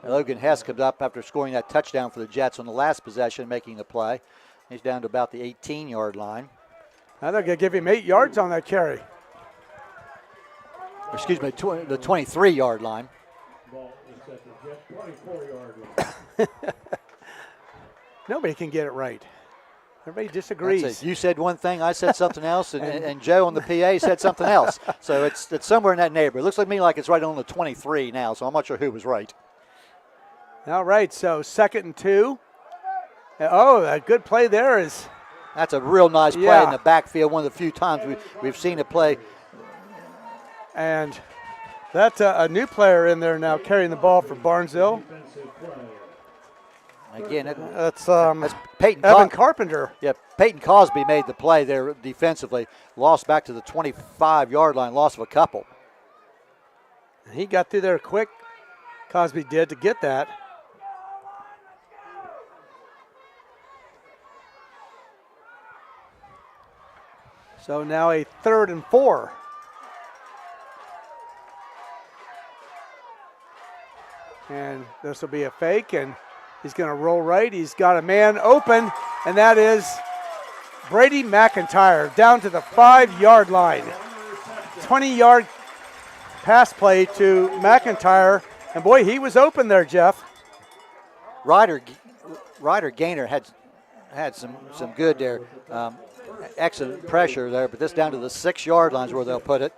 And Logan Hess comes up after scoring that touchdown for the Jets on the last possession, making the play. He's down to about the 18-yard line. Now they're going to give him 8 yards on that carry. Excuse me, the 23-yard line. Nobody can get it right. Everybody disagrees. You said one thing, I said something else, and Joe on the PA said something else. So it's somewhere in that neighborhood. It looks like me like it's right on the 23 now, so I'm not sure who was right. All right, so 2nd and 2. Oh, a good play there is. That's a real nice play in the backfield, one of the few times we've seen it play. And that's a new player in there now carrying the ball for Barnesville. Again, that's Peyton Evan Carpenter. Yeah, Peyton Cosby made the play there defensively. Lost back to the 25-yard line, loss of a couple. He got through there quick, Cosby did, to get that. So now a 3rd and 4. And this will be a fake, and he's going to roll right. He's got a man open, and that is Brady McIntyre down to the 5-yard line. 20-yard pass play to McIntyre, and boy, he was open there, Jeff. Ryder Gaynor had some good there. Excellent pressure there, but this down to the 6-yard line is where they'll put it.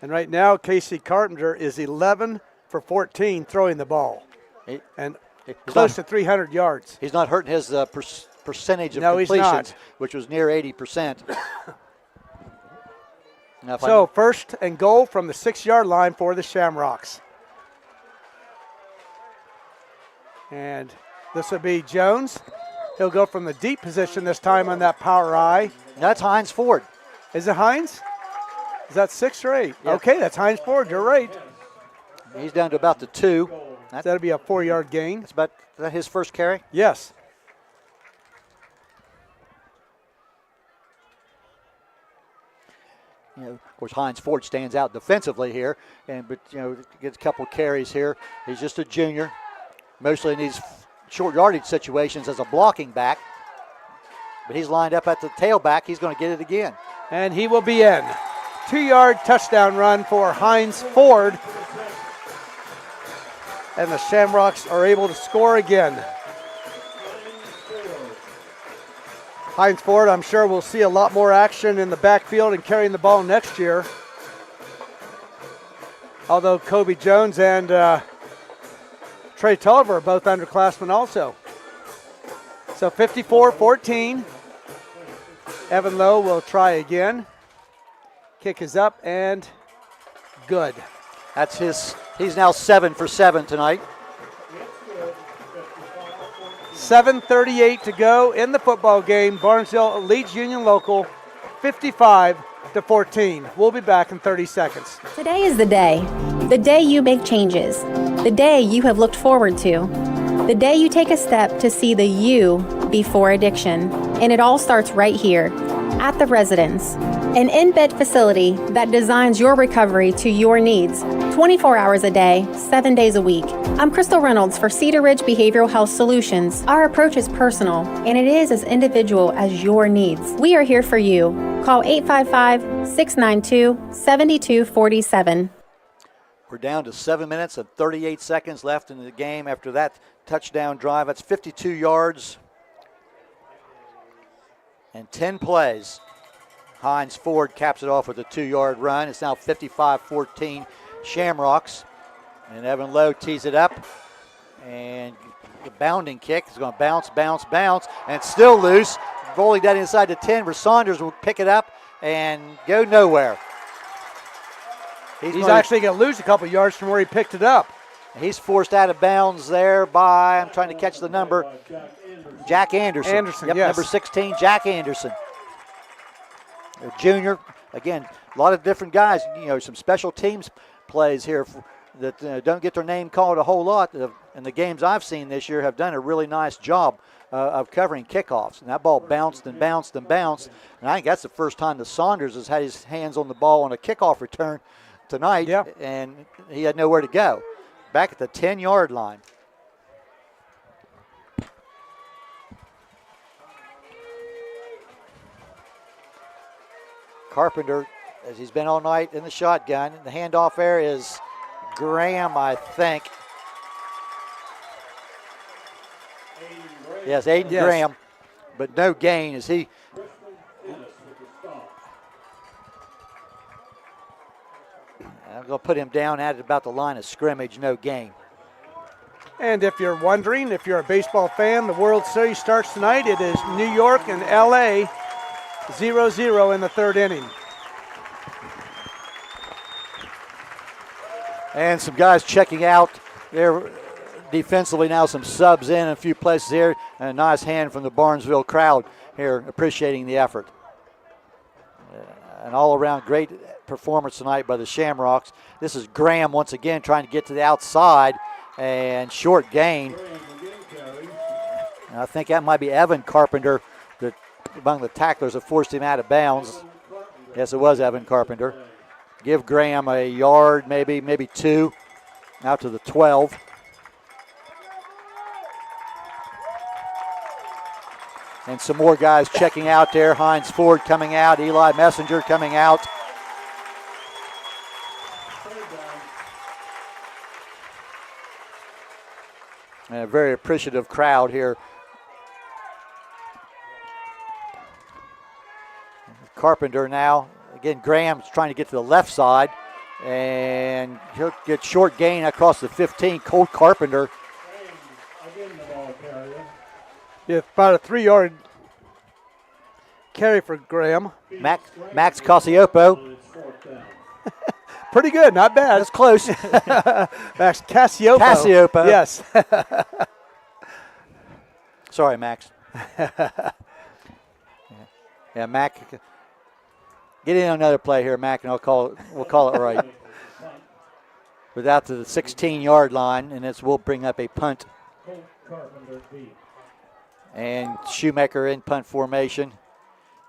And right now, Casey Carpenter is 11 for 14 throwing the ball. And close to 300 yards. He's not hurting his percentage of completions, which was near 80%. So 1st and goal from the 6-yard line for the Shamrocks. And this will be Jones. He'll go from the deep position this time on that power I. That's Hines Ford. Is it Hines? Is that 6 or 8? Yep. Okay, that's Hines Ford. You're right. He's down to about the 2. That'll be a 4-yard gain. Is that his first carry? Yes. Of course, Hines Ford stands out defensively here, but gets a couple carries here. He's just a junior, mostly in these short yardage situations as a blocking back. But he's lined up at the tailback. He's going to get it again. And he will be in. 2-yard touchdown run for Hines Ford. And the Shamrocks are able to score again. Hines Ford, I'm sure we'll see a lot more action in the backfield and carrying the ball next year. Although Kobe Jones and Trey Tulliver are both underclassmen also. So 54-14. Evan Lowe will try again. Kick is up and good. That's he's now 7 for 7 tonight. 7:38 to go in the football game. Barnesville leads Union Local 55-14. We'll be back in 30 seconds. Today is the day you make changes, the day you have looked forward to, the day you take a step to see the you before addiction. And it all starts right here at the Residence, an in-bed facility that designs your recovery to your needs, 24 hours a day, 7 days a week. I'm Crystal Reynolds for Cedar Ridge Behavioral Health Solutions. Our approach is personal, and it is as individual as your needs. We are here for you. Call 855-692-7247. We're down to 7 minutes and 38 seconds left in the game after that touchdown drive. That's 52 yards. and 10 plays. Hines Ford caps it off with a 2-yard run. It's now 55-14 Shamrocks. And Evan Lowe tees it up. And the bounding kick is going to bounce, bounce, bounce, and still loose. Bowling that inside the 10 where Saunders will pick it up and go nowhere. He's actually going to lose a couple yards from where he picked it up. He's forced out of bounds there by, I'm trying to catch the number, Jack Anderson. Yep, yes. Number 16, Jack Anderson. A junior. Again, a lot of different guys, some special teams plays here that don't get their name called a whole lot. And the games I've seen this year have done a really nice job of covering kickoffs. And that ball bounced and bounced and bounced. And I think that's the first time that Saunders has had his hands on the ball on a kickoff return tonight. And he had nowhere to go. Back at the 10-yard line. Carpenter, as he's been all night in the shotgun. The handoff there is Graham, I think. Yes, Aiden Graham, but no gain as he. I'm going to put him down at about the line of scrimmage, no gain. And if you're wondering, if you're a baseball fan, the World Series starts tonight. It is New York and L.A. 0-0 in the third inning. And some guys checking out there defensively now, some subs in a few places here. And a nice hand from the Barnesville crowd here, appreciating the effort. An all-around great performance tonight by the Shamrocks. This is Graham once again trying to get to the outside and short gain. And I think that might be Evan Carpenter that among the tacklers that forced him out of bounds. Yes, it was Evan Carpenter. Give Graham a yard, maybe two, out to the 12. And some more guys checking out there. Hines Ford coming out, Eli Messenger coming out. And a very appreciative crowd here. Carpenter now. Again, Graham's trying to get to the left side. And he'll get short gain across the 15. Colt Carpenter. Yeah, about a 3-yard carry for Graham. Max Casiopo. Pretty good, not bad. That's close. Max Casiopo. Yes. Sorry, Max. Yeah, Mac. Get in on another play here, Mac, and we'll call it right. Without the 16-yard line, and we'll bring up a punt. And Shoemaker in punt formation,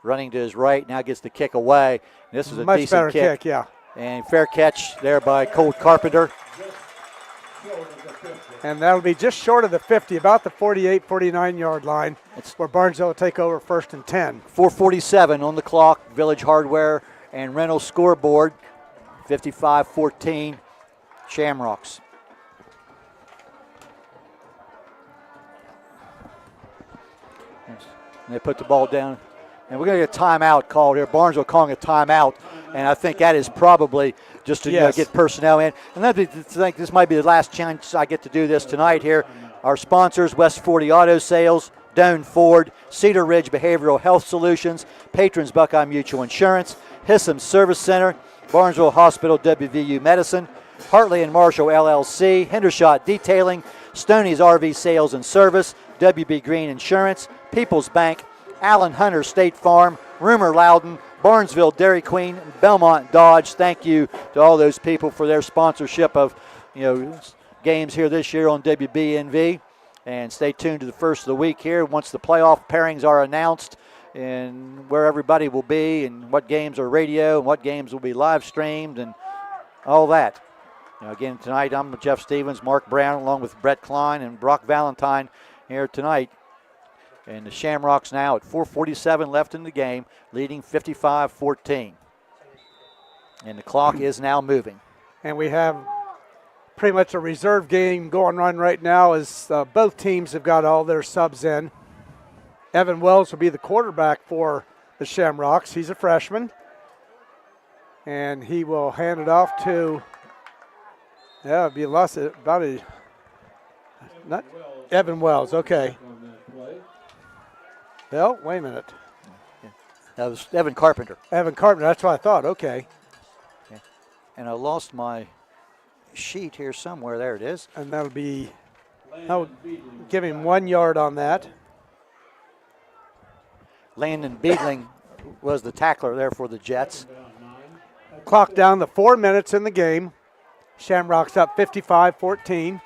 running to his right, now gets the kick away. This is a much decent better kick, yeah. And fair catch there by Colt Carpenter. And that'll be just short of the 50, about the 48, 49-yard line. It's where Barnesville will take over 1st and 10. 4:47 on the clock. Village Hardware and Reynolds scoreboard. 55-14 Shamrocks. And they put the ball down. And we're going to get a timeout called here. Barnesville calling a timeout. And I think that is probably just to get personnel in. And I think this might be the last chance I get to do this tonight here. Our sponsors, West 40 Auto Sales, Doane Ford, Cedar Ridge Behavioral Health Solutions, Patrons Buckeye Mutual Insurance, Hissam Service Center, Barnesville Hospital WVU Medicine, Hartley and Marshall LLC, Hendershot Detailing, Stoney's RV Sales and Service, WB Green Insurance, People's Bank, Allen Hunter State Farm, Rumor Loudon, Barnesville Dairy Queen, Belmont Dodge. Thank you to all those people for their sponsorship of games here this year on WBNV. And stay tuned to the first of the week here once the playoff pairings are announced and where everybody will be and what games are radio and what games will be live streamed and all that. Again, tonight I'm with Jeff Stevens, Mark Brown, along with Brett Klein and Brock Valentine here tonight. And the Shamrocks now at 4:47 left in the game, leading 55-14. And the clock is now moving. And we have pretty much a reserve game going on right now as both teams have got all their subs in. Evan Wells will be the quarterback for the Shamrocks. He's a freshman. And he will hand it off to, it'd be lost about a, not Evan Wells, okay. Well, wait a minute. That was Evan Carpenter. Evan Carpenter, that's what I thought, okay. And I lost my sheet here somewhere. There it is. And that'll be, give him 1 yard on that. Landon Beedling was the tackler there for the Jets. Clock down to 4 minutes in the game. Shamrocks up 55-14.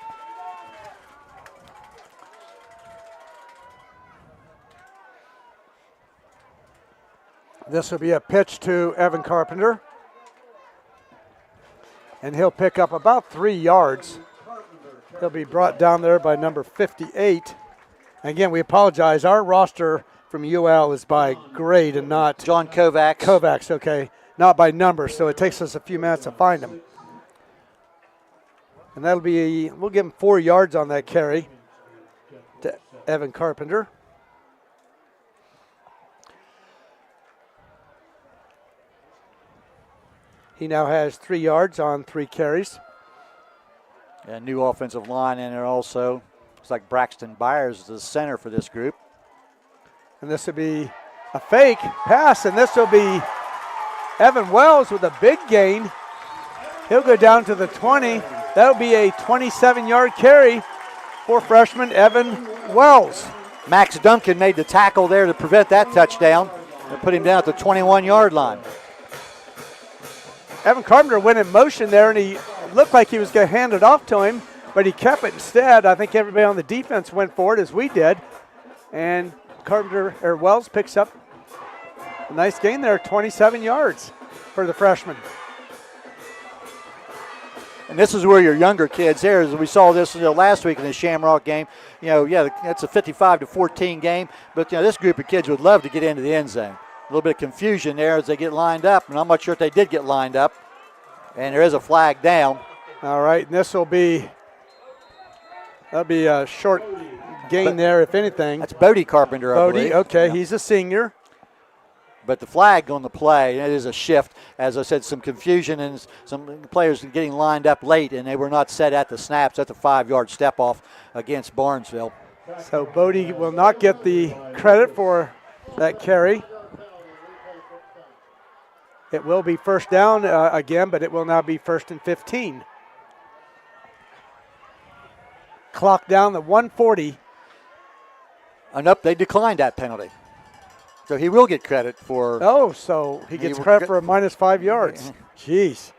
This will be a pitch to Evan Carpenter. And he'll pick up about 3 yards. He'll be brought down there by number 58. Again, we apologize. Our roster from UL is by grade and not John Kovacs. Kovacs, okay. Not by number, so it takes us a few minutes to find him. And that'll be, we'll give him 4 yards on that carry to Evan Carpenter. He now has 3 yards on 3 carries. A new offensive line in there also. Looks like Braxton Byers is the center for this group. And this will be a fake pass, and this will be Evan Wells with a big gain. He'll go down to the 20. That'll be a 27-yard carry for freshman Evan Wells. Max Duncan made the tackle there to prevent that touchdown and put him down at the 21-yard line. Evan Carpenter went in motion there, and he looked like he was going to hand it off to him, but he kept it instead. I think everybody on the defense went for it, as we did. And Wells picks up a nice gain there, 27 yards for the freshman. And this is where your younger kids here, as we saw this last week in the Shamrock game. That's a 55-14 game, but this group of kids would love to get into the end zone. A little bit of confusion there as they get lined up, and I'm not sure if they did get lined up. And there is a flag down. All right, and that'll be a short gain there, if anything. That's Bodie Carpenter, I believe. Okay, he's a senior. But the flag on the play, it is a shift. As I said, some confusion and some players getting lined up late, and they were not set at the snaps. That's a 5-yard step off against Barnesville. So Bodie will not get the credit for that carry. It will be first down again, but it will now be 1st and 15. Clock down to 1:40. And up, they declined that penalty. So he will get credit for. Oh, so he gets credit for a minus 5 yards. Jeez.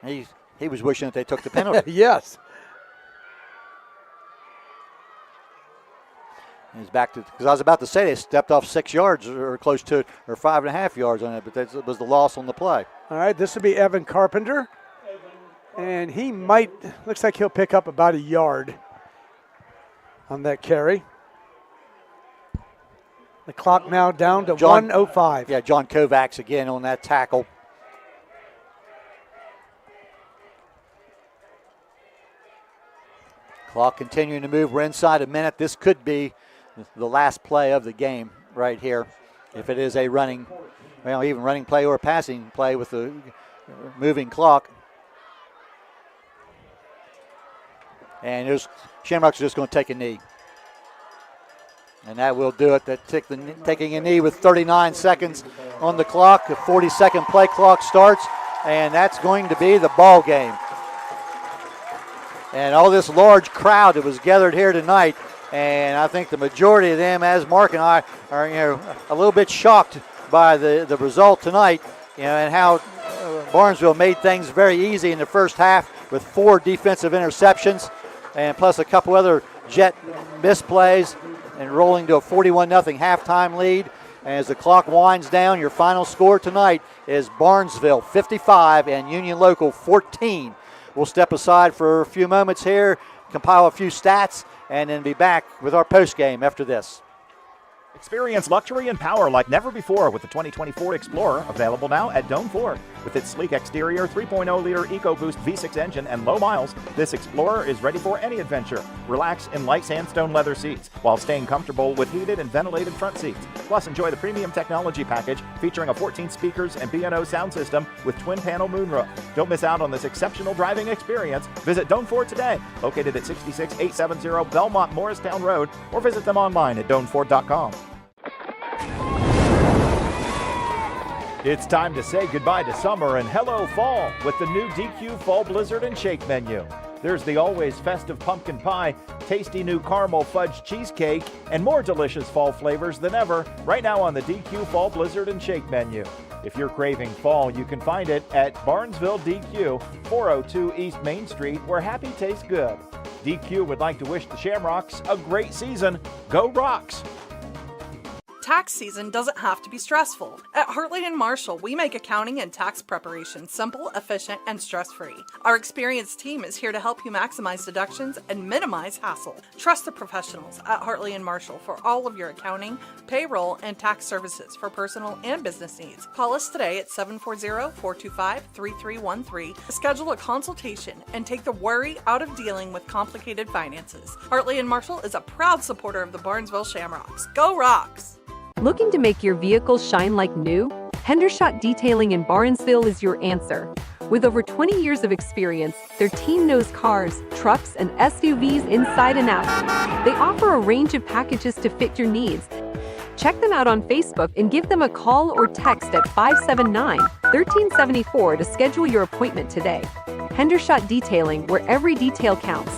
He was wishing that they took the penalty. Yes. He's back to, because I was about to say they stepped off 6 yards or close to it, or 5.5 yards on it, but that was the loss on the play. All right, this will be Evan Carpenter. And he might, looks like he'll pick up about a yard on that carry. The clock now down to 1:05. Yeah, John Kovacs again on that tackle. Clock continuing to move. We're inside a minute. This could be the last play of the game right here. If it is a running, even running play or a passing play with the moving clock. And Shamrocks are just going to take a knee. And that will do it. Taking a knee with 39 seconds on the clock. The 40-second play clock starts, and that's going to be the ball game. And all this large crowd that was gathered here tonight, and I think the majority of them, as Mark and I, are a little bit shocked by the result tonight, and how Barnesville made things very easy in the first half with 4 defensive interceptions, and plus a couple other Jet misplays, and rolling to a 41-0 halftime lead. As the clock winds down, your final score tonight is Barnesville 55 and Union Local 14. We'll step aside for a few moments here, compile a few stats, and then be back with our postgame after this. Experience luxury and power like never before with the 2024 Explorer, available now at Doan Ford. With its sleek exterior, 3.0-liter EcoBoost V6 engine, and low miles, this Explorer is ready for any adventure. Relax in light sandstone leather seats while staying comfortable with heated and ventilated front seats. Plus, enjoy the premium technology package featuring a 14 speakers and B&O sound system with twin-panel moonroof. Don't miss out on this exceptional driving experience. Visit Doan Ford today, located at 66870 Belmont Morristown Road, or visit them online at doanford.com. It's time to say goodbye to summer and hello fall with the new DQ Fall Blizzard and Shake menu. There's the always festive pumpkin pie, tasty new caramel fudge cheesecake, and more delicious fall flavors than ever right now on the DQ Fall Blizzard and Shake menu. If you're craving fall, you can find it at Barnesville DQ, 402 East Main Street, where happy tastes good. DQ would like to wish the Shamrocks a great season. Go Rocks! Tax season doesn't have to be stressful. At Hartley & Marshall, we make accounting and tax preparation simple, efficient, and stress-free. Our experienced team is here to help you maximize deductions and minimize hassle. Trust the professionals at Hartley & Marshall for all of your accounting, payroll, and tax services for personal and business needs. Call us today at 740-425-3313 to schedule a consultation and take the worry out of dealing with complicated finances. Hartley & Marshall is a proud supporter of the Barnesville Shamrocks. Go Rocks! Looking to make your vehicle shine like new? Hendershot Detailing in Barnesville is your answer. With over 20 years of experience, their team knows cars, trucks, and SUVs inside and out. They offer a range of packages to fit your needs. Check them out on Facebook and give them a call or text at 579-1374 to schedule your appointment today. Hendershot Detailing, where every detail counts.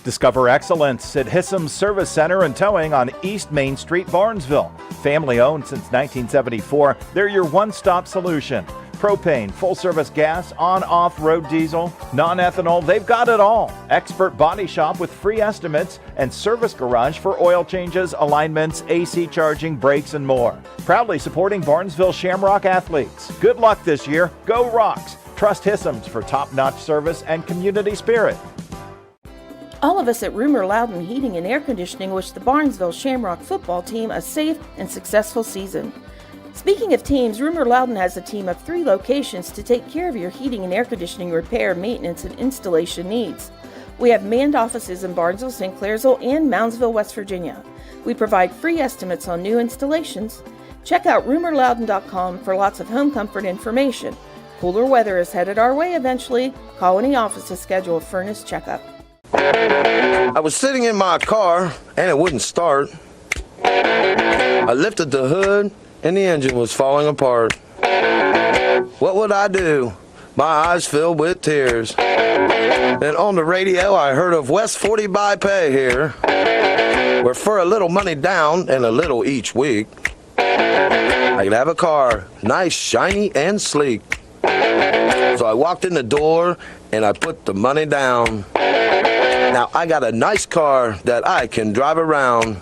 Discover excellence at Hissam's Service Center and Towing on East Main Street, Barnesville. Family owned since 1974, they're your one-stop solution. Propane, full-service gas, on-off-road diesel, non-ethanol, they've got it all. Expert body shop with free estimates and service garage for oil changes, alignments, AC charging, brakes, and more. Proudly supporting Barnesville Shamrock athletes. Good luck this year. Go Rocks! Trust Hissam's for top-notch service and community spirit. All of us at Rumor Loudon Heating and Air Conditioning wish the Barnesville Shamrock football team a safe and successful season. Speaking of teams, Rumor Loudon has a team of 3 locations to take care of your heating and air conditioning repair, maintenance, and installation needs. We have manned offices in Barnesville, St. Clairsville, and Moundsville, West Virginia. We provide free estimates on new installations. Check out rumorloudon.com for lots of home comfort information. Cooler weather is headed our way eventually. Call any office to schedule a furnace checkup. I was sitting in my car and it wouldn't start. I lifted the hood and the engine was falling apart. What would I do? My eyes filled with tears. Then on the radio I heard of West 40 by Pay here, where for a little money down and a little each week, I could have a car, nice, shiny, and sleek. So I walked in the door and I put the money down. Now I got a nice car that I can drive around.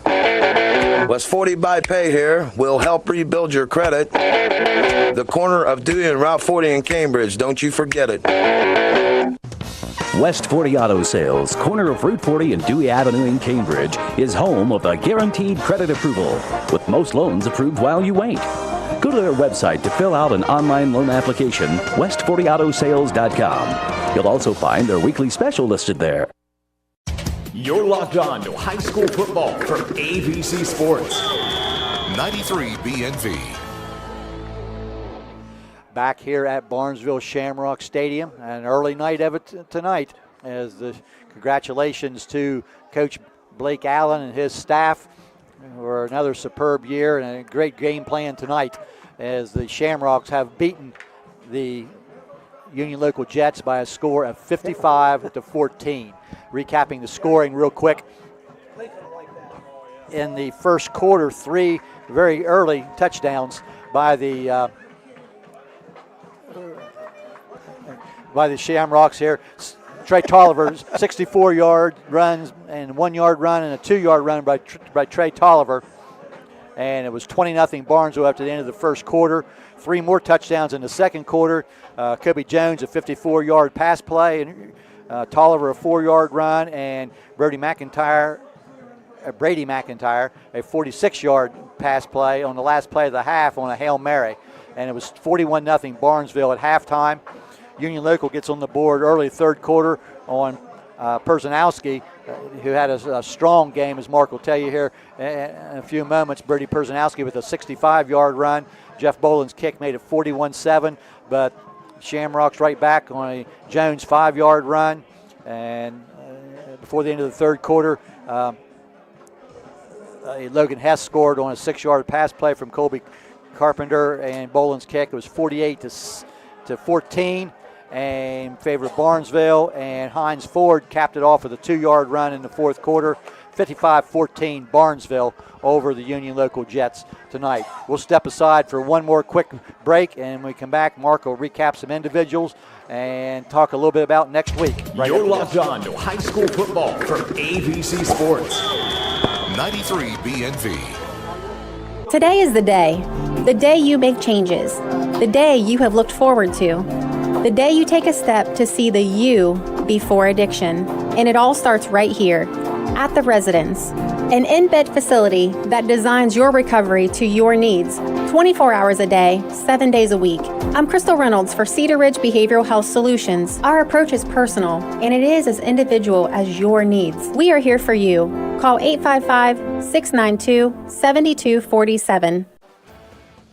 West 40 by Pay here will help rebuild your credit. The corner of Dewey and Route 40 in Cambridge, don't you forget it. West 40 Auto Sales, corner of Route 40 and Dewey Avenue in Cambridge, is home of the guaranteed credit approval, with most loans approved while you wait. Go to their website to fill out an online loan application, west40autosales.com. You'll also find their weekly special listed there. You're locked on to high school football from AVC Sports. 93 BNV. Back here at Barnesville Shamrock Stadium, an early night of it tonight, as the congratulations to Coach Blake Allen and his staff for another superb year and a great game plan tonight, as the Shamrocks have beaten the Union Local Jets by a score of 55-14. Recapping the scoring real quick. In the first quarter, 3 very early touchdowns by the Shamrocks here. Trey Tolliver, 64-yard runs and 1-yard run and a 2-yard run by Trey Tolliver. And it was 20-0 Barnesville after the end of the first quarter. 3 more touchdowns in the second quarter. Kobe Jones, a 54-yard pass play, and Tolliver a 4-yard run, and Brady McIntyre, a 46-yard pass play on the last play of the half on a Hail Mary. And it was 41-0 Barnesville at halftime. Union Local gets on the board early third quarter on Perzanowski, who had a strong game, as Mark will tell you here in a few moments. Brady Perzanowski with a 65-yard run. Jeff Boland's kick made it 41-7, but Shamrocks right back on a Jones 5-yard run. And before the end of the third quarter, Logan Hess scored on a 6-yard pass play from Colby Carpenter, and Boland's kick. It was 48-14 in favor of Barnesville, and Hines Ford capped it off with a 2-yard run in the fourth quarter. 55-14 Barnesville over the Union Local Jets tonight. We'll step aside for one more quick break, and when we come back, Mark will recap some individuals and talk a little bit about next week. You're locked on to high school football from AVC Sports. 93 BNV. Today is the day you make changes, the day you have looked forward to, the day you take a step to see the you before addiction. And it all starts right here at the Residence, an in-bed facility that designs your recovery to your needs, 24 hours a day, 7 days a week. I'm Crystal Reynolds for Cedar Ridge Behavioral Health Solutions. Our approach is personal, and it is as individual as your needs. We are here for you. Call 855-692-7247.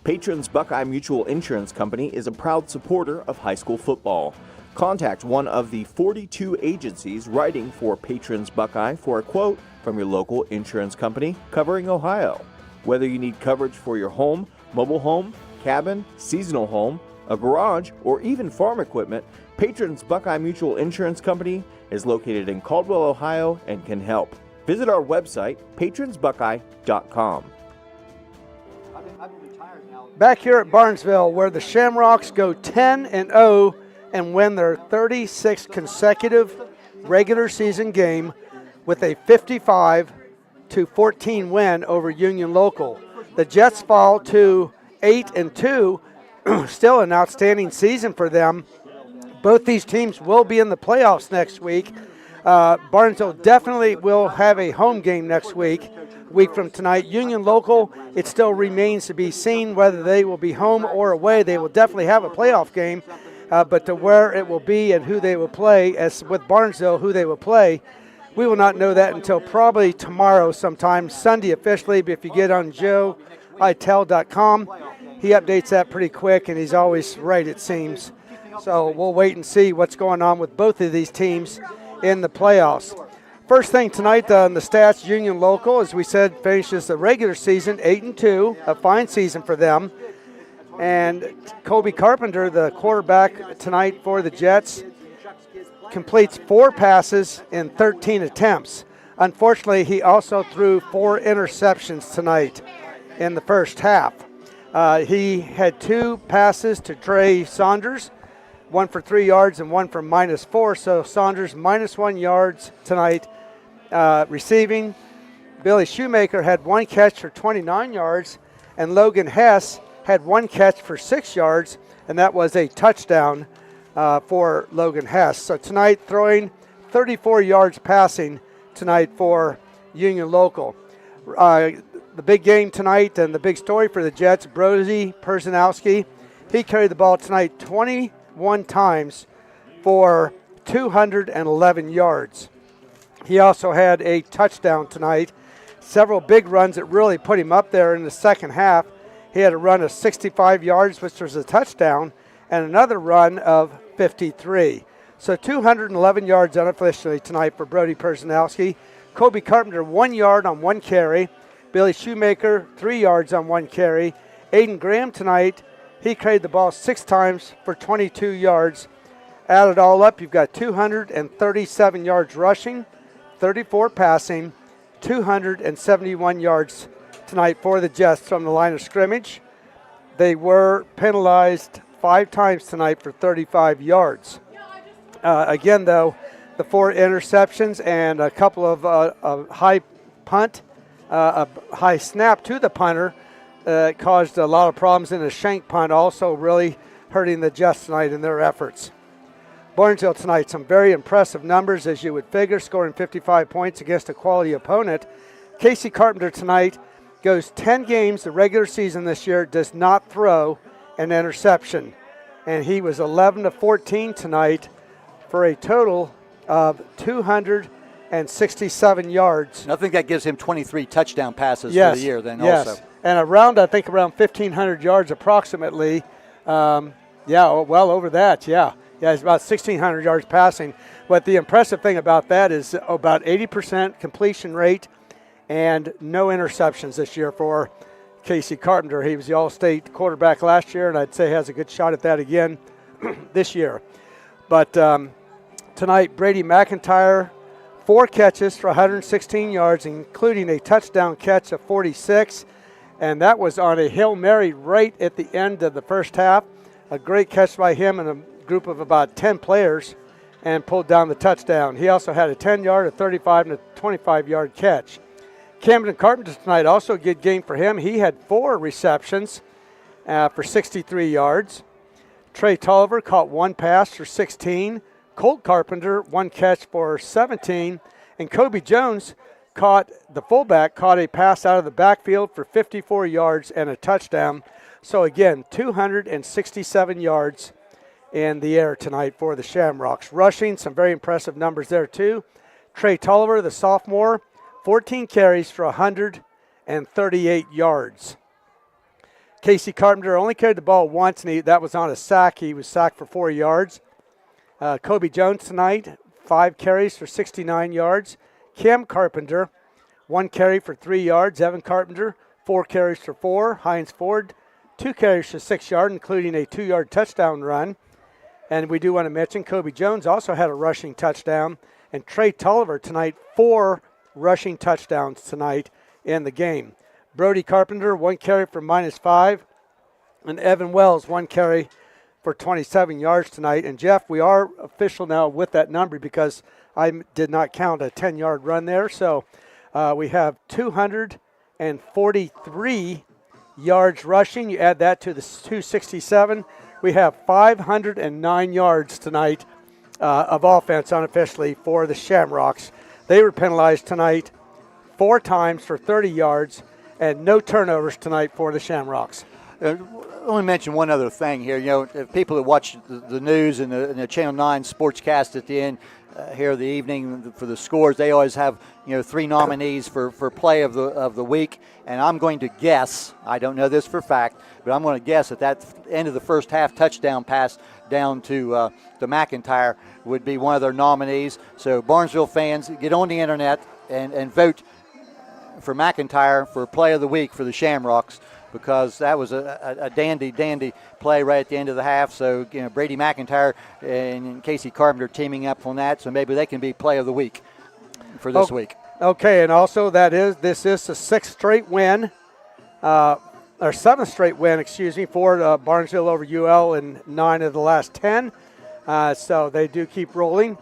Patrons Buckeye Mutual Insurance Company is a proud supporter of high school football. Contact one of the 42 agencies writing for Patrons Buckeye for a quote from your local insurance company covering Ohio. Whether you need coverage for your home, mobile home, cabin, seasonal home, a garage, or even farm equipment, Patrons Buckeye Mutual Insurance Company is located in Caldwell, Ohio, and can help. Visit our website, patronsbuckeye.com. Back here at Barnesville, where the Shamrocks go 10-0 and win their 36th consecutive regular season game with a 55-14 win over Union Local. The Jets fall to 8-2, still an outstanding season for them. Both these teams will be in the playoffs next week. Barnesville definitely will have a home game next week from tonight. Union Local, it still remains to be seen whether they will be home or away. They will definitely have a playoff game, but to where it will be and who they will play, as with Barnesville, who they will play, we will not know that until probably tomorrow sometime, Sunday officially. But if you get on joeitel.com, he updates that pretty quick, and he's always right, it seems. So we'll wait and see what's going on with both of these teams in the playoffs. First thing tonight on the stats, Union Local, as we said, finishes the regular season 8-2, a fine season for them. And Colby Carpenter, the quarterback tonight for the Jets, completes 4 passes in 13 attempts. Unfortunately, he also threw 4 interceptions tonight in the first half. He had 2 passes to Trey Saunders, 1 for 3 yards and 1 for -4. So Saunders -1 yards tonight receiving. Billy Shoemaker had 1 catch for 29 yards, and Logan Hess had 1 catch for 6 yards, and that was a touchdown for Logan Hess. So tonight throwing 34 yards passing tonight for Union Local. The big game tonight and the big story for the Jets, Brody Perzanowski, he carried the ball tonight 21 times for 211 yards. He also had a touchdown tonight. Several big runs that really put him up there in the second half. He had a run of 65 yards, which was a touchdown, and another run of 53. So 211 yards unofficially tonight for Brody Perzanowski. Colby Carpenter, 1 yard on 1 carry. Billy Shoemaker, 3 yards on 1 carry. Aiden Graham tonight, he carried the ball 6 times for 22 yards. Add it all up, you've got 237 yards rushing, 34 passing, 271 yards tonight for the Jets from the line of scrimmage. They were penalized 5 times tonight for 35 yards. Again, though, the 4 interceptions and a couple of high punt, a high snap to the punter caused a lot of problems in the shank punt, also really hurting the Jets tonight in their efforts. Barnesville tonight, some very impressive numbers, as you would figure, scoring 55 points against a quality opponent. Casey Carpenter tonight goes 10 games the regular season this year, does not throw an interception. And he was 11-14 tonight for a total of 267 yards. And I think that gives him 23 touchdown passes Yes, for the year then yes. also. And around 1,500 yards approximately. Well over that, yeah. Yeah, it's about 1,600 yards passing. But the impressive thing about that is about 80% completion rate and no interceptions this year for Casey Carpenter. He was the All-State quarterback last year, and I'd say has a good shot at that again this year. But tonight, Brady McIntyre, 4 catches for 116 yards, including a touchdown catch of 46. And that was on a Hail Mary right at the end of the first half. A great catch by him and a group of about 10 players and pulled down the touchdown. He also had a 10-yard, a 35, and a 25-yard catch. Camden Carpenter tonight, also a good game for him. He had 4 receptions for 63 yards. Trey Tolliver caught 1 pass for 16. Colt Carpenter, 1 catch for 17. And Kobe Jones, the fullback, caught a pass out of the backfield for 54 yards and a touchdown. So again, 267 yards in the air tonight for the Shamrocks. Rushing, some very impressive numbers there too. Trey Tolliver, the sophomore, 14 carries for 138 yards. Casey Carpenter only carried the ball once, and that was on a sack. He was sacked for 4 yards. Kobe Jones tonight, 5 carries for 69 yards. Cam Carpenter, 1 carry for 3 yards. Evan Carpenter, 4 carries for 4. Hines Ford, 2 carries for 6 yards, including a 2-yard touchdown run. And we do want to mention Kobe Jones also had a rushing touchdown. And Trey Tolliver tonight, 4 rushing touchdowns tonight in the game. Brody Carpenter, 1 carry for -5. And Evan Wells, 1 carry for 27 yards tonight. And Jeff, we are official now with that number because I did not count a 10-yard run there. So we have 243 yards rushing. You add that to the 267. We have 509 yards tonight of offense unofficially for the Shamrocks. They were penalized tonight 4 times for 30 yards and no turnovers tonight for the Shamrocks. I want to mention one other thing here. You know, if people that watch the news and the Channel 9 sportscast at the end here of the evening for the scores, they always have 3 nominees for play of the week. And I'm going to guess, I don't know this for fact, but I'm going to guess that end of the first half touchdown pass down to McIntyre would be one of their nominees. So Barnesville fans, get on the internet and vote for McIntyre for play of the week for the Shamrocks, because that was a dandy play right at the end of the half. So Brady McIntyre and Casey Carpenter teaming up on that, so maybe they can be play of the week for this week. Okay, and also this is the 6th straight win, or 7th straight win, for Barnesville over UL in 9 of the last 10. So they do keep rolling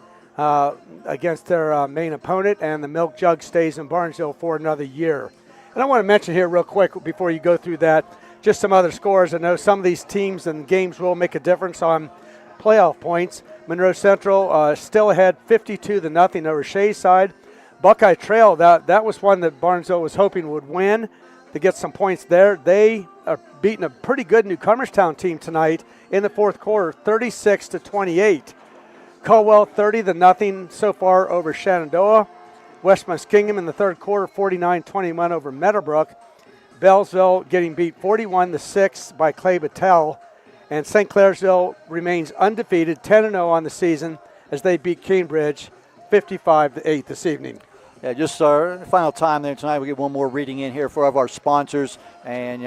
against their main opponent, and the Milk Jug stays in Barnesville for another year. And I want to mention here real quick before you go through that, just some other scores. I know some of these teams and games will make a difference on playoff points. Monroe Central still ahead 52-0 over Shayside. Buckeye Trail, that was one that Barnesville was hoping would win to get some points there. They are beating a pretty good Newcomerstown team tonight in the 4th quarter, 36-28. Caldwell 30-0 so far over Shenandoah. West Muskingum in the 3rd quarter, 49-21 over Meadowbrook. Bellsville getting beat 41-6 by Clay Battelle. And St. Clairsville remains undefeated, 10-0 on the season as they beat Cambridge 55-8 this evening. Yeah, just our final time there tonight. We get one more reading in here for our sponsors, and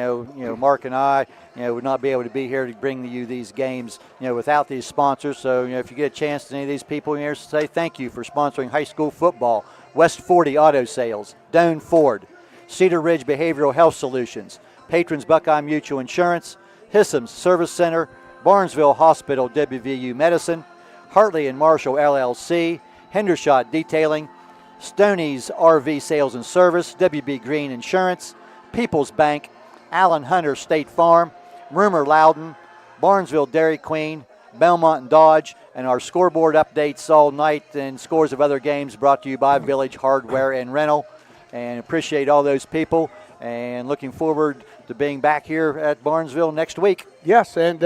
Mark and I, would not be able to be here to bring you these games, without these sponsors. So, if you get a chance to any of these people here, say thank you for sponsoring high school football. West 40 Auto Sales, Doane Ford, Cedar Ridge Behavioral Health Solutions, Patrons Buckeye Mutual Insurance, Hissam's Service Center, Barnesville Hospital WVU Medicine, Hartley and Marshall LLC, Hendershot Detailing, Stoney's RV Sales and Service, WB Green Insurance, People's Bank, Allen Hunter State Farm, Rumor Loudon, Barnesville Dairy Queen, Belmont and Dodge, and our scoreboard updates all night and scores of other games brought to you by Village Hardware and Rental. And appreciate all those people, and looking forward to being back here at Barnesville next week. Yes, and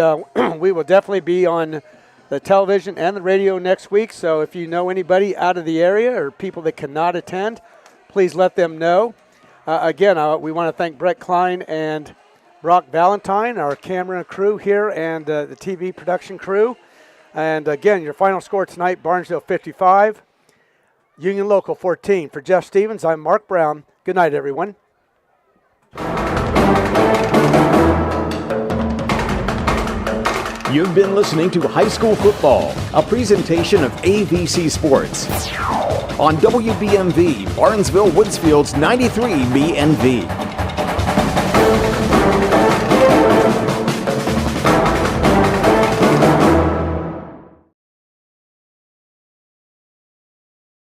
we will definitely be on the television and the radio next week. So if you know anybody out of the area or people that cannot attend, please let them know. Again, we want to thank Brett Klein and Brock Valentine, our camera crew here, and the TV production crew. And again, your final score tonight, Barnesville 55, Union Local 14. For Jeff Stevens, I'm Mark Brown. Good night, everyone. You've been listening to High School Football, a presentation of AVC Sports on WBNV, Barnesville Woodsfield's 93 BNV.